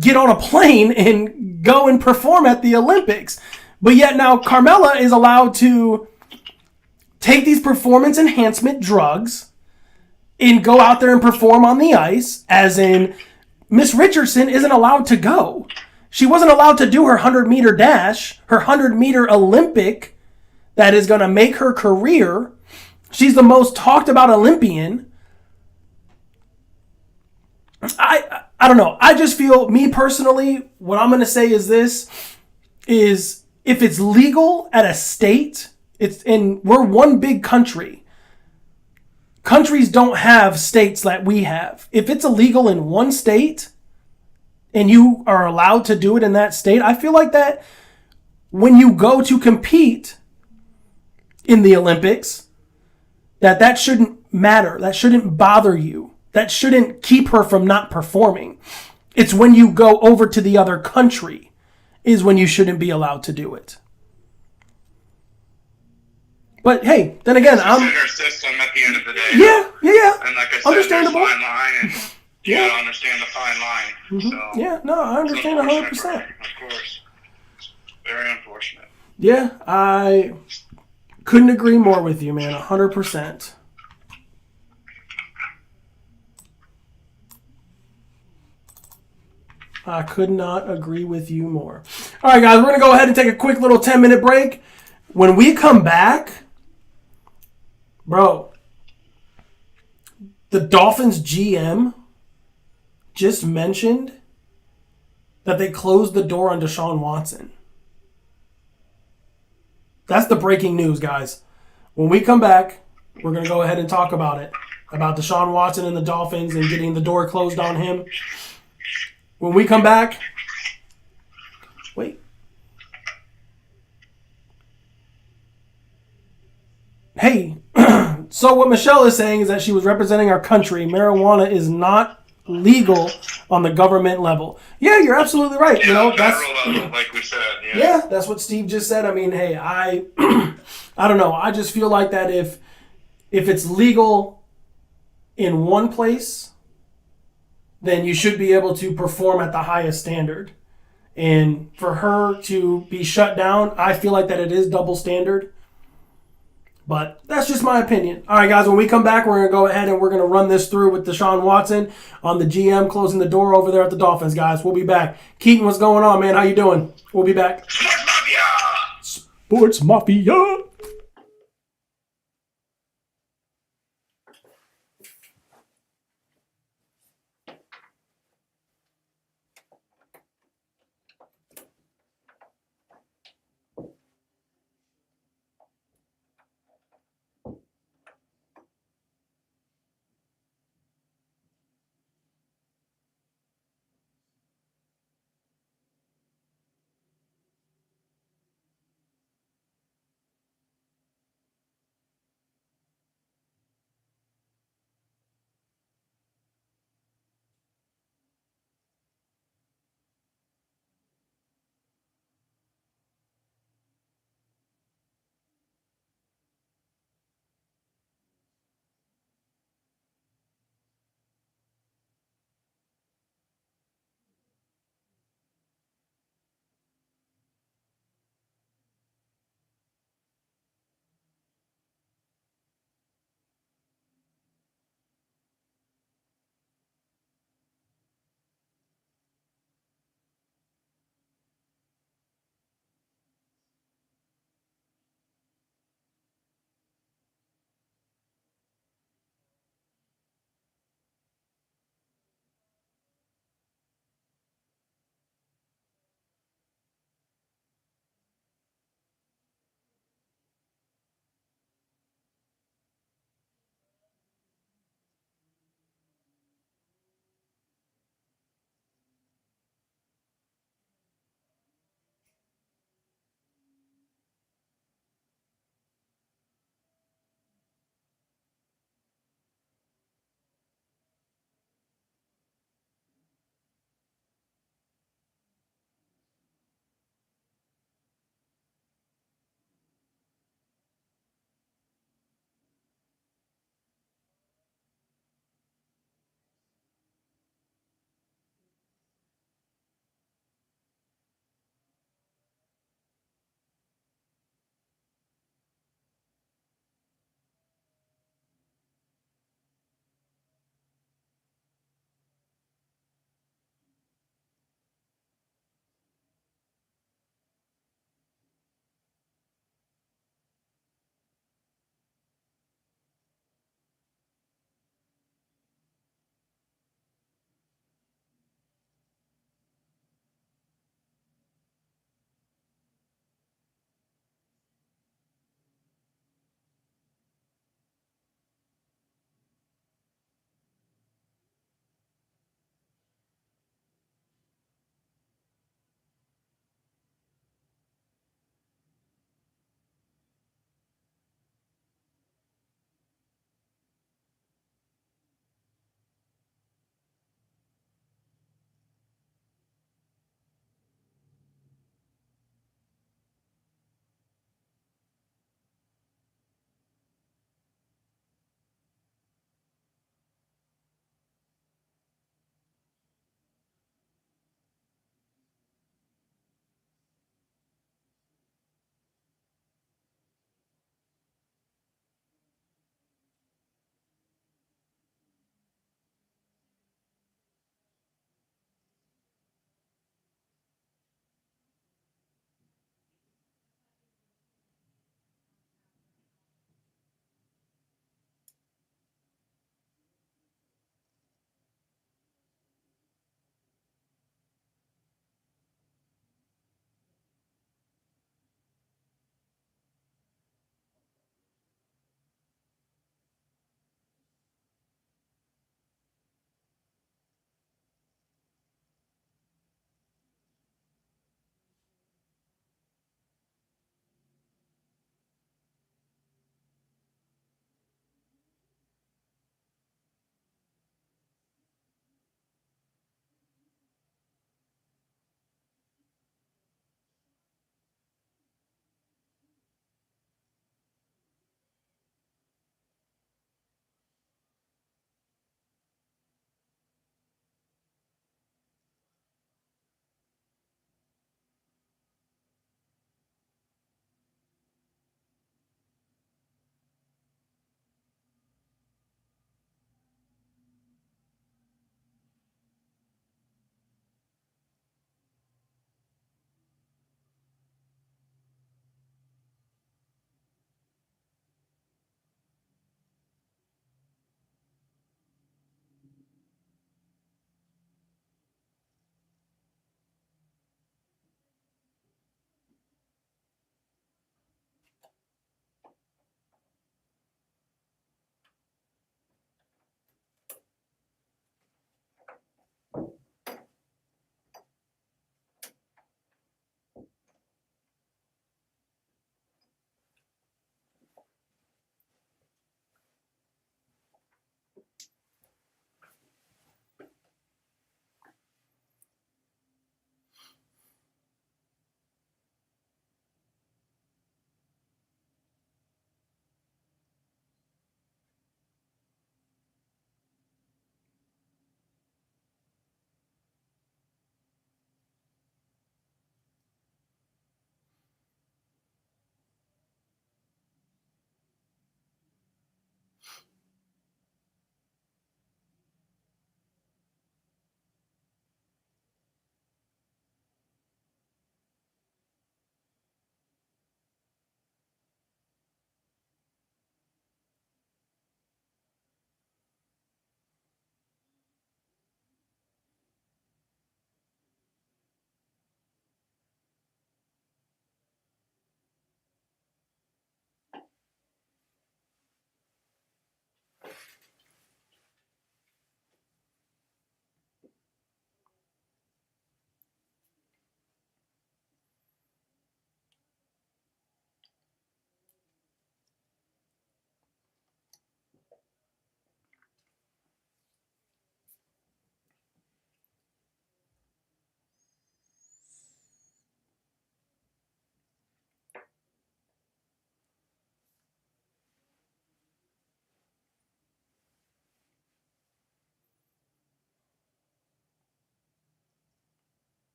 get on a plane and go and perform at the Olympics. But yet now Carmella is allowed to take these performance enhancement drugs and go out there and perform on the ice, as in Miss Richardson isn't allowed to go. She wasn't allowed to do her 100-meter dash, her 100-meter Olympic that is going to make her career. She's the most talked about Olympian. I don't know. I just feel, me personally, what I'm going to say is this, is if it's legal at a state, We're one big country. Countries don't have states that we have. If it's illegal in one state and you are allowed to do it in that state, I feel like that when you go to compete in the Olympics, that shouldn't matter. That shouldn't bother you. That shouldn't keep her from not performing. It's when you go over to the other country is when you shouldn't be allowed to do it. But hey, then again, I'm our system at the end of the day. Yeah. And like I said, understandable. There's a fine line, and you gotta understand the fine line. Mm-hmm. So yeah, no, I understand 100%. Of course, very unfortunate. Yeah, I couldn't agree more with you, man. 100%. I could not agree with you more. All right, guys, we're gonna go ahead and take a quick little 10-minute break. When we come back, bro, the Dolphins GM just mentioned that they closed the door on Desean Watson. That's the breaking news, guys. When we come back, we're going to go ahead and talk about it. About Desean Watson and the Dolphins and getting the door closed on him. When we come back... Wait. Hey, so what Michelle is saying is that she was representing our country. Marijuana is not legal on the government level. Yeah, you're absolutely right. Yeah, that's level, like we said. Yeah, that's what Steve just said. I mean, hey, I don't know. I just feel like that if it's legal in one place, then you should be able to perform at the highest standard. And for her to be shut down, I feel like that it is double standard. But that's just my opinion. All right, guys, when we come back, we're going to go ahead and we're going to run this through with Desean Watson on the GM closing the door over there at the Dolphins, guys. We'll be back. Keaton, what's going on, man? How you doing? We'll be back. Sports Mafia.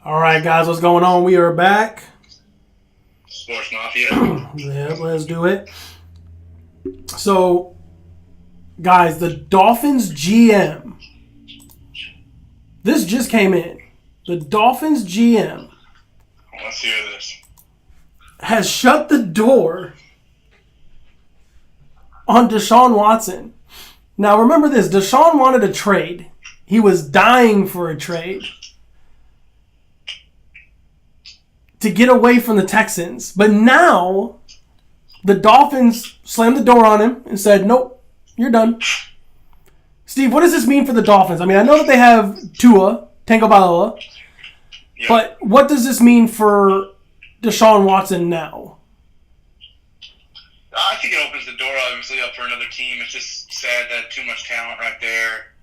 All right, guys, what's going on? We are back. sportzMafia. Yeah, let's do it. So, guys, the Dolphins GM. This just came in. The Dolphins GM Let's hear this. has shut the door on Desean Watson. Now, remember this. Desean wanted a trade. He was dying for a trade to get away from the Texans. But now, the Dolphins slammed the door on him and said, nope, you're done. Steve, what does this mean for the Dolphins? I mean, I know that they have Tua, Tagovailoa, Yep. but what does this mean for Desean Watson now? I think it opens the door, obviously, up for another team. It's just sad that too much talent right there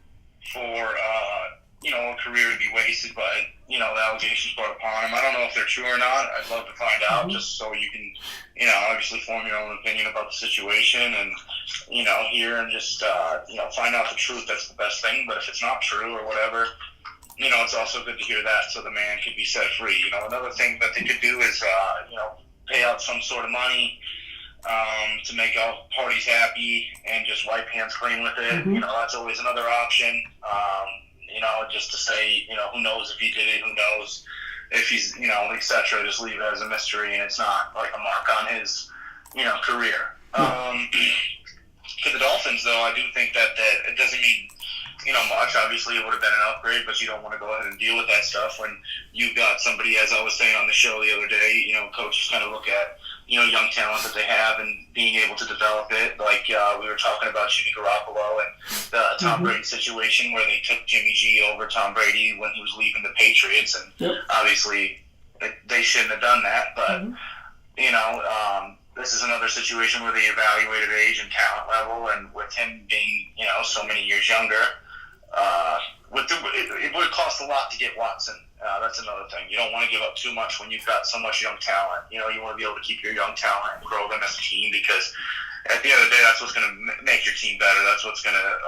for, a career to be wasted by, the allegations brought upon him. I don't know if they're true or not. I'd love to find out just so you can, obviously form your own opinion about the situation and, hear and just, find out the truth. That's the best thing. But if it's not true or whatever, it's also good to hear that so the man could be set free. Another thing that they could do is, pay out some sort of money to make all parties happy and just wipe hands clean with it. Mm-hmm. That's always another option. Just to say, who knows if he did it, who knows if he's, et cetera. Just leave it as a mystery and it's not like a mark on his, career. For the Dolphins, though, I do think that it doesn't mean, much. Obviously, it would have been an upgrade, but you don't want to go ahead and deal with that stuff when you've got somebody, as I was saying on the show the other day, coaches kind of look at, young talent that they have and being able to develop it. Like we were talking about Jimmy Garoppolo and the Tom Brady situation where they took Jimmy G over Tom Brady when he was leaving the Patriots. And obviously they shouldn't have done that. But, this is another situation where they evaluated age and talent level. And with him being, so many years younger, it would have cost a lot to get Watson. That's another thing. You don't want to give up too much when you've got so much young talent. You want to be able to keep your young talent and grow them as a team because at the end of the day, that's what's going to make your team better. That's what's going to,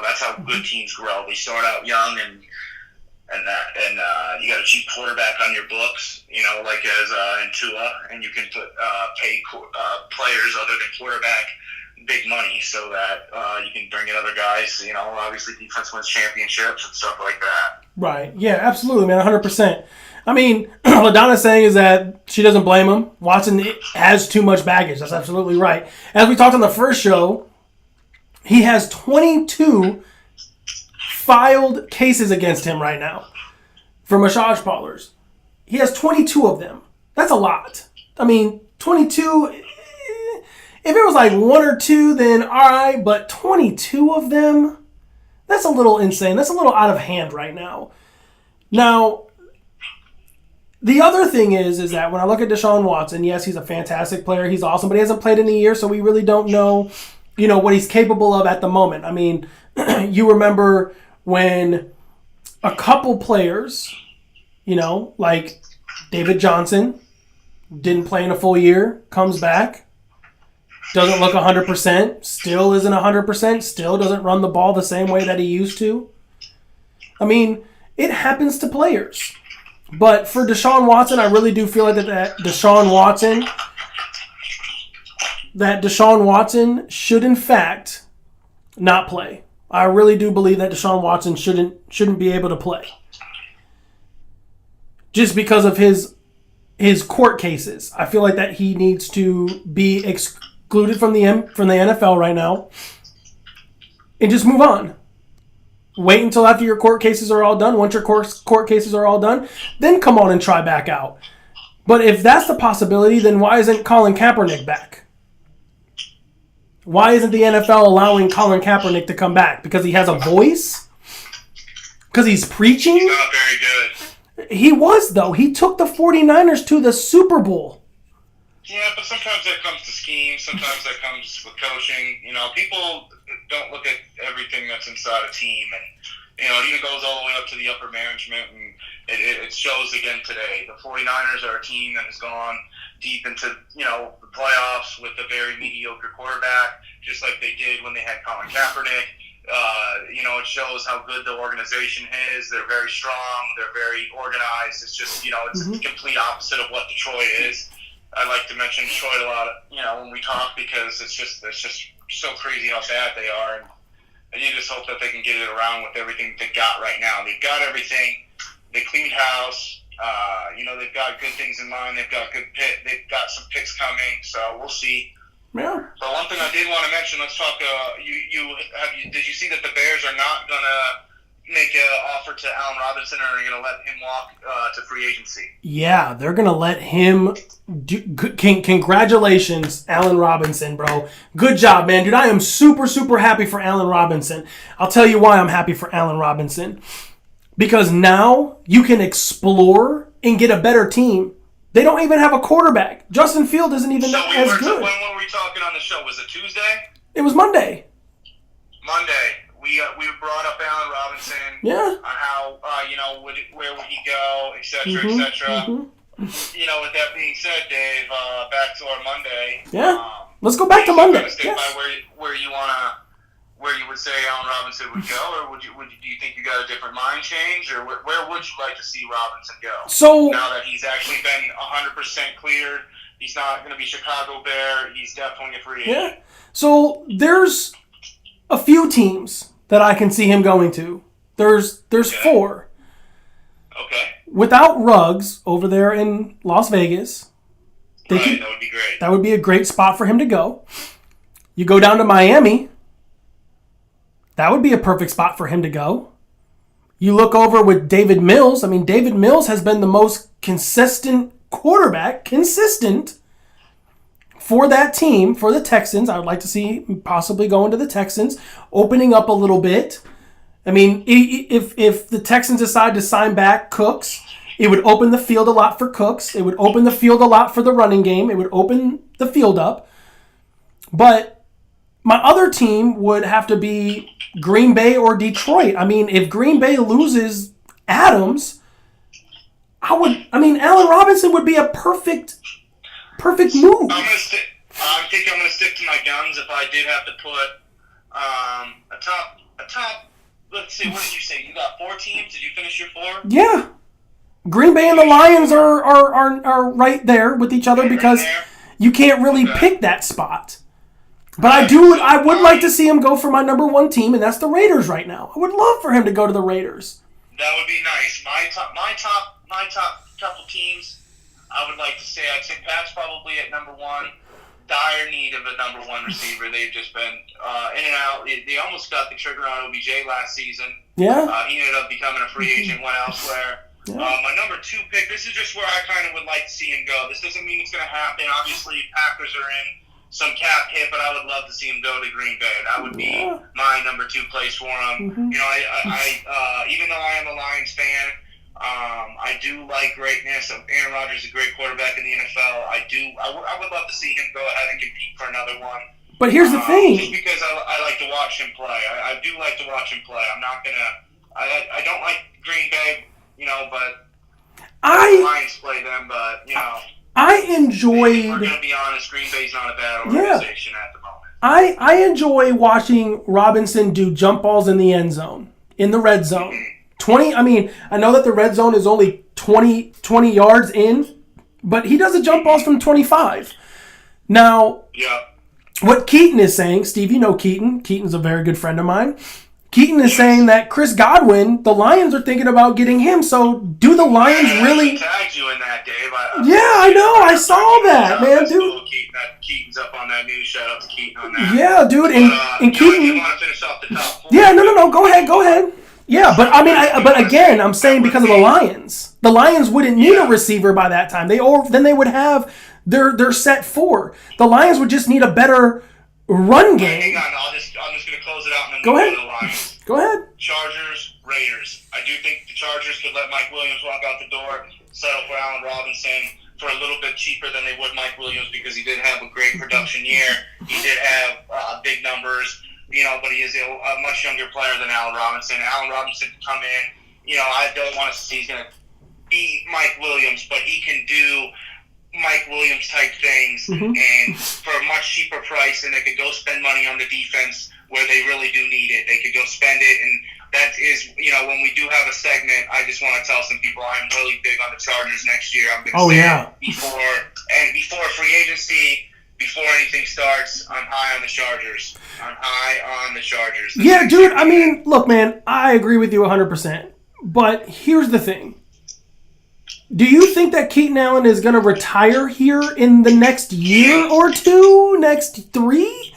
that's how good teams grow. They start out young and you got a cheap quarterback on your books, like as in Tua, and you can pay players other than quarterback big money so that you can bring in other guys. Obviously defense wins championships and stuff like that. Right. Yeah, absolutely, man. 100%. I mean, what Donna's saying is that she doesn't blame him. Watson has too much baggage. That's absolutely right. As we talked on the first show, he has 22 filed cases against him right now for massage parlors. He has 22 of them. That's a lot. I mean, 22... If it was like one or two, then all right, but 22 of them? That's a little insane. That's a little out of hand right now. Now, the other thing is that when I look at Desean Watson, yes, he's a fantastic player. He's awesome, but he hasn't played in a year, so we really don't know, what he's capable of at the moment. I mean, you remember when a couple players, like David Johnson, didn't play in a full year, comes back, doesn't look 100%, still isn't 100%, still doesn't run the ball the same way that he used to. I mean, it happens to players. But for Desean Watson, I really do feel like that Desean Watson should in fact not play. I really do believe that Desean Watson shouldn't be able to play. Just because of his court cases. I feel like that he needs to be excluded from the NFL right now and just move on. Wait until after your court cases are all done. Once your court cases are all done, then come on and try back out. But if that's the possibility, then why isn't Colin Kaepernick back? Why isn't the NFL allowing Colin Kaepernick to come back? Because he has a voice? Because he's preaching? He's not very good. He was, though. He took the 49ers to the Super Bowl. Yeah, but sometimes that comes to schemes. Sometimes that comes with coaching. People don't look at everything that's inside a team. And, it even goes all the way up to the upper management. And it shows again today. The 49ers are a team that has gone deep into, the playoffs with a very mediocre quarterback, just like they did when they had Colin Kaepernick. it shows how good the organization is. They're very strong. They're very organized. It's just, it's the complete opposite of what Detroit is. I like to mention Detroit a lot, when we talk, because it's just so crazy how bad they are. And you just hope that they can get it around with everything they got right now. They've got everything. They cleaned house. They've got good things in mind. They've got They've got some picks coming. So we'll see. Yeah. But one thing I did want to mention, let's talk. Did you see that the Bears are not gonna make an offer to Allen Robinson, or are they gonna let him walk to free agency? Yeah, they're gonna let him. Congratulations, Allen Robinson, bro. Good job, man, dude. I am super, super happy for Allen Robinson. I'll tell you why I'm happy for Allen Robinson. Because now you can explore and get a better team. They don't even have a quarterback. Justin Field isn't even as good. When were we talking on the show? Was it Tuesday? It was Monday. We brought up Allen Robinson. Yeah. On how where would he go, etc. etc. With that being said, Dave, back to our Monday. Yeah. Let's go back to Monday. Stick by where you would say Allen Robinson would go, or do you think you got a different mind change, or where would you like to see Robinson go? So now that he's actually been 100% cleared, he's not going to be Chicago Bear. He's definitely a free agent. Yeah. So there's a few teams that I can see him going to. There's 4. Okay. Without Ruggs over there in Las Vegas, that would be great. That would be a great spot for him to go. You go down to Miami. That would be a perfect spot for him to go. You look over with David Mills. I mean, David Mills has been the most consistent quarterback, for that team, for the Texans. I would like to see possibly going to the Texans, opening up a little bit. I mean, if the Texans decide to sign back Cooks, it would open the field a lot for Cooks. It would open the field a lot for the running game. It would open the field up. But my other team would have to be Green Bay or Detroit. I mean, if Green Bay loses Adams, Allen Robinson would be a perfect move. I think I'm gonna stick to my guns. If I did have to put a top. Let's see. What did you say? You got 4 teams. Did you finish your 4? Yeah. Green Bay and the Lions are right there with each other because you can't really pick that spot. But I would like to see him go for my number 1 team, and that's the Raiders right now. I would love for him to go to the Raiders. That would be nice. My top couple teams, I would like to say I'd say Pat's probably at number 1. Dire need of a number 1 receiver. They've just been in and out. They almost got the trigger on OBJ last season. Yeah. He ended up becoming a free agent, went elsewhere. Yeah. My number 2 pick, this is just where I kind of would like to see him go. This doesn't mean it's going to happen. Obviously, Packers are in some cap hit, but I would love to see him go to Green Bay. That would be my number 2 place for him. Mm-hmm. I even though I am a Lions fan, I do like greatness. Aaron Rodgers is a great quarterback in the NFL. I would love to see him go ahead and compete for another one. But here's the thing. Just because I like to watch him play. I do like to watch him play. I'm not going to – I don't like Green Bay, but the Lions play them, but, I enjoyed. We're going to be honest. Green Bay's not a bad organization at the moment. I enjoy watching Robinson do jump balls in the end zone, in the red zone. Mm-hmm. 20. I mean, I know that the red zone is only 20 yards in, but he does the jump balls from 25. Now, what Keaton is saying, Steve, you know Keaton. Keaton's a very good friend of mine. Keaton is saying that Chris Godwin, the Lions are thinking about getting him. So, do the Lions really? I tagged you in that, Dave. I know. I saw that, man, dude. Cool. Keaton's up on that news. Shout out to Keaton on that. Yeah, dude. And Keaton. You want to finish off the top 4? Yeah, no. Go ahead. Yeah, but but again, I'm saying because of the Lions. The Lions wouldn't need a receiver by that time. Then they would have their set 4. The Lions would just need a better run game. Hang on, I'm just going to close it out and then go ahead. To the Lions. Go ahead. Chargers, Raiders. I do think the Chargers could let Mike Williams walk out the door, settle for Allen Robinson for a little bit cheaper than they would Mike Williams because he did have a great production year. He did have big numbers. But he is a much younger player than Allen Robinson. Allen Robinson can come in. I don't want to say he's going to be Mike Williams, but he can do Mike Williams type things and for a much cheaper price, and they could go spend money on the defense where they really do need it. They could go spend recommend it. And that is, when we do have a segment, I just want to tell some people I'm really big on the Chargers next year. I'm going to say it before free agency, before anything starts, I'm high on the Chargers. Yeah, dude, I mean, look, man, I agree with you 100%. But here's the thing. Do you think that Keaton Allen is going to retire here in the next year or two? Next 3?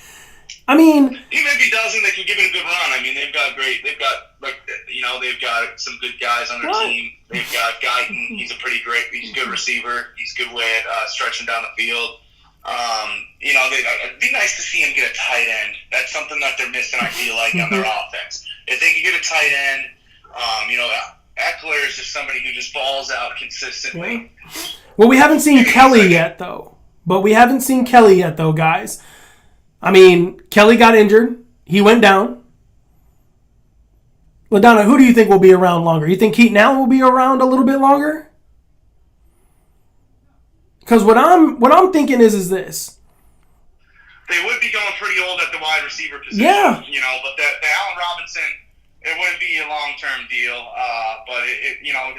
I mean, even if he doesn't, they can give it a good run. I mean, they've got some good guys on their team. They've got Guyton. He's a good receiver. He's good way at stretching down the field. It'd be nice to see him get a tight end. That's something that they're missing, I feel like, on their offense. If they could get a tight end, Eckler is just somebody who just balls out consistently. Well, we haven't seen Kelly yet, though. Guys. I mean, Kelly got injured. He went down. LaDonna, who do you think will be around longer? You think Keaton Allen will be around a little bit longer? Because what I'm thinking is this. They would be going pretty old at the wide receiver position. Yeah. But the Allen Robinson, it wouldn't be a long-term deal. But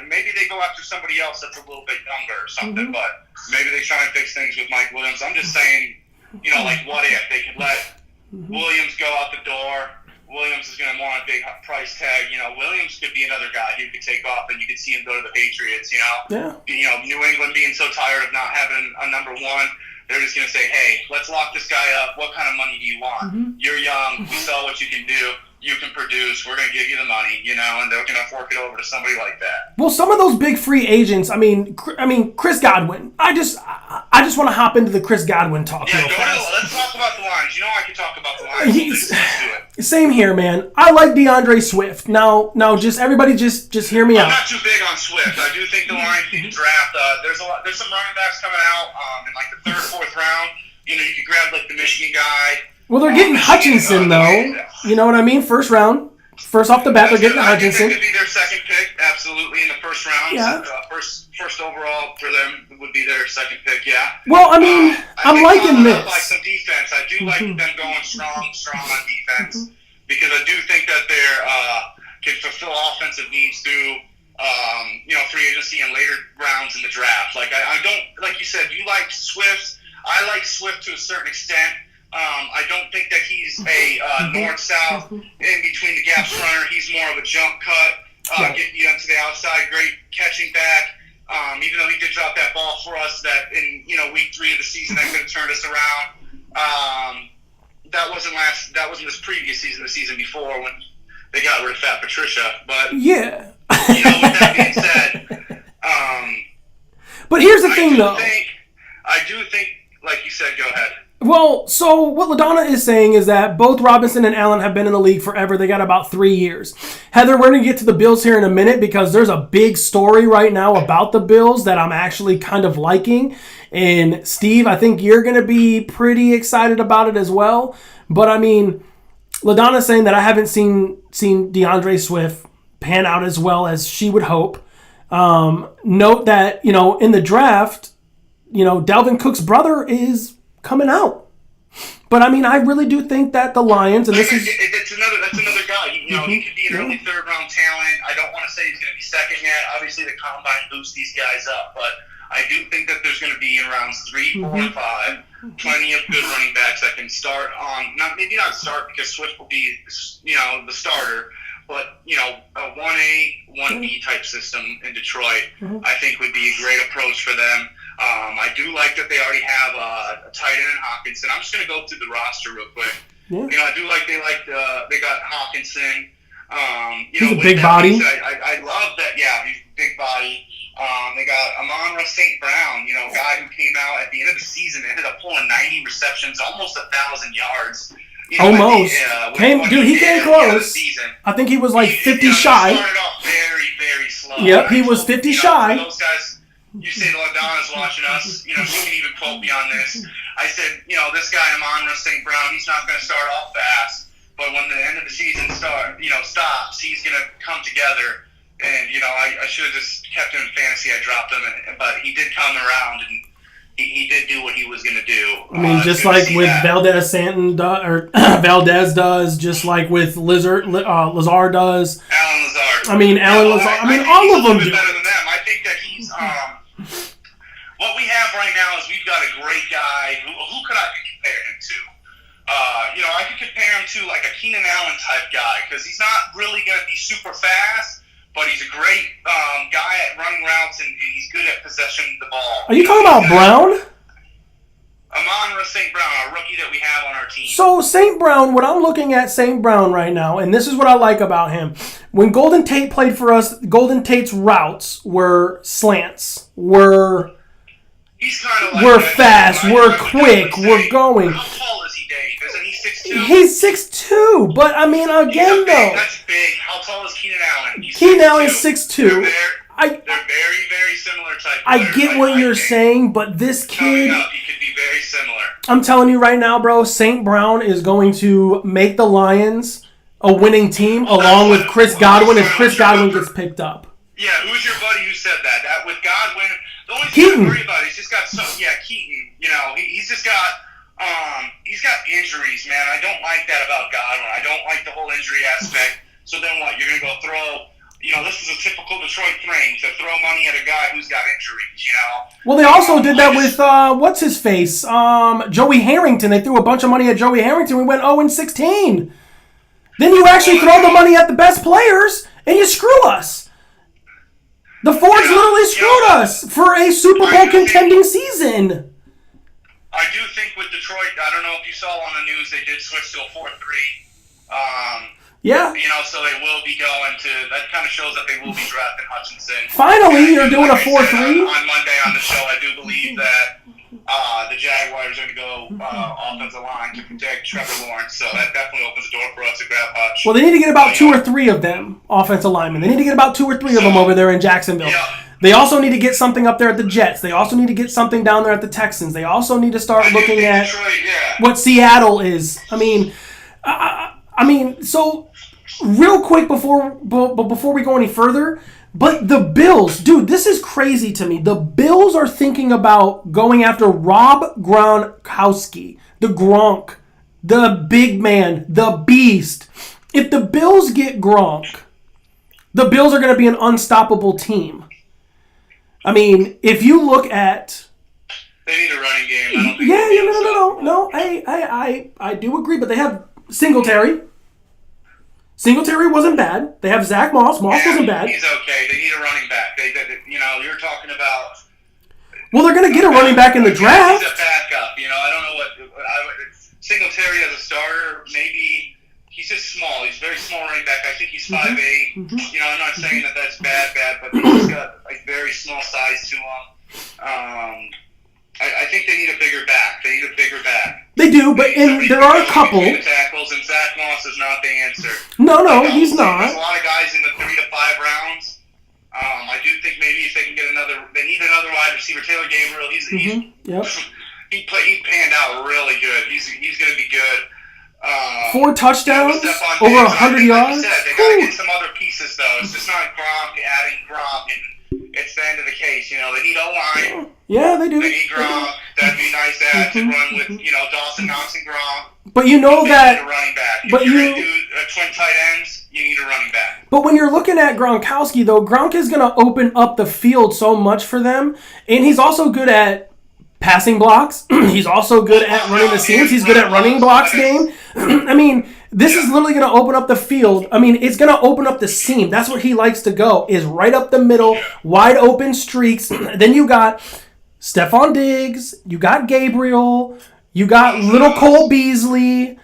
maybe they go after somebody else that's a little bit younger or something. Mm-hmm. But maybe they try and fix things with Mike Williams. I'm just saying, what if they could let Williams go out the door? Williams is going to want a big price tag. Williams could be another guy who could take off, and you could see him go to the Patriots. Yeah. New England being so tired of not having a number one, they're just going to say, hey, let's lock this guy up. What kind of money do you want? Mm-hmm. You're young. We saw what you can do. You can produce. We're going to give you the money, and they're going to fork it over to somebody like that. Well, some of those big free agents, I mean, Chris Godwin. I just want to hop into the Chris Godwin talk real fast. Let's talk about the Lions. I can talk about the Lions. Let's do it. Same here, man. I like DeAndre Swift. Now, everybody just hear me out. I'm not too big on Swift. I do think the Lions need to draft. There's some running backs coming out in like the 3rd or 4th round. You could grab like the Michigan guy. Well, they're getting Hutchinson, though. You know what I mean? First round. First off the bat, they're getting Hutchinson. That could be their second pick, absolutely, in the first round. Yeah. First overall for them would be their second pick, yeah. Well, I mean, I'm liking this. I like some defense. I do like them going strong on defense because I do think that they can fulfill offensive needs through free agency and later rounds in the draft. Like I don't, like you said, you like Swift. I like Swift to a certain extent. I don't think that he's a north-south, in-between the gaps runner. He's more of a jump cut, get you into the outside, great catching back. Even though he did drop that ball for us that in week 3 of the season that could have turned us around. That wasn't this previous season, the season before when they got rid of Fat Patricia. But yeah. With that being said, but here's the thing, though. I do think, like you said, go ahead. Well, so what LaDonna is saying is that both Robinson and Allen have been in the league forever. They got about 3 years. Heather, we're going to get to the Bills here in a minute because there's a big story right now about the Bills that I'm actually kind of liking. And Steve, I think you're going to be pretty excited about it as well. But I mean, LaDonna's saying that I haven't seen DeAndre Swift pan out as well as she would hope. Note that, in the draft, Dalvin Cook's brother is coming out. But I mean, I really do think that the Lions, and that's another guy. He could be an early 3rd round talent. I don't want to say he's going to be second yet. Obviously, the combine boosts these guys up, but I do think that there's going to be in rounds 3, 4, and 5 plenty of good running backs that can start on. Maybe not start because Swift will be the starter, but a 1A, 1B type system in Detroit, I think would be a great approach for them. I do like that they already have a tight end in Hawkinson. I'm just going to go through the roster real quick. Yeah. I do like they got Hawkinson. He's a big body. I love that. Yeah, he's a big body. They got Amon-Ra St. Brown. A guy who came out at the end of the season, ended up pulling 90 receptions, almost 1,000 yards. Almost. He came close. I think he was like 50 shy. He started off very, very slow. Yep, he was 50 shy. Those guys. You say LaDonna's watching us, she can even quote me on this. I said, this guy, Amon-Ra St. Brown, he's not going to start off fast, but when the end of the season stops, he's going to come together. And, I should have just kept him in fantasy. I dropped him, but he did come around, and, he did do what he was going to do. I mean, just like with Valdez does, just like with Lazar does. Alan Lazard. I mean, all of them do. Better than them. I think that he's what we have right now is we've got a great guy. Who could I compare him to? I could compare him to like a Keenan Allen type guy because he's not really going to be super fast, but he's a great guy at running routes and he's good at possession of the ball. Are you talking about Brown? Amon-Ra St. Brown, a rookie that we have on our team. So St. Brown, what I'm looking at St. Brown right now, and this is what I like about him. When Golden Tate played for us, Golden Tate's routes were slants, He's kind of like we're fast, we're quick, we're going. How tall is he, Dave? Isn't he 6'2"? He's 6'2", but I mean, again, though. That's big. How tall is Keenan Allen? Keenan Allen is 6'2". They're very, very similar type I players. get what you're saying, but this kid... Coming up, he could be very similar. I'm telling you right now, bro, St. Brown is going to make the Lions a winning team along with Chris Godwin if Chris Godwin gets picked up. Yeah, who's your buddy who said that? That with Godwin, the only thing Keaton. I worry about is he's just got some. Yeah, Keaton. He's just got injuries, man. I don't like that about Godwin. I don't like the whole injury aspect. So then what? You're gonna go throw. This is a typical Detroit thing to throw money at a guy who's got injuries. Well, they also did that with what's his face, Joey Harrington. They threw a bunch of money at Joey Harrington. We went 0-16. Then you actually throw the money at the best players and you screw us. The Fords literally screwed us for a Super Bowl contending season. I do think with Detroit, I don't know if you saw on the news, they did switch to a 4-3. Yeah. So they will be going to, that kind of shows that they will be drafting Hutchinson. Finally, you're doing a 4-3. On Monday on the show, I do believe that the Jaguars are going to go offensive line to protect Trevor Lawrence. So that definitely opens the door for us to grab Hutch. Well, they need to get about 2 or 3 of them, offensive linemen. They need to get about 2 or 3 of them over there in Jacksonville. Yeah. They also need to get something up there at the Jets. They also need to get something down there at the Texans. They also need to start looking at what Seattle is. I mean, so real quick before we go any further, but the Bills, dude, this is crazy to me. The Bills are thinking about going after Rob Gronkowski, the Gronk, the big man, the beast. If the Bills get Gronk, the Bills are going to be an unstoppable team. I mean, if you look at... They need a running game. No. I do agree, but they have Singletary. Singletary wasn't bad. They have Zach Moss. Moss wasn't bad. He's okay. They need a running back. You're talking about... Well, they're going to get a running back in the draft. He's a backup. I don't know what... Singletary as a starter, maybe... He's just small. He's a very small running back. I think he's 5'8". Mm-hmm. I'm not saying that that's bad, but he's got a very small size to him. I think they need a bigger back. They do, but there are a couple. The tackles, and Zach Moss is not the answer. No, he's not. There's a lot of guys in the 3 to 5 rounds. I do think maybe if they can get they need another wide receiver. Taylor Gabriel, he panned out really good. He's going to be good. 4 touchdowns, over 100 yards. Like they got to get some other pieces, though. It's just not adding Gronk, and it's the end of the case. They need O-line. Yeah, they do. They need Gronk. That'd be nice to add to run with, Dawson Knox and Gronk. But you know that... Need a running back. But if you're going to do twin tight ends, you need a running back. But when you're looking at Gronkowski, though, Gronk is going to open up the field so much for them, and he's also good at passing blocks. He's also good at running the seams. He's good at running blocks game. I mean, this is literally going to open up the field. I mean, it's going to open up the seam. That's where he likes to go, is right up the middle, wide open streaks. Then you got Stephon Diggs. You got Gabriel. You got little Cole Beasley.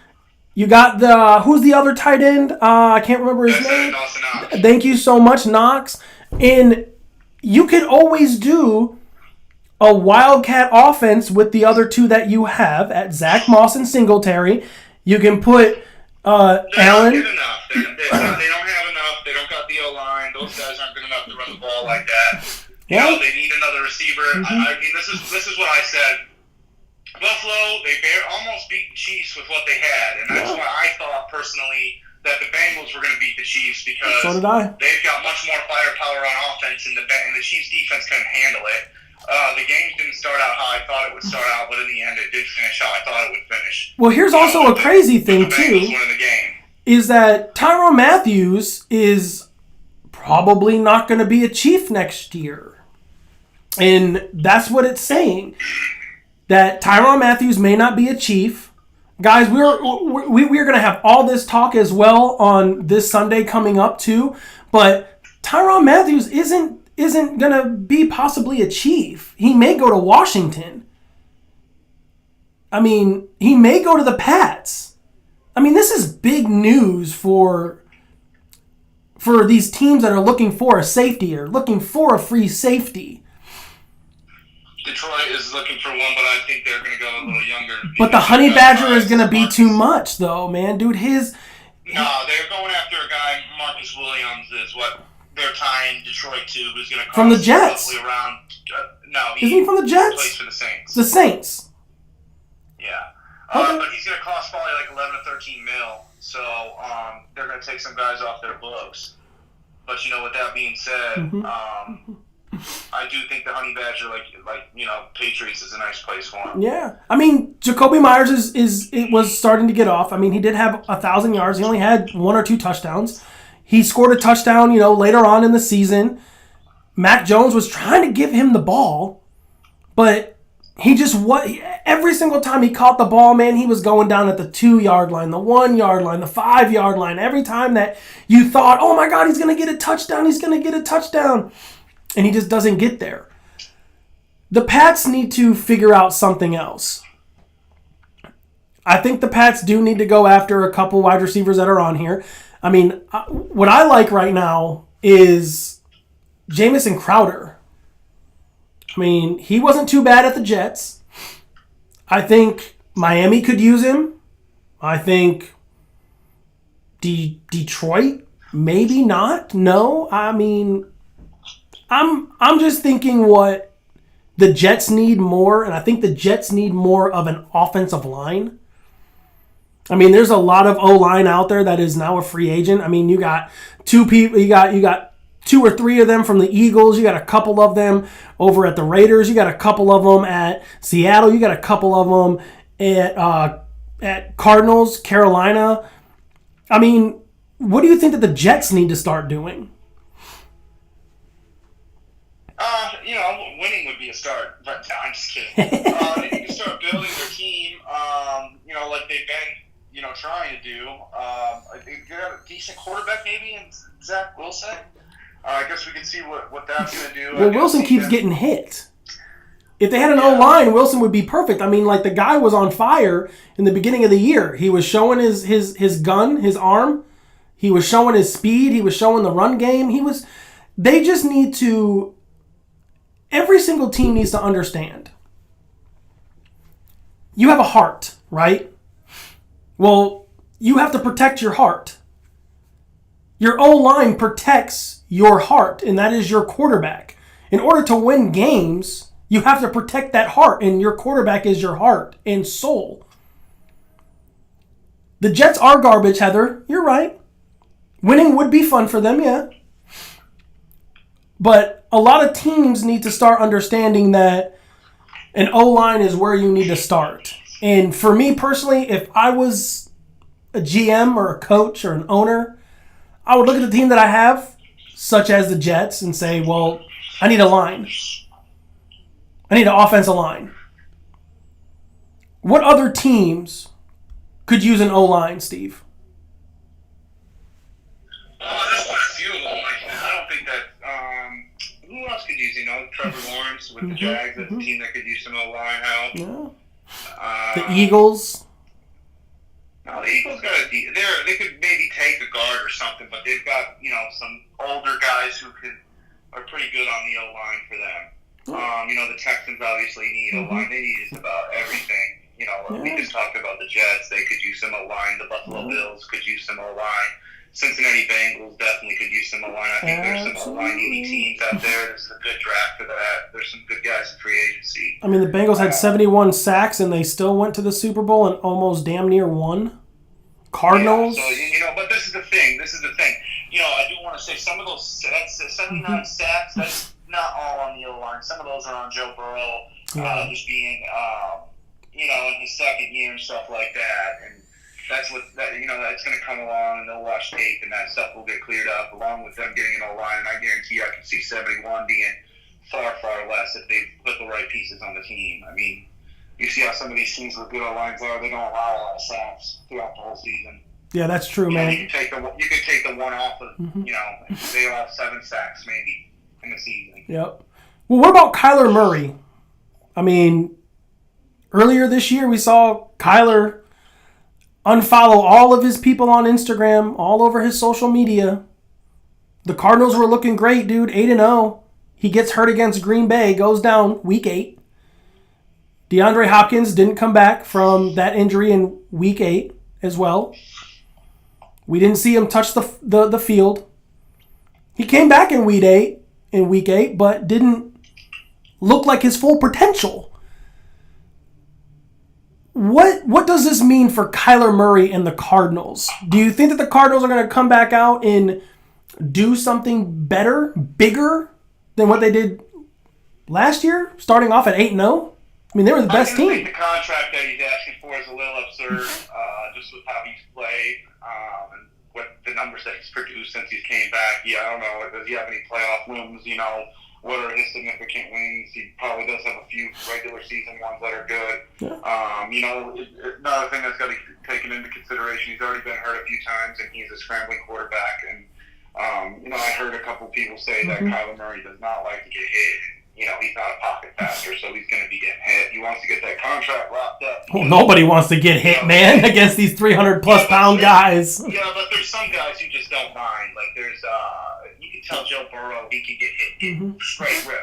You got who's the other tight end? I can't remember his name. Thank you so much, Knox. And you can always do a wildcat offense with the other 2 that you have at Zach Moss and Singletary. You can put Allen. They don't have enough. They don't got the O-line. Those guys aren't good enough to run the ball like that. They need another receiver. I mean, this is what I said. Buffalo, they almost beat the Chiefs with what they had, and that's why I thought personally that the Bengals were going to beat the Chiefs because so did I. They've got much more firepower on offense, and the Chiefs' defense couldn't handle it. The game didn't start out how I thought it would start out, but in the end, it did finish how I thought it would finish. Well, here's also a crazy thing, too, winning the game. is that Tyrann Mathieu is probably not going to be a Chief next year. And that's what it's saying. That Tyrann Mathieu may not be a Chief. Guys, we're going to have all this talk as well on this Sunday coming up too. But Tyrann Mathieu isn't going to be possibly a Chief. He may go to Washington. I mean, he may go to the Pats. I mean, this is big news for these teams that are looking for a safety or looking for a free safety. Detroit is looking for one, but I think they're going to go a little younger. But the Honey Badger is going to be too much, though, man. Dude, No, they're going after a guy, Marcus Williams, is what they're tying Detroit to, who's going to cost from the Jets. Around, Isn't he from the Jets? He plays for the Saints. The Saints. Yeah. Okay. But he's going to cost probably like 11 to 13 mil, so they're going to take some guys off their books. But, with that being said, I do think the Honey Badger, Patriots is a nice place for him. Yeah. I mean, Jacoby Myers it was starting to get off. I mean, he did have 1,000 yards. He only had 1 or 2 touchdowns. He scored a touchdown, later on in the season. Mac Jones was trying to give him the ball, but he just every single time he caught the ball, man, he was going down at the 2-yard line, the 1-yard line, the 5-yard line. Every time that you thought, oh my God, he's going to get a touchdown, and he just doesn't get there. The Pats need to figure out something else. I think the Pats do need to go after a couple wide receivers that are on here. I mean, what I like right now is Jamison Crowder. I mean, he wasn't too bad at the Jets. I think Miami could use him. I think Detroit, maybe not. No, I mean, I'm just thinking what the Jets need more, and I think the Jets need more of an offensive line. I mean, there's a lot of O-line out there that is now a free agent. I mean, you got 2 people, you got 2 or 3 of them from the Eagles. You got a couple of them over at the Raiders. You got a couple of them at Seattle. You got a couple of them at Cardinals, Carolina. I mean, what do you think that the Jets need to start doing? Winning would be a start, but I'm just kidding. They need to start building their team, like they've been, trying to do. They have a decent quarterback maybe in Zach Wilson. I guess we can see what that's going to do. Well, Wilson keeps getting hit. If they had an O-line, Wilson would be perfect. I mean, the guy was on fire in the beginning of the year. He was showing his gun, his arm. He was showing his speed. He was showing the run game. They just need to... Every single team needs to understand. You have a heart, right? Well, you have to protect your heart. Your O-line protects your heart, and that is your quarterback. In order to win games, you have to protect that heart, and your quarterback is your heart and soul. The Jets are garbage, Heather. You're right. Winning would be fun for them, yeah. But a lot of teams need to start understanding that an O-line is where you need to start. And for me personally, if I was a GM or a coach or an owner, I would look at the team that I have, such as the Jets, and say, well, I need a line. I need an offensive line. What other teams could use an O-line, Steve? There's quite a few of them. I don't think that... who else could use, Trevor Lawrence with the Jags, that's a team that could use some O-line help. Yeah. The Eagles. No, the Eagles got they could maybe take a guard or something, but they've got, some older guys who are pretty good on the O-line for them. The Texans obviously need O-line. They need just about everything. We just talked about the Jets. They could use some O-line. The Buffalo Bills could use some O-line. Cincinnati Bengals definitely could use some O-line. I think there's some O-line needy teams out there. This is a good draft for that. There's some good guys in free agency. I mean, the Bengals had 71 sacks, and they still went to the Super Bowl and almost damn near won. Cardinals. Yeah, so, but this is the thing. I do want to say some of those sacks, 79 sacks, that's not all on the O-line. and some of those are on Joe Burrow, just being, in his second year and stuff like that. And that's that's going to come along, and they'll watch tape, and that stuff will get cleared up, along with them getting an O-line. And I guarantee I can see 71 being far, far less if they put the right pieces on the team. I mean, you see how some of these teams with good O-lines are, they don't allow a lot of sacks throughout the whole season. Yeah, that's true, man. You can take the one off of, they all have 7 sacks maybe in the season. Yep. Well, what about Kyler Murray? I mean, earlier this year we saw Kyler unfollow all of his people on Instagram, all over his social media. The Cardinals were looking great, dude. 8-0. He gets hurt against Green Bay, goes down week 8. DeAndre Hopkins didn't come back from that injury in week 8 as well. We didn't see him touch the field. He came back in week 8, but didn't look like his full potential. What does this mean for Kyler Murray and the Cardinals? Do you think that the Cardinals are going to come back out and do something better, bigger than what they did last year, starting off at 8-0? I mean, they were the best team. I think the contract that he's asking for is a little absurd, just with how he's played and what the numbers that he's produced since he came back. Yeah, I don't know. Does he have any playoff wins? What are his significant wins? He probably does have a few regular season ones that are good. Yeah. Another thing that's got to be taken into consideration, he's already been hurt a few times, and he's a scrambling quarterback. And, I heard a couple people say that Kyler Murray does not like to get hit. He's not a pocket passer, so he's going to be getting hit. He wants to get that contract locked up. Well, nobody wants to get hit, man, against these 300-plus pound guys. Yeah, but there's some guys who just don't mind. Like, there's, you can tell Joe Burrow, he can get hit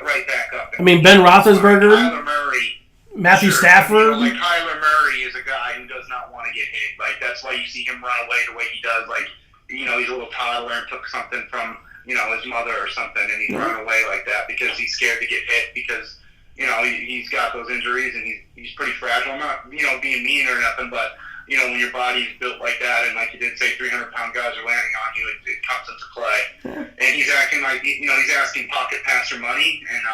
right back up. I mean, Ben Roethlisberger, Kyler Murray, Matthew Stafford. Like, Kyler Murray is a guy who does not want to get hit. Like, that's why you see him run away the way he does. Like, he's a little toddler and took something from his mother or something, and he's run away like that because he's scared to get hit because, he's got those injuries and he's pretty fragile. I'm not, being mean or nothing, but, when your body's built like that and like you did say 300-pound guys are landing on you, it comes into play. And he's acting like, he's asking pocket passer money, and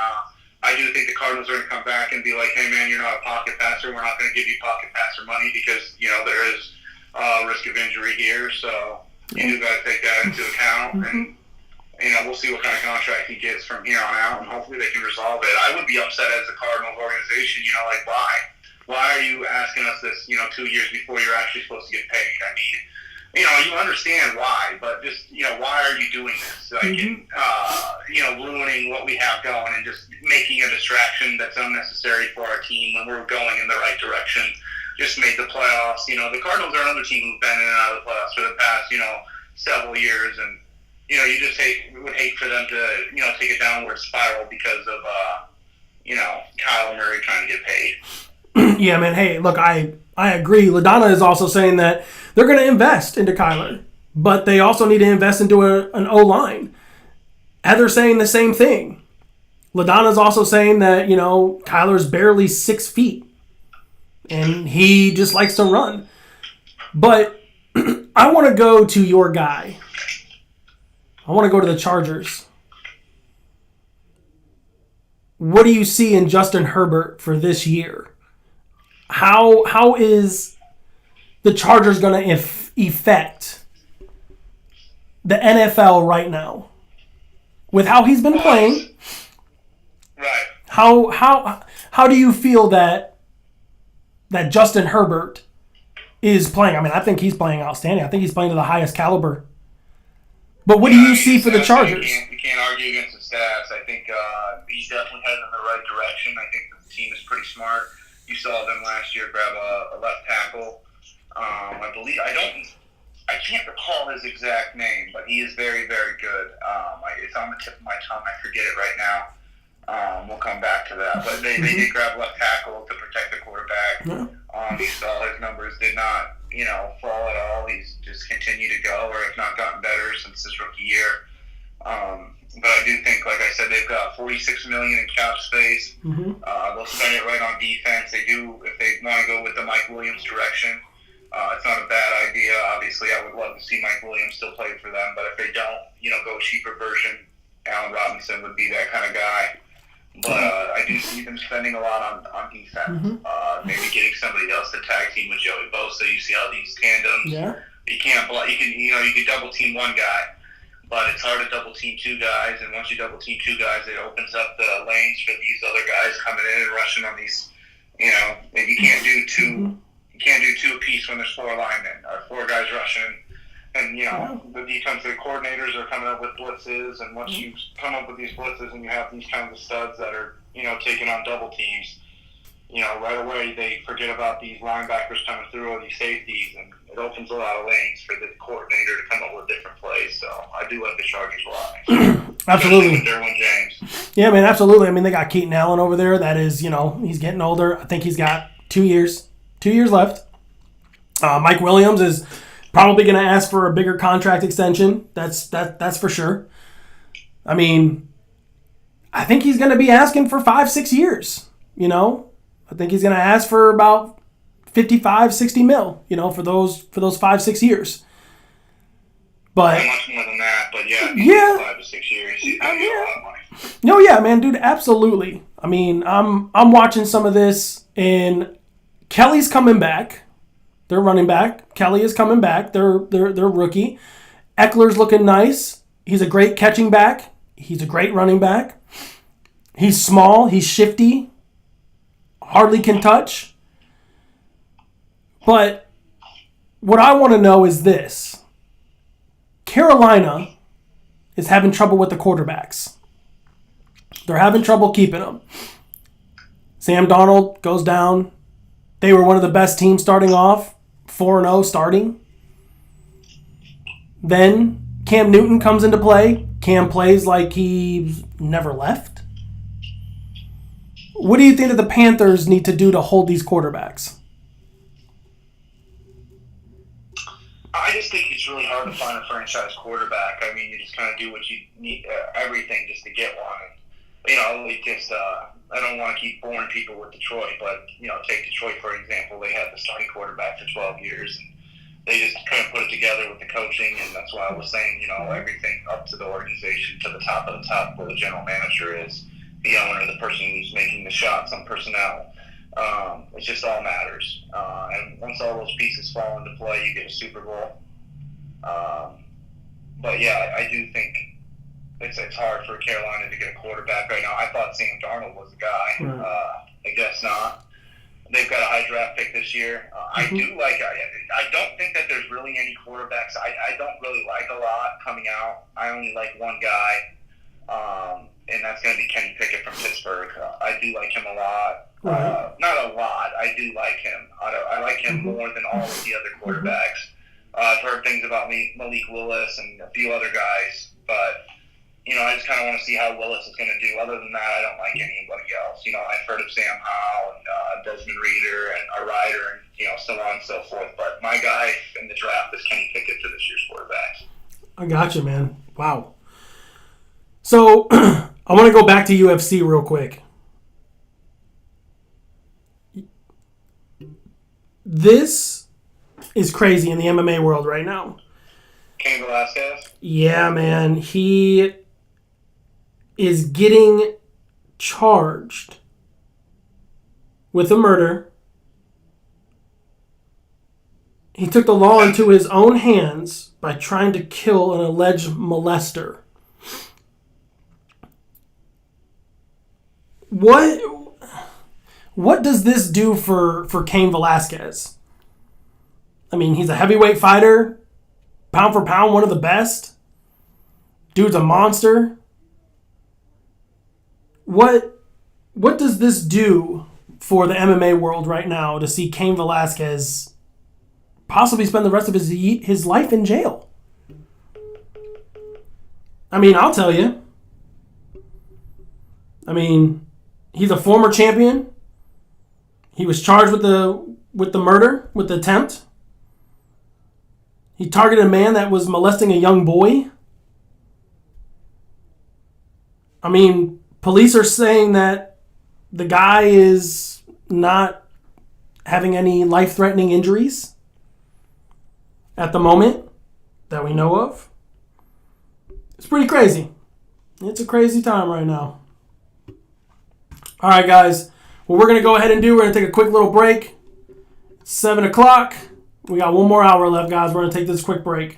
I do think the Cardinals are going to come back and be like, hey, man, you're not a pocket passer. We're not going to give you pocket passer money because, there is risk of injury here, so you do got to take that into account. And we'll see what kind of contract he gets from here on out, and hopefully they can resolve it. I would be upset as a Cardinals organization, like, why? Why are you asking us this, 2 years before you're actually supposed to get paid? I mean, you understand why, but just, why are you doing this? Like, ruining what we have going and just making a distraction that's unnecessary for our team when we're going in the right direction. Just made the playoffs. The Cardinals are another team who've been in and out of the playoffs for the past, several years, and you just would hate for them to, take a downward spiral because of, Kyler Murray trying to get paid. Yeah, man. Hey, look, I agree. LaDonna is also saying that they're going to invest into Kyler, but they also need to invest into an O-line. Heather's saying the same thing. LaDonna's also saying that, Kyler's barely 6 feet, and he just likes to run. But I want to go to your guy. I want to go to the Chargers. What do you see in Justin Herbert for this year? How is the Chargers going to affect the NFL right now? With how he's been playing, right? How do you feel that Justin Herbert is playing? I mean, I think he's playing outstanding. I think he's playing to the highest caliber. But what do you see for the Chargers? You can't argue against the stats. I think he's definitely heading in the right direction. I think the team is pretty smart. You saw them last year grab a left tackle. I believe I can't recall his exact name, but he is very, very good. It's on the tip of my tongue. I forget it right now. We'll come back to that. But they did grab left tackle to protect the quarterback. Yeah. You saw his numbers did not, fall at all. He's just continued to go, or if not gotten better since his rookie year. But I do think, like I said, they've got $46 million in cap space. They'll spend it right on defense. They do, if they want to go with the Mike Williams direction. It's not a bad idea. Obviously, I would love to see Mike Williams still play for them. But if they don't, go cheaper version, Allen Robinson would be that kind of guy. But do see them spending a lot on defense. Maybe getting somebody else to tag team with Joey Bosa. You see how these tandems. Yeah. You can't block. You can double team one guy, but it's hard to double team two guys. And once you double team two guys, it opens up the lanes for these other guys coming in and rushing on these. You can't do two. You can't do two apiece when there's four linemen or four guys rushing. And, the defensive coordinators are coming up with blitzes, and once you come up with these blitzes and you have these kinds of studs that are, taking on double teams, right away they forget about these linebackers coming through or these safeties, and it opens a lot of lanes for the coordinator to come up with different plays. So I do like the Chargers a lot. Absolutely. With Derwin James. Yeah, man, absolutely. I mean, they got Keaton Allen over there. That is, he's getting older. I think he's got 2 years. 2 years left. Mike Williams is probably going to ask for a bigger contract extension. That's for sure. I mean, I think he's going to be asking for 5-6 years. I think he's going to ask for about 55, 60 mil. For those 5-6 years. But much more than that. But yeah, 5 to 6 years. He's going to get a lot of money. No, yeah, man, dude, absolutely. I mean, I'm watching some of this, and Kelly's coming back. They're running back. Kelly is coming back. They're rookie. Eckler's looking nice. He's a great catching back. He's a great running back. He's small. He's shifty. Hardly can touch. But what I want to know is this. Carolina is having trouble with the quarterbacks. They're having trouble keeping them. Sam Darnold goes down. They were one of the best teams starting off. 4-0 starting. Then Cam Newton comes into play. Cam plays like he's never left. What do you think that the Panthers need to do to hold these quarterbacks? I just think it's really hard to find a franchise quarterback. I mean, you just kind of do what you need, everything just to get one. I don't want to keep boring people with Detroit, but, take Detroit, for example. They had the starting quarterback for 12 years, and they just couldn't put it together with the coaching, and that's why I was saying, everything up to the organization, to the top of the top, where the general manager is, the owner, the person who's making the shots on personnel. It just all matters. And once all those pieces fall into play, you get a Super Bowl. But, yeah, I do think it's hard for Carolina to get a quarterback right now. I thought Sam Darnold was the guy. Right. I guess not. They've got a high draft pick this year. I don't think that there's really any quarterbacks I don't really like a lot coming out. I only like one guy, and that's going to be Kenny Pickett from Pittsburgh. I do like him a lot. Right. Not a lot. I do like him. I like him more than all of the other quarterbacks. I've heard things about Malik Willis and a few other guys, but I just kind of want to see how Willis is going to do. Other than that, I don't like anybody else. I've heard of Sam Howell and Desmond Reader and a Ryder and, so on and so forth. But my guy in the draft is Kenny Pickett for this year's quarterback. I got you, man. Wow. So, I want to go back to UFC real quick. This is crazy in the MMA world right now. Cain Velasquez? Yeah, man. He is getting charged with a murder. He took the law into his own hands by trying to kill an alleged molester. What does this do for Cain Velasquez? I mean, he's a heavyweight fighter. Pound for pound, one of the best. Dude's a monster. What does this do for the MMA world right now to see Cain Velasquez possibly spend the rest of his life in jail? I mean, I'll tell you. I mean, he's a former champion. He was charged with the murder, with the attempt. He targeted a man that was molesting a young boy. I mean, police are saying that the guy is not having any life-threatening injuries at the moment that we know of. It's pretty crazy. It's a crazy time right now. All right, guys. What we're going to go ahead and do, we're going to take a quick little break. 7 o'clock. We got one more hour left, guys. We're going to take this quick break.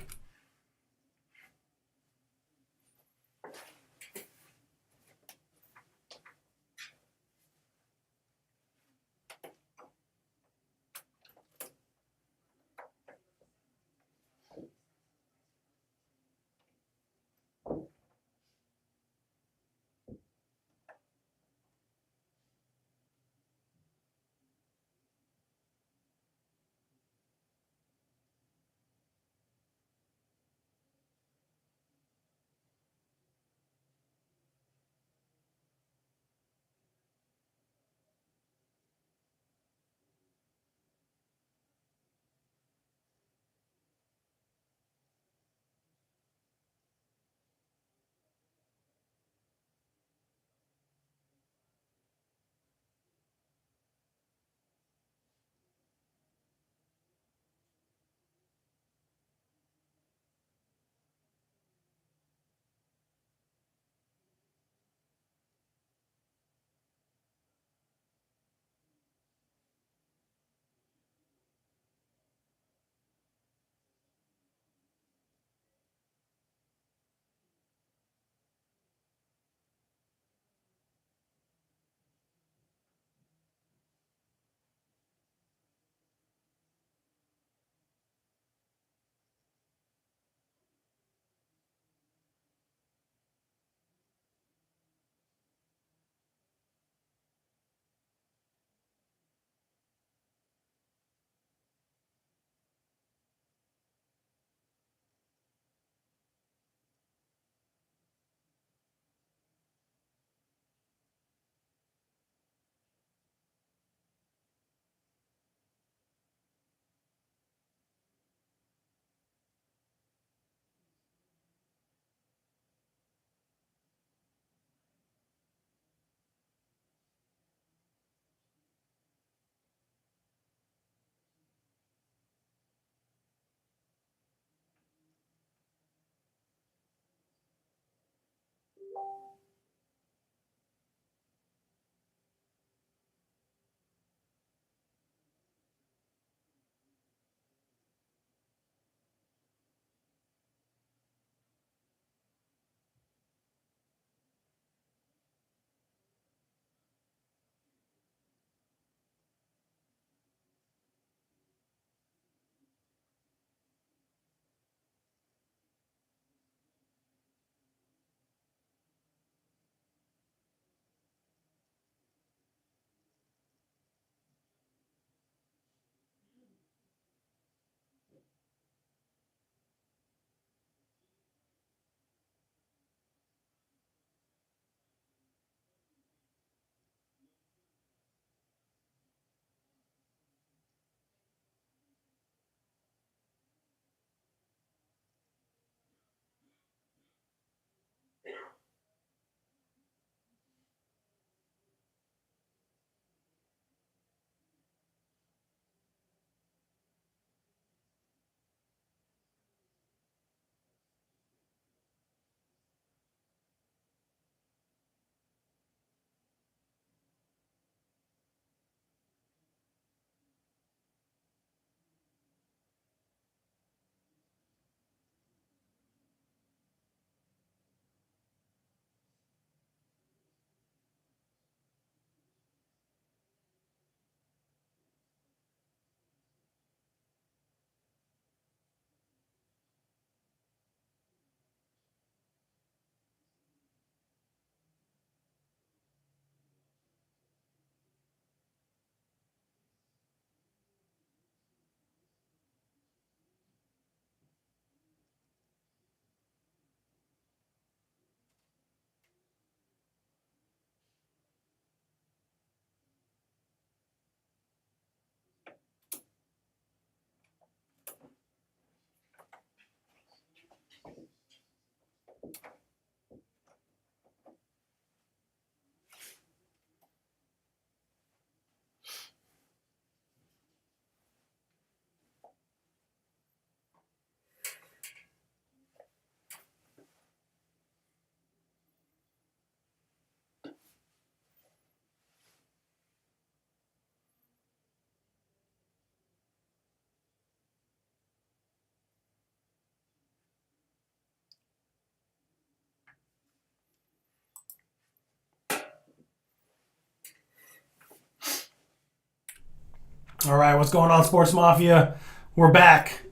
All right, what's going on, Sports Mafia? We're back.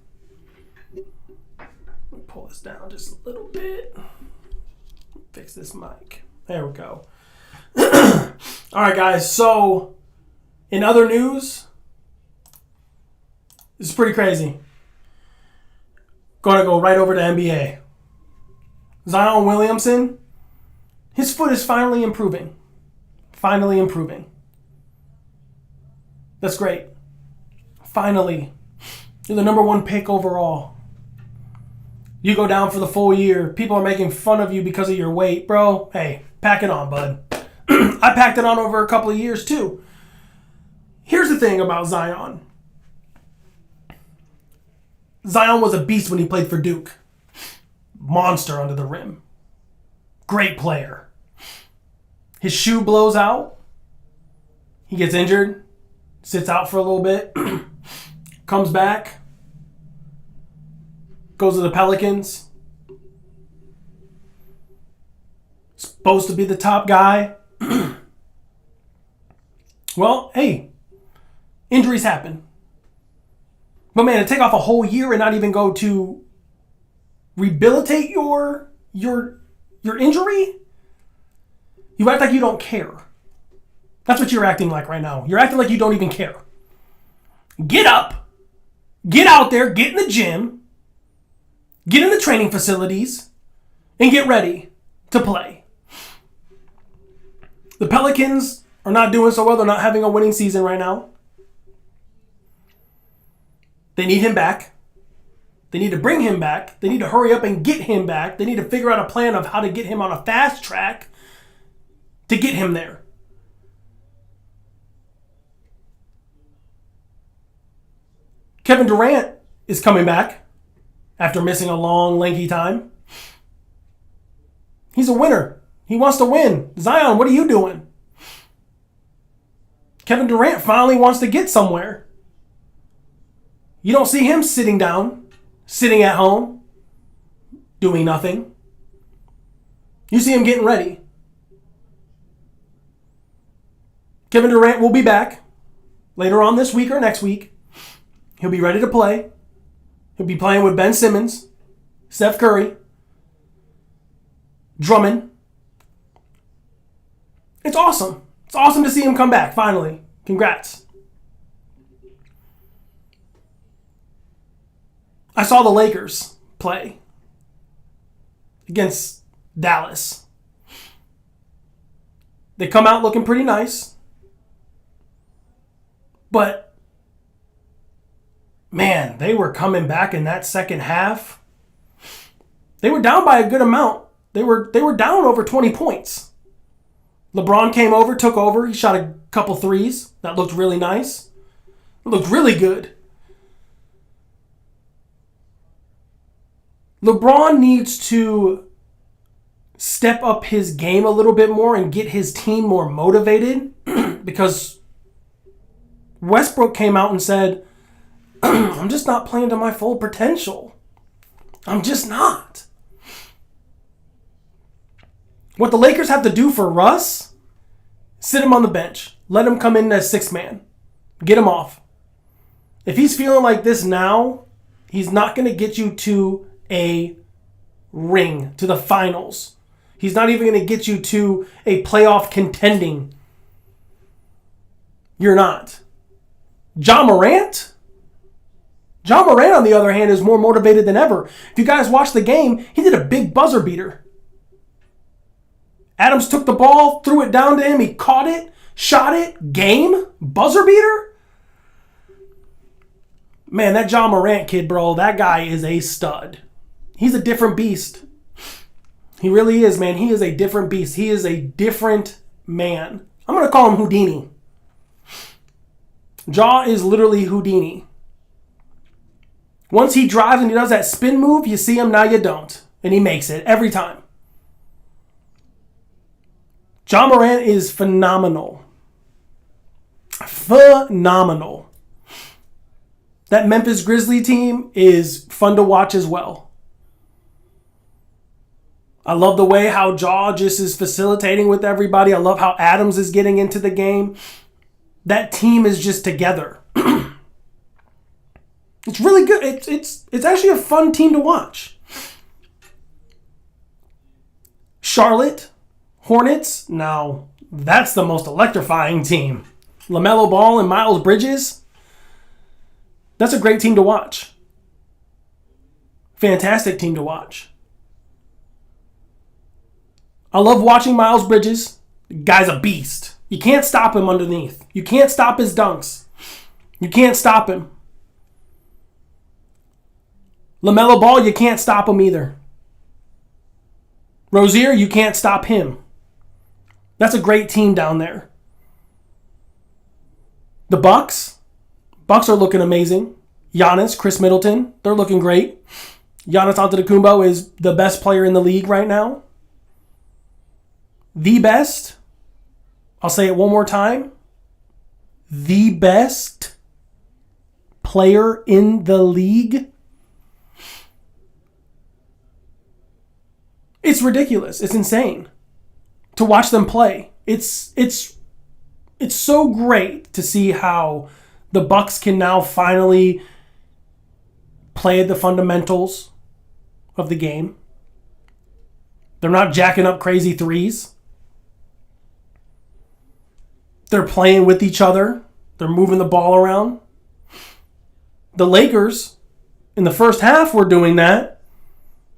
Let me pull this down just a little bit. Fix this mic. There we go. All right, guys. So, in other news, this is pretty crazy. Going to go right over to NBA. Zion Williamson, his foot is finally improving. Finally improving. That's great. Finally. You're the number one pick overall. You go down for the full year. People are making fun of you because of your weight. Bro, hey, pack it on, bud. I packed it on over a couple of years, too. Here's the thing about Zion. Zion was a beast when he played for Duke. Monster under the rim. Great player. His shoe blows out. He gets injured. Sits out for a little bit. Comes back. Goes to the Pelicans. Supposed to be the top guy. Well, hey. Injuries happen. But man, to take off a whole year and not even go to rehabilitate your injury? You act like you don't care. That's what you're acting like right now. You're acting like you don't even care. Get up. Get out there. Get in the gym. Get in the training facilities. And get ready to play. The Pelicans are not doing so well. They're not having a winning season right now. They need him back. They need to bring him back. They need to hurry up and get him back. They need to figure out a plan of how to get him on a fast track to get him there. Kevin Durant is coming back after missing a long, lengthy time. He's a winner. He wants to win. Zion, what are you doing? Kevin Durant finally wants to get somewhere. You don't see him sitting down, sitting at home, doing nothing. You see him getting ready. Kevin Durant will be back later on this week or next week. He'll be ready to play. He'll be playing with Ben Simmons, Steph Curry, Drummond. It's awesome. It's awesome to see him come back, finally. Congrats. I saw the Lakers play against Dallas. They come out looking pretty nice. But, man, they were coming back in that second half. They were down by a good amount. They were down over 20 points. LeBron came over, took over. He shot a couple threes. That looked really nice. It looked really good. LeBron needs to step up his game a little bit more and get his team more motivated because Westbrook came out and said, I'm just not playing to my full potential. I'm just not. What the Lakers have to do for Russ, sit him on the bench. Let him come in as sixth man. Get him off. If he's feeling like this now, he's not going to get you to a ring, to the finals. He's not even going to get you to a playoff contending. You're not. Ja Morant? Ja Morant, on the other hand, is more motivated than ever. If you guys watched the game, he did a big buzzer beater. Adams took the ball, threw it down to him, he caught it, shot it, game, buzzer beater? Man, that Ja Morant kid, bro, that guy is a stud. He's a different beast. He really is, man. He is a different beast. He is a different man. I'm going to call him Houdini. Ja is literally Houdini. Once he drives and he does that spin move, you see him, now you don't. And he makes it every time. Ja Morant is phenomenal. Phenomenal. That Memphis Grizzlies team is fun to watch as well. I love the way how Ja just is facilitating with everybody. I love how Adams is getting into the game. That team is just together. It's really good. It's actually a fun team to watch. Charlotte Hornets. Now, that's the most electrifying team. LaMelo Ball and Miles Bridges. That's a great team to watch. Fantastic team to watch. I love watching Miles Bridges. The guy's a beast. You can't stop him underneath. You can't stop his dunks. You can't stop him. LaMelo Ball, you can't stop him either. Rozier, you can't stop him. That's a great team down there. The Bucks are looking amazing. Giannis, Chris Middleton, they're looking great. Giannis Antetokounmpo is the best player in the league right now. The best. I'll say it one more time. The best player in the league. It's ridiculous. It's insane to watch them play. It's so great to see how the Bucks can now finally play the fundamentals of the game. They're not jacking up crazy threes. They're playing with each other. They're moving the ball around. The Lakers, in the first half, were doing that,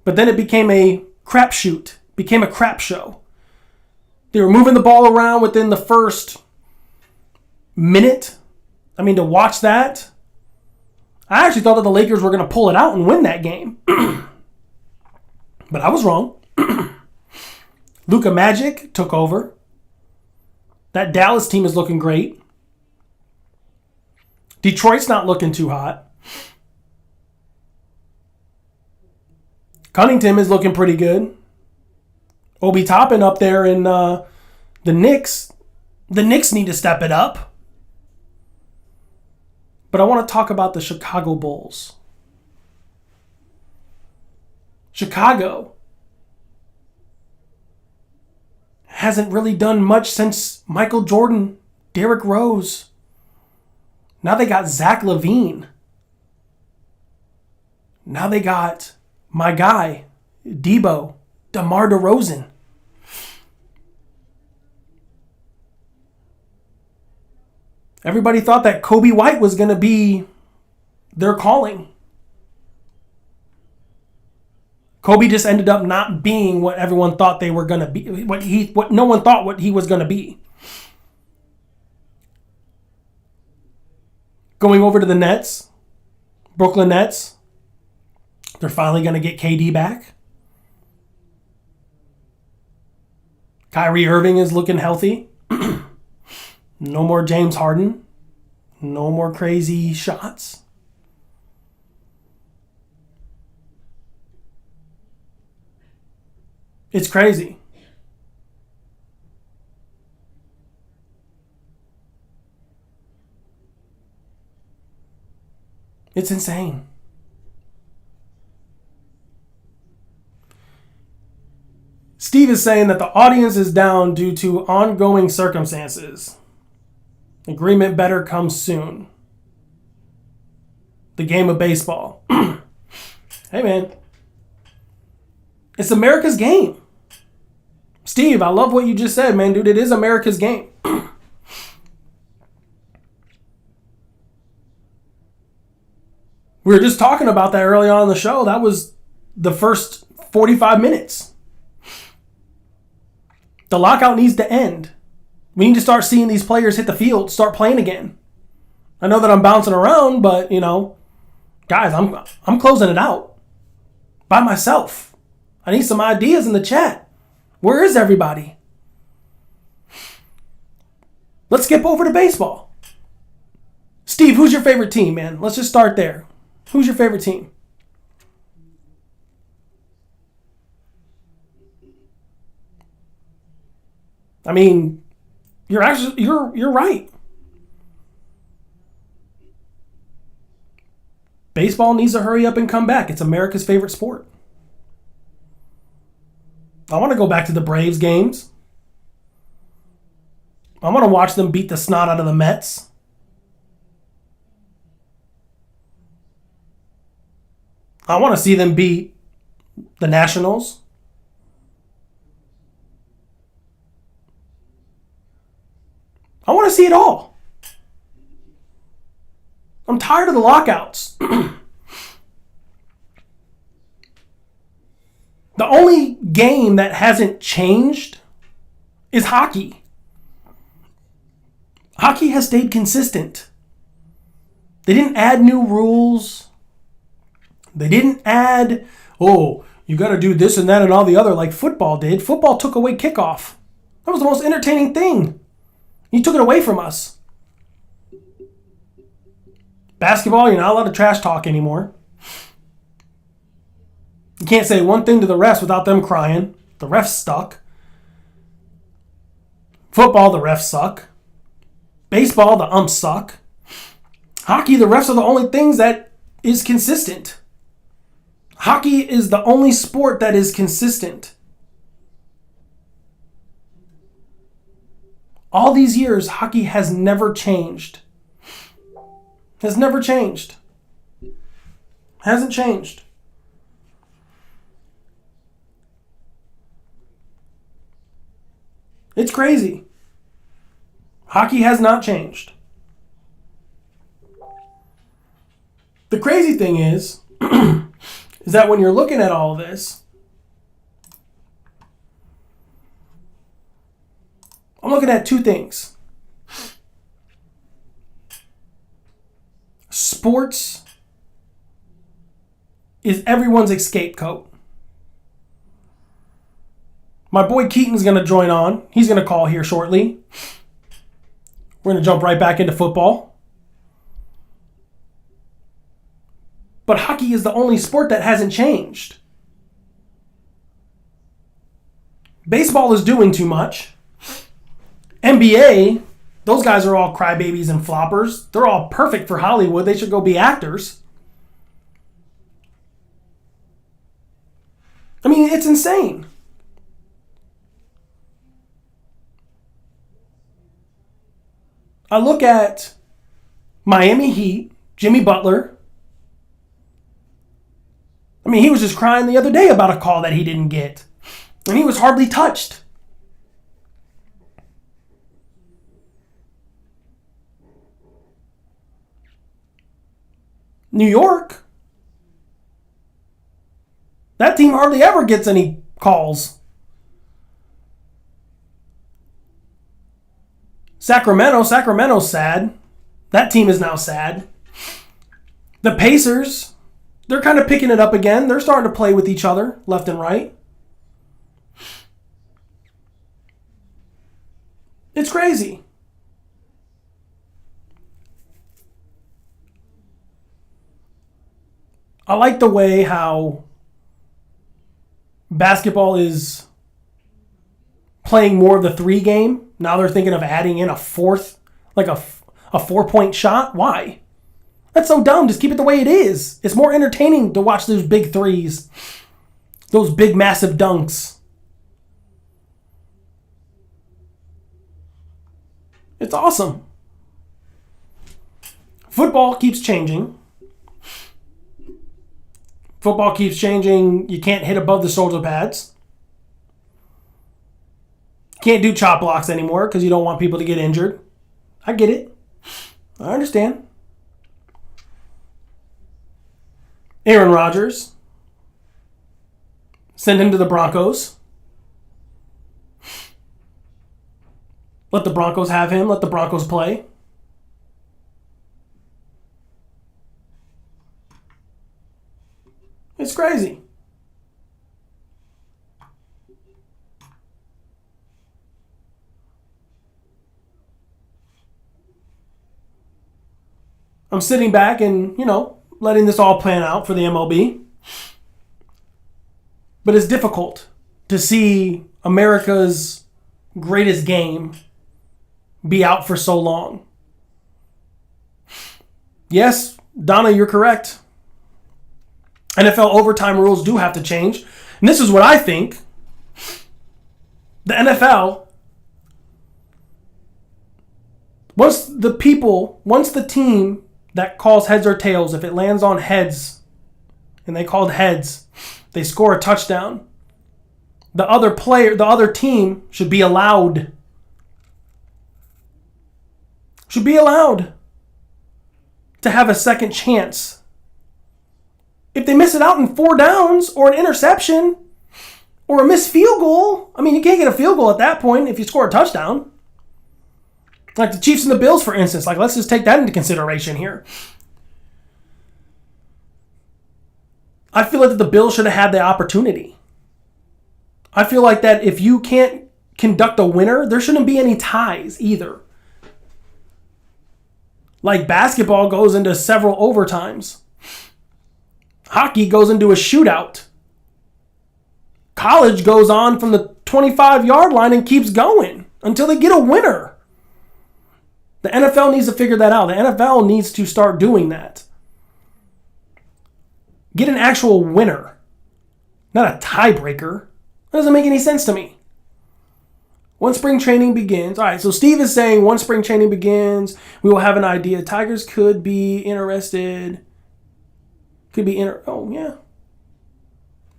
but then it became a crapshoot, became a crap show. They were moving the ball around within the first minute. I mean, to watch that, I actually thought that the Lakers were going to pull it out and win that game. But I was wrong. Luka Magic took over. That Dallas team is looking great. Detroit's not looking too hot. Cunningham is looking pretty good. Obi Toppin up there in the Knicks. The Knicks need to step it up. But I want to talk about the Chicago Bulls. Chicago hasn't really done much since Michael Jordan, Derrick Rose. Now they got Zach LaVine. Now they got my guy, Debo, DeMar DeRozan. Everybody thought that Kobe White was going to be their calling. Kobe just ended up not being what everyone thought they were going to be, what no one thought what he was going to be. Going over to the Nets, Brooklyn Nets, they're finally going to get KD back. Kyrie Irving is looking healthy. No more James Harden. No more crazy shots. It's crazy. It's insane. Steve is saying that the audience is down due to ongoing circumstances. Agreement better come soon. The game of baseball. Hey, man. It's America's game. Steve, I love what you just said, man. Dude, it is America's game. We were just talking about that early on in the show. That was the first 45 minutes. The lockout needs to end. We need to start seeing these players hit the field, start playing again. I know that I'm bouncing around, but, guys, I'm closing it out by myself. I need some ideas in the chat. Where is everybody? Let's skip over to baseball. Steve, who's your favorite team, man? Let's just start there. Who's your favorite team? I mean, you're right. Baseball needs to hurry up and come back. It's America's favorite sport. I want to go back to the Braves games. I want to watch them beat the snot out of the Mets. I want to see them beat the Nationals. I want to see it all. I'm tired of the lockouts. The only game that hasn't changed is hockey. Hockey has stayed consistent. They didn't add new rules. They didn't add, you got to do this and that and all the other like football did. Football took away kickoff. That was the most entertaining thing. You took it away from us. Basketball, you're not allowed to trash talk anymore. You can't say one thing to the refs without them crying. The refs suck. Football, the refs suck. Baseball, the umps suck. Hockey, the refs are the only things that is consistent. Hockey is the only sport that is consistent. All these years, hockey has never changed. Has never changed. Hasn't changed. It's crazy. Hockey has not changed. The crazy thing is that when you're looking at all this, I'm looking at two things. Sports is everyone's scapegoat. My boy Keaton's going to join on. He's going to call here shortly. We're going to jump right back into football. But hockey is the only sport that hasn't changed. Baseball is doing too much. NBA, those guys are all crybabies and floppers. They're all perfect for Hollywood. They should go be actors. I mean, it's insane. I look at Miami Heat, Jimmy Butler. I mean, he was just crying the other day about a call that he didn't get. And he was hardly touched. New York, that team hardly ever gets any calls. Sacramento's sad. That team is now sad. The Pacers, they're kind of picking it up again. They're starting to play with each other, left and right. It's crazy. I like the way how basketball is playing more of the 3 game. Now they're thinking of adding in a fourth, like a 4-point shot. Why? That's so dumb. Just keep it the way it is. It's more entertaining to watch those big threes. Those big, massive dunks. It's awesome. Football keeps changing. Football keeps changing. You can't hit above the shoulder pads. Can't do chop blocks anymore because you don't want people to get injured. I get it. I understand. Aaron Rodgers. Send him to the Broncos. Let the Broncos have him. Let the Broncos play. It's crazy. I'm sitting back and, letting this all plan out for the MLB. But it's difficult to see America's greatest game be out for so long. Yes, Donna, you're correct. NFL overtime rules do have to change. And this is what I think. The NFL, once the team that calls heads or tails, if it lands on heads and they called heads. They score a touchdown. The other team should be allowed. Should be allowed to have a second chance. If they miss it out in 4 downs or an interception or a missed field goal, I mean, you can't get a field goal at that point if you score a touchdown. Like the Chiefs and the Bills, for instance. Like, let's just take that into consideration here. I feel like that the Bills should have had the opportunity. I feel like that if you can't conduct a winner, there shouldn't be any ties either. Like basketball goes into several overtimes. Hockey goes into a shootout. College goes on from the 25-yard line and keeps going until they get a winner. The NFL needs to figure that out. The NFL needs to start doing that. Get an actual winner, not a tiebreaker. That doesn't make any sense to me. Once spring training begins. All right, so Steve is saying once spring training begins, we will have an idea. Tigers could be interested. Oh, yeah.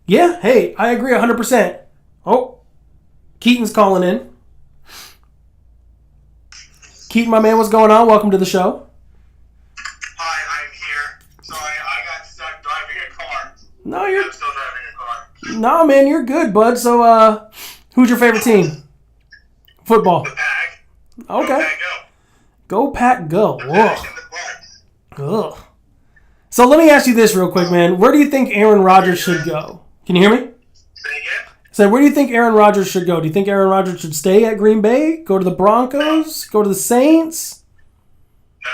Yeah, hey, I agree 100%. Oh, Keaton's calling in. Keaton, my man, what's going on? Welcome to the show. Hi, I'm here. Sorry, I got stuck driving a car. I'm still driving a car. No, man, you're good, bud. So, who's your favorite team? Football. The Pack. Okay. Go Pack, go. The Pack and the Bucks. Ugh. So let me ask you this real quick, man. Where do you think Aaron Rodgers should go? Can you hear me? Say again? So where do you think Aaron Rodgers should go? Do you think Aaron Rodgers should stay at Green Bay? Go to the Broncos? Go to the Saints? No.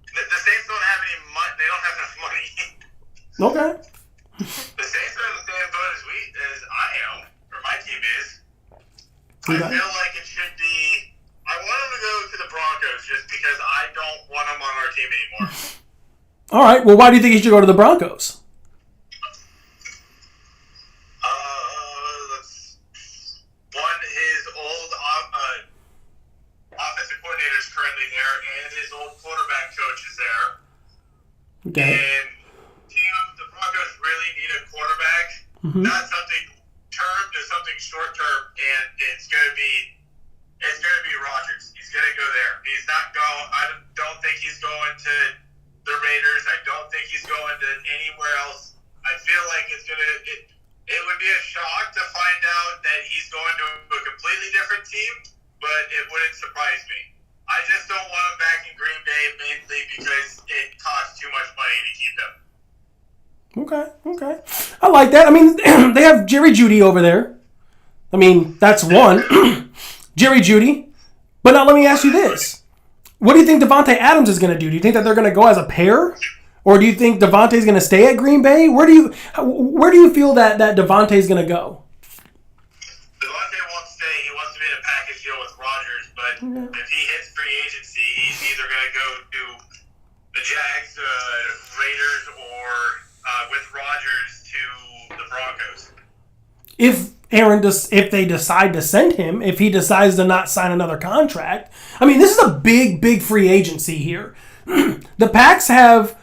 The Saints don't have any money. They don't have enough money. Okay. The Saints are in the same boat as I am, or my team is. Okay. I feel like it should be. I want him to go to the Broncos just because I don't want him on our team anymore. All right. Well, why do you think he should go to the Broncos? His old offensive coordinator is currently there, and his old quarterback coach is there. Okay. And the Broncos really need a quarterback, not something term to something short term, and it's gonna be Rodgers. He's gonna go there. He's not going. I don't think he's going to the Raiders. I don't think he's going to anywhere else. I feel like it would be a shock to find out that he's going to a completely different team, but it wouldn't surprise me. I just don't want him back in Green Bay mainly because it costs too much money to keep him. Okay. I like that. I mean, they have Jerry Jeudy over there. I mean, that's one. Jerry Jeudy. But now let me ask you this. What do you think Devontae Adams is going to do? Do you think that they're going to go as a pair? Or do you think Devontae's going to stay at Green Bay? Where do you feel that Devontae's going to go? Devontae won't stay. He wants to be in a package deal with Rodgers, but if he hits free agency, he's either going to go to the Jags, Raiders, or with Rodgers to the Broncos. If they decide to send him, if he decides to not sign another contract, I mean, this is a big free agency here. The Packs have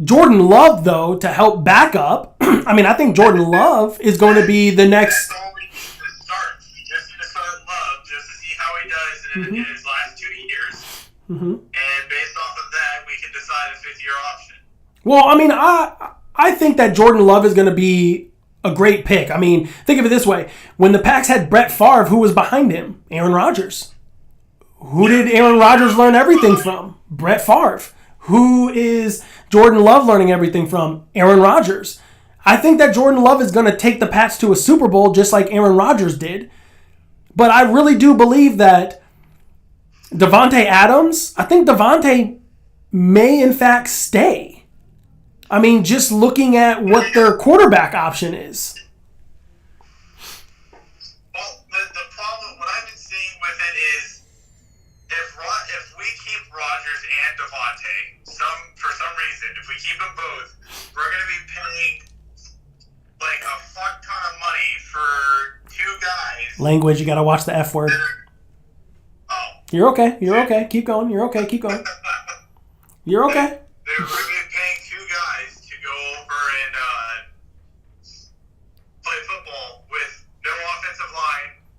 Jordan Love, though, to help back up. I mean, I think Jordan Love is going to be the next. That's all we need to start. We just need to start Love just to see how he does in his last 2 years. And based off of that, we can decide a 5th-year option. Well, I mean, I think that Jordan Love is going to be a great pick. I mean, think of it this way. When the Packs had Brett Favre, who was behind him? Aaron Rodgers. Who did Aaron Rodgers learn everything from? Brett Favre. Who is Jordan Love learning everything from? Aaron Rodgers. I think that Jordan Love is going to take the Pats to a Super Bowl just like Aaron Rodgers did. But I really do believe that Devontae Adams, I think Devontae may in fact stay. I mean, just looking at what their quarterback option is. Well, the problem, what I've been seeing with it is if we keep Rodgers and Devontae, for some reason, if we keep them both, we're going to be paying like a fuck ton of money for 2 guys. Language, you got to watch the F word. Oh. You're okay. Keep going. You're okay. You're okay. We're going to be paying 2 guys to go over and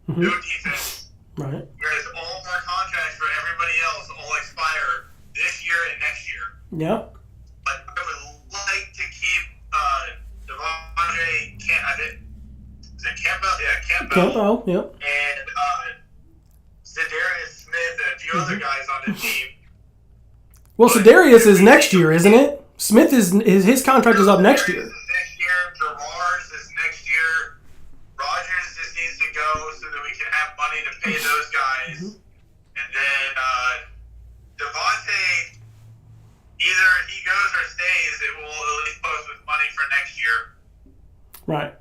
no defense. Right. Whereas all of our contracts for everybody else all expire this year and next year. Yep. But I would like to keep Devondre Campbell? Yeah, Campbell. Yep. And Za'Darius Smith and a few other guys on the team. Well, Za'Darius is next year, isn't it? Smith is his contract is up next year. Next year, Gerard's is next year. Rogers just needs to go so that we can have money to pay those guys. And then Devontae, either he goes or stays. It will at least post with money for next year. Right.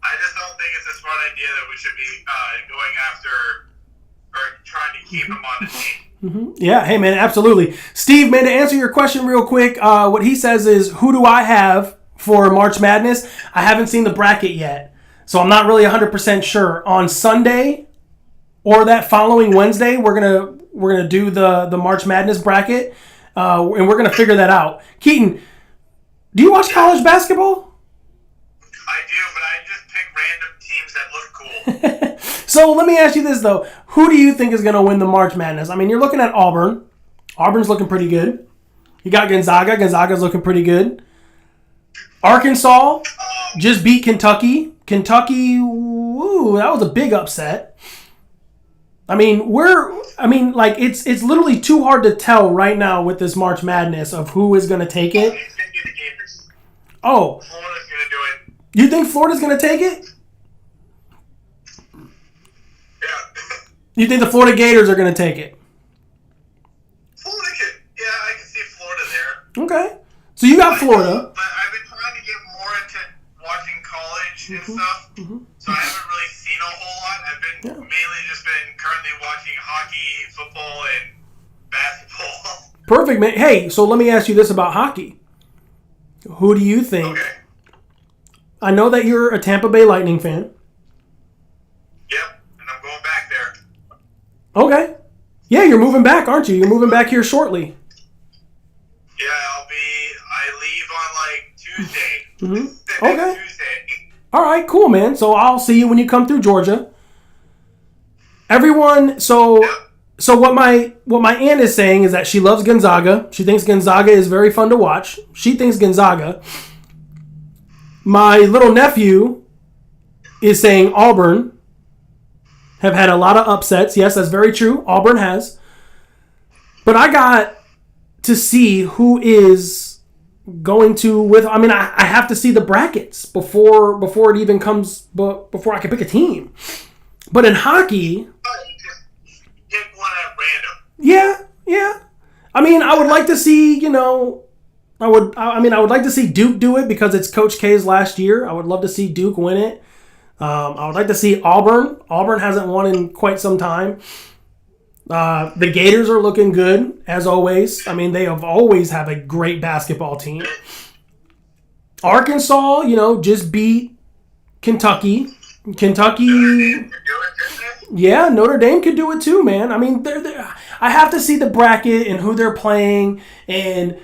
I just don't think it's a smart idea that we should be going after or trying to keep him on the team. Yeah, hey man, absolutely. Steve, man, to answer your question real quick, what he says is, who do I have for March Madness? I haven't seen the bracket yet, so I'm not really 100% sure. On Sunday or that following Wednesday, we're gonna do the March Madness bracket, and we're gonna figure that out. Keaton, do you watch college basketball? I do, but I just pick random teams that look cool. So let me ask you this, though. Who do you think is going to win the March Madness? I mean, you're looking at Auburn. Auburn's looking pretty good. You got Gonzaga. Gonzaga's looking pretty good. Arkansas just beat Kentucky. Kentucky, woo, that was a big upset. I mean, it's literally too hard to tell right now with this March Madness of who is going to take it. It's going to be the Gators. Oh. Florida's going to do it. You think Florida's going to take it? Yeah. You think the Florida Gators are going to take it? Florida could, yeah, I can see Florida there. Okay. So you got Florida. But I've been trying to get more into watching college and stuff, so I haven't really seen a whole lot. I've been mainly just been currently watching hockey, football, and basketball. Perfect, man. Hey, so let me ask you this about hockey. Who do you think? Okay. I know that you're a Tampa Bay Lightning fan. Yep, and I'm going back there. Okay. Yeah, you're moving back, aren't you? You're moving back here shortly. Yeah, I leave on Tuesday. Okay. Tuesday. All right, cool, man. So I'll see you when you come through Georgia. Everyone, so what my aunt is saying is that she loves Gonzaga. She thinks Gonzaga is very fun to watch. She thinks Gonzaga. My little nephew is saying Auburn have had a lot of upsets. Yes, that's very true. Auburn has. But I got to see who is going to I have to see the brackets before it even comes, before I can pick a team. But in hockey, you just pick one at random. Yeah. I mean, I would like to see, I would like to see Duke do it because it's Coach K's last year. I would love to see Duke win it. I would like to see Auburn. Auburn hasn't won in quite some time. The Gators are looking good, as always. I mean, they have always have a great basketball team. Arkansas, just beat Kentucky. Yeah, Notre Dame could do it too, man. I mean, I have to see the bracket and who they're playing and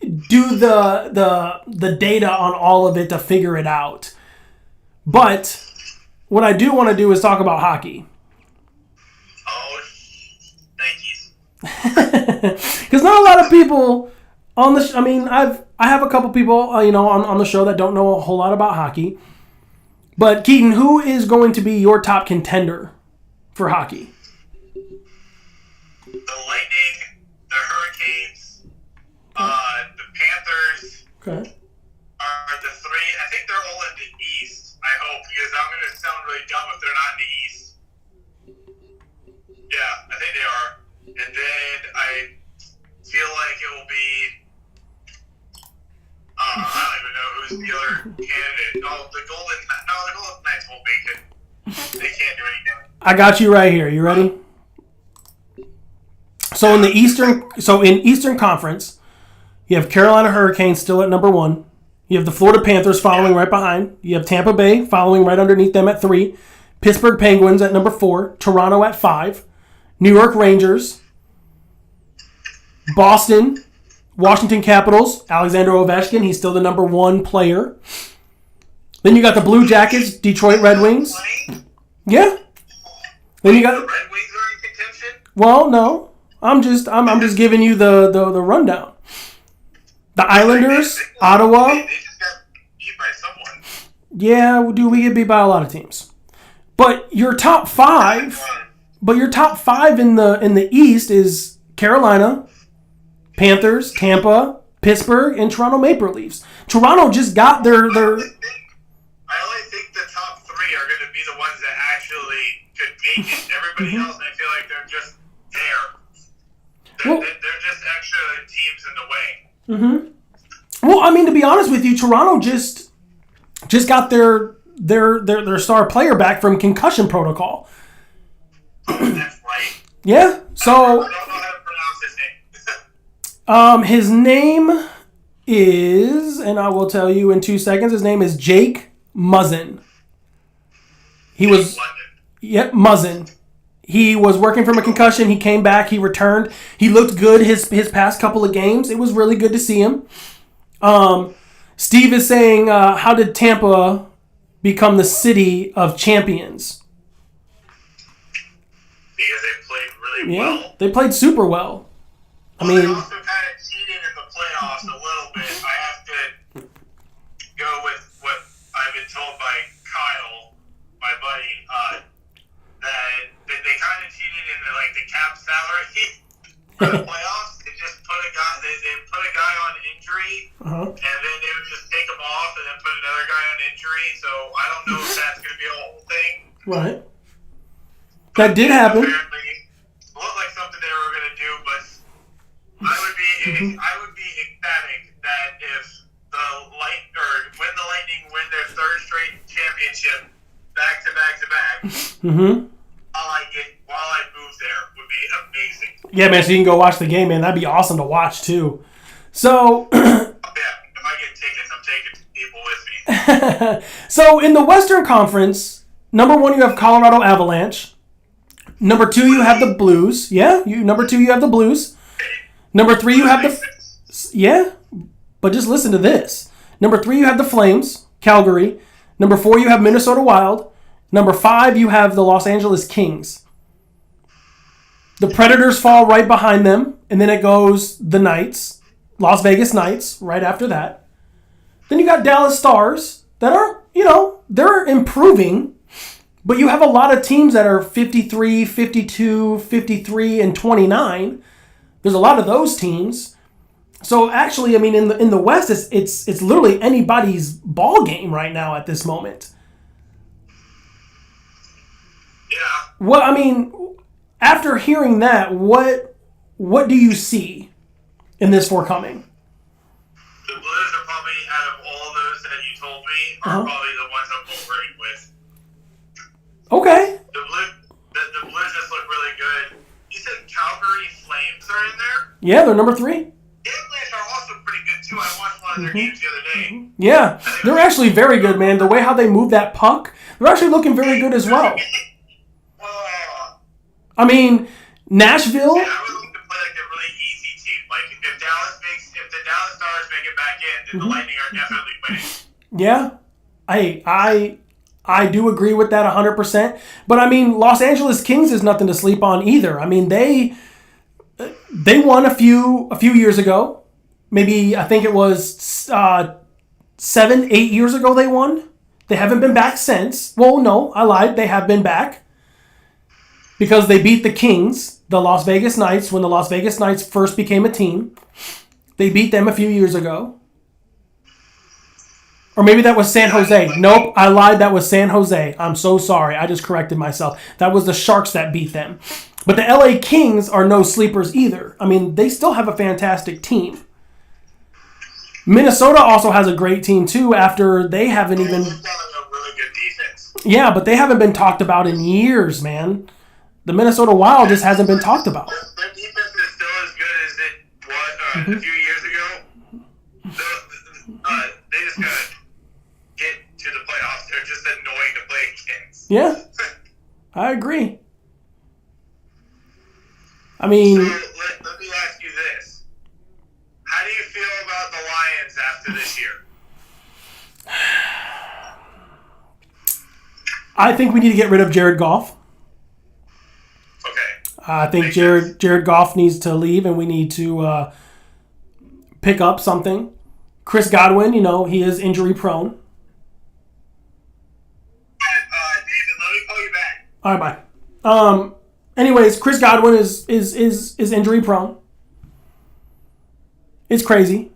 do the data on all of it to figure it out. But what I do want to do is talk about hockey. Oh, thank you. Because not a lot of people on the I have a couple people on the show that don't know a whole lot about hockey. But Keaton, who is going to be your top contender for hockey? The Lightning, the Hurricanes, the Panthers. Okay. Are the three. I think they're all in the East, I hope, because I'm going to sound really dumb if they're not in the East. Yeah, I think they are. And then I feel like it will be, I don't even know who's the other candidate. The Golden Knights won't make it. They can't do anything. I got you right here. You ready? So in Eastern Conference, you have Carolina Hurricanes still at number 1. You have the Florida Panthers following right behind. You have Tampa Bay following right underneath them at 3. Pittsburgh Penguins at number 4. Toronto at 5. New York Rangers. Boston. Washington Capitals. Alexander Ovechkin. He's still the number 1 player. Then you got the Blue Jackets. Detroit Red Wings. Yeah. Then you got the Red Wings are in contention? Well, no. I'm just giving you the rundown. The Islanders, Ottawa. They just got beat by someone. Yeah, we get beat by a lot of teams. But your top 5 in the East is Carolina, Panthers, Tampa, Pittsburgh, and Toronto Maple Leafs. Toronto just got their I only think the top 3 are going to be the ones that actually could make it. Everybody else, I feel like they're just there. They're just extra teams in the way. Mm-hmm. Well, I mean, to be honest with you, Toronto just got their star player back from concussion protocol. Oh, that's right. Yeah. So I don't know how to pronounce his name. His name is, and I will tell you in 2 seconds. His name is Jake Muzzin. Muzzin. He was working from a concussion. He came back. He returned. He looked good his past couple of games. It was really good to see him. Steve is saying, how did Tampa become the city of champions? Because they played really well. They played super well. They also kind of cheated in the playoffs a little bit. I have to go with what I've been told by Kyle, my buddy, that they kind of cheated in the cap salary for the playoffs. They just put a guy. They put a guy on injury, and then they would just take him off and then put another guy on injury. So I don't know if that's going to be a whole thing. Right. That did happen. Apparently, it looked like something they were going to do, but I would be ecstatic that if when the Lightning win their 3rd straight championship back to back, while I move there would be amazing. Yeah, man. So you can go watch the game, man. That'd be awesome to watch too. So. Yeah, if I get tickets, I'm taking people with me. So in the Western Conference, number 1 you have Colorado Avalanche. Number 2 you have the Blues. Yeah, number 2 you have the Blues. Number 3 you have but just listen to this. Number 3 you have the Flames, Calgary. Number 4 you have Minnesota Wild. Number 5 you have the Los Angeles Kings. The Predators fall right behind them, and then it goes the Knights, Las Vegas Knights right after that. Then you got Dallas Stars that are, they're improving. But you have a lot of teams that are 53, 52, 53, and 29. There's a lot of those teams. So actually, I mean, in the West, it's literally anybody's ball game right now at this moment. Yeah. Well, I mean, after hearing that, what do you see in this forthcoming? The Blues are probably, out of all those that you told me, are probably the ones I'm voting with. Okay. The Blues just look really good. You said Calgary Flames are in there? Yeah, they're number 3. Flames are also pretty good too. I watched one of their games the other day. Yeah, they're actually very good, man. The way how they move that puck, they're actually looking very good as well. I mean, Nashville. Yeah, I would like to play a really easy team. Like if the Dallas Stars make it back in, then the Lightning are definitely winning. Yeah, I do agree with that 100%. But I mean, Los Angeles Kings is nothing to sleep on either. I mean, they won a few years ago. Maybe I think it was 7-8 years ago they won. They haven't been back since. Well, no, I lied. They have been back because they beat the Kings, the Las Vegas Knights, when the Las Vegas Knights first became a team. They beat them a few years ago. Or maybe that was San Jose. Nope, I lied. That was San Jose. I'm so sorry. I just corrected myself. That was the Sharks that beat them. But the LA Kings are no sleepers either. I mean, they still have a fantastic team. Minnesota also has a great team too after they haven't even... They've got a really good defense. Yeah, but they haven't been talked about in years, man. The Minnesota Wild just hasn't been talked about. Their defense is still as good as it was a few years ago. They just got to get to the playoffs. They're just annoying to play against. Yeah, I agree. I mean... So let me ask you this. How do you feel about the Lions after this year? I think we need to get rid of Jared Goff. I think Jared Goff needs to leave, and we need to pick up something. Chris Godwin, he is injury prone. David, let me call you back. All right, bye. Anyways, Chris Godwin is injury prone. It's crazy.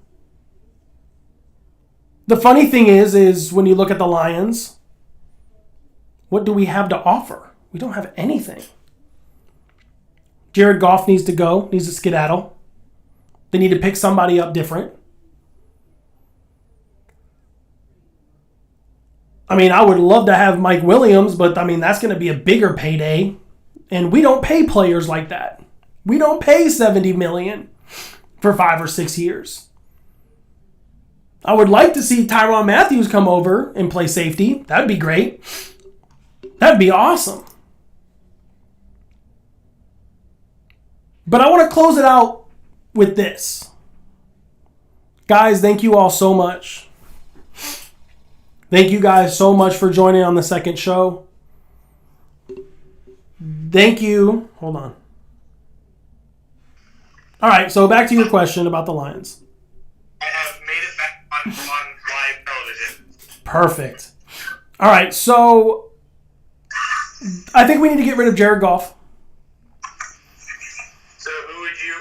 The funny thing is when you look at the Lions, what do we have to offer? We don't have anything. Jared Goff needs to go, needs to skedaddle. They need to pick somebody up different. I mean, I would love to have Mike Williams, but I mean, that's going to be a bigger payday. And we don't pay players like that. We don't pay $70 million for 5 or 6 years. I would like to see Tyrann Mathieu come over and play safety. That'd be great. That'd be awesome. But I want to close it out with this. Guys, thank you all so much. Thank you guys so much for joining on the second show. Thank you. Hold on. All right, so back to your question about the Lions. I have made it back on live television. Perfect. All right, so I think we need to get rid of Jared Goff. So who would you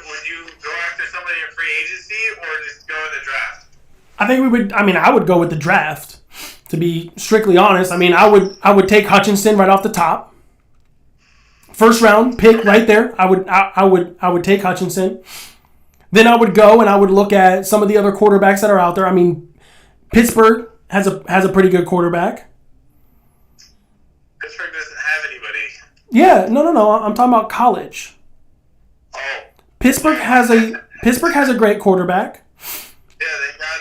go after somebody in free agency or just go in the draft? I would go with the draft. To be strictly honest, I would take Hutchinson right off the top. First round pick right there. I would take Hutchinson. Then I would go and I would look at some of the other quarterbacks that are out there. I mean, Pittsburgh has a pretty good quarterback. Pittsburgh doesn't have anybody. Yeah, no. I'm talking about college. Oh. Pittsburgh has a great quarterback. Yeah, they got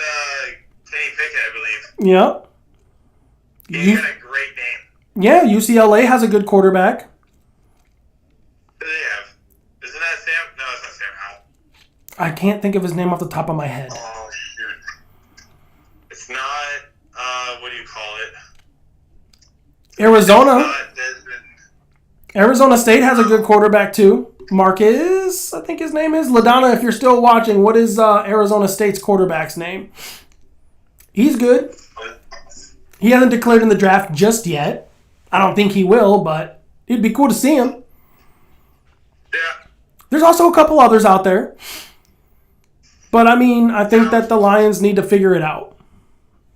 Kenny Pickett, I believe. Yep. He's got a great name. Yeah, UCLA has a good quarterback. Who do they have? Isn't that Sam? No, it's not Sam Howell. I can't think of his name off the top of my head. Oh, shoot. It's not, what do you call it? Arizona State has a good quarterback too. Marcus, I think his name is. LaDonna, if you're still watching, what is Arizona State's quarterback's name? He's good. He hasn't declared in the draft just yet. I don't think he will, but it'd be cool to see him. Yeah. There's also a couple others out there. But, I think that the Lions need to figure it out.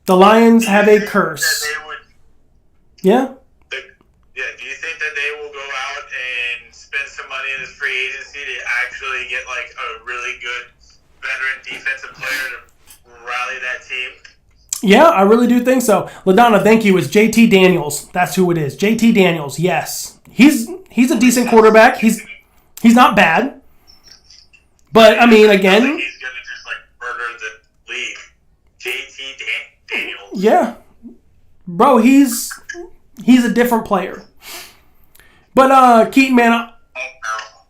The Lions have a curse. Yeah? Do you think that they will go out and spend some money in this free agency to actually get, a really good veteran defensive player to rally that team? Yeah, I really do think so. LaDonna, thank you. It's JT Daniels. That's who it is. JT Daniels, yes. He's a decent quarterback. He's not bad. But, again... he's going to just, murder the league. JT Daniels. Yeah. Bro, he's a different player. But, Keaton, man...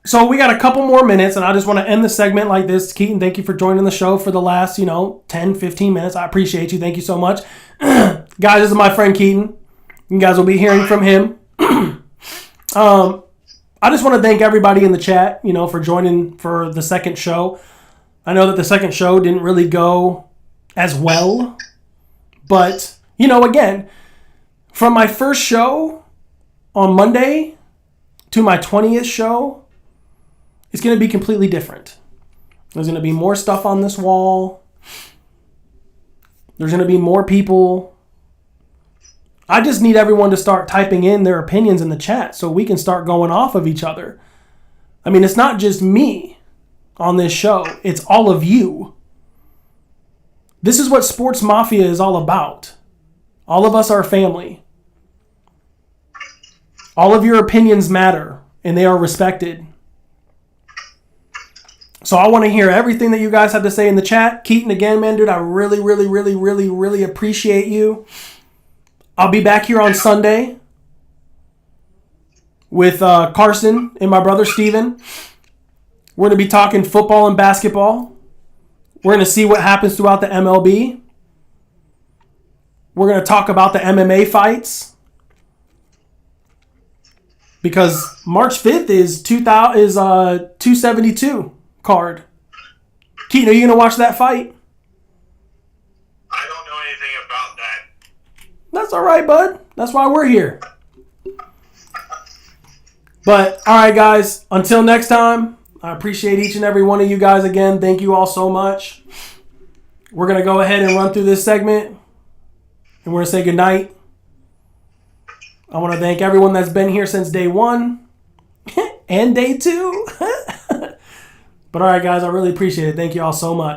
So we got a couple more minutes, and I just want to end the segment like this. Keaton, thank you for joining the show for the last, 10, 15 minutes. I appreciate you. Thank you so much. Guys, this is my friend Keaton. You guys will be hearing from him. I just want to thank everybody in the chat, for joining for the second show. I know that the second show didn't really go as well. But, again, from my first show on Monday to my 20th show, it's going to be completely different. There's going to be more stuff on this wall. There's going to be more people. I just need everyone to start typing in their opinions in the chat so we can start going off of each other. It's not just me on this show. It's all of you. This is what sportzMafia is all about. All of us are family. All of your opinions matter, and they are respected. So I want to hear everything that you guys have to say in the chat. Keaton, again, man, dude, I really, really, really, really, really appreciate you. I'll be back here on Sunday with Carson and my brother Steven. We're going to be talking football and basketball. We're going to see what happens throughout the MLB. We're going to talk about the MMA fights. Because March 5th is 272 card. Keaton, are you going to watch that fight? I don't know anything about that. That's all right, bud. That's why we're here. But, all right, guys. Until next time, I appreciate each and every one of you guys again. Thank you all so much. We're going to go ahead and run through this segment. And we're going to say goodnight. I want to thank everyone that's been here since day 1 and day 2. But, all right, guys. I really appreciate it. Thank you all so much.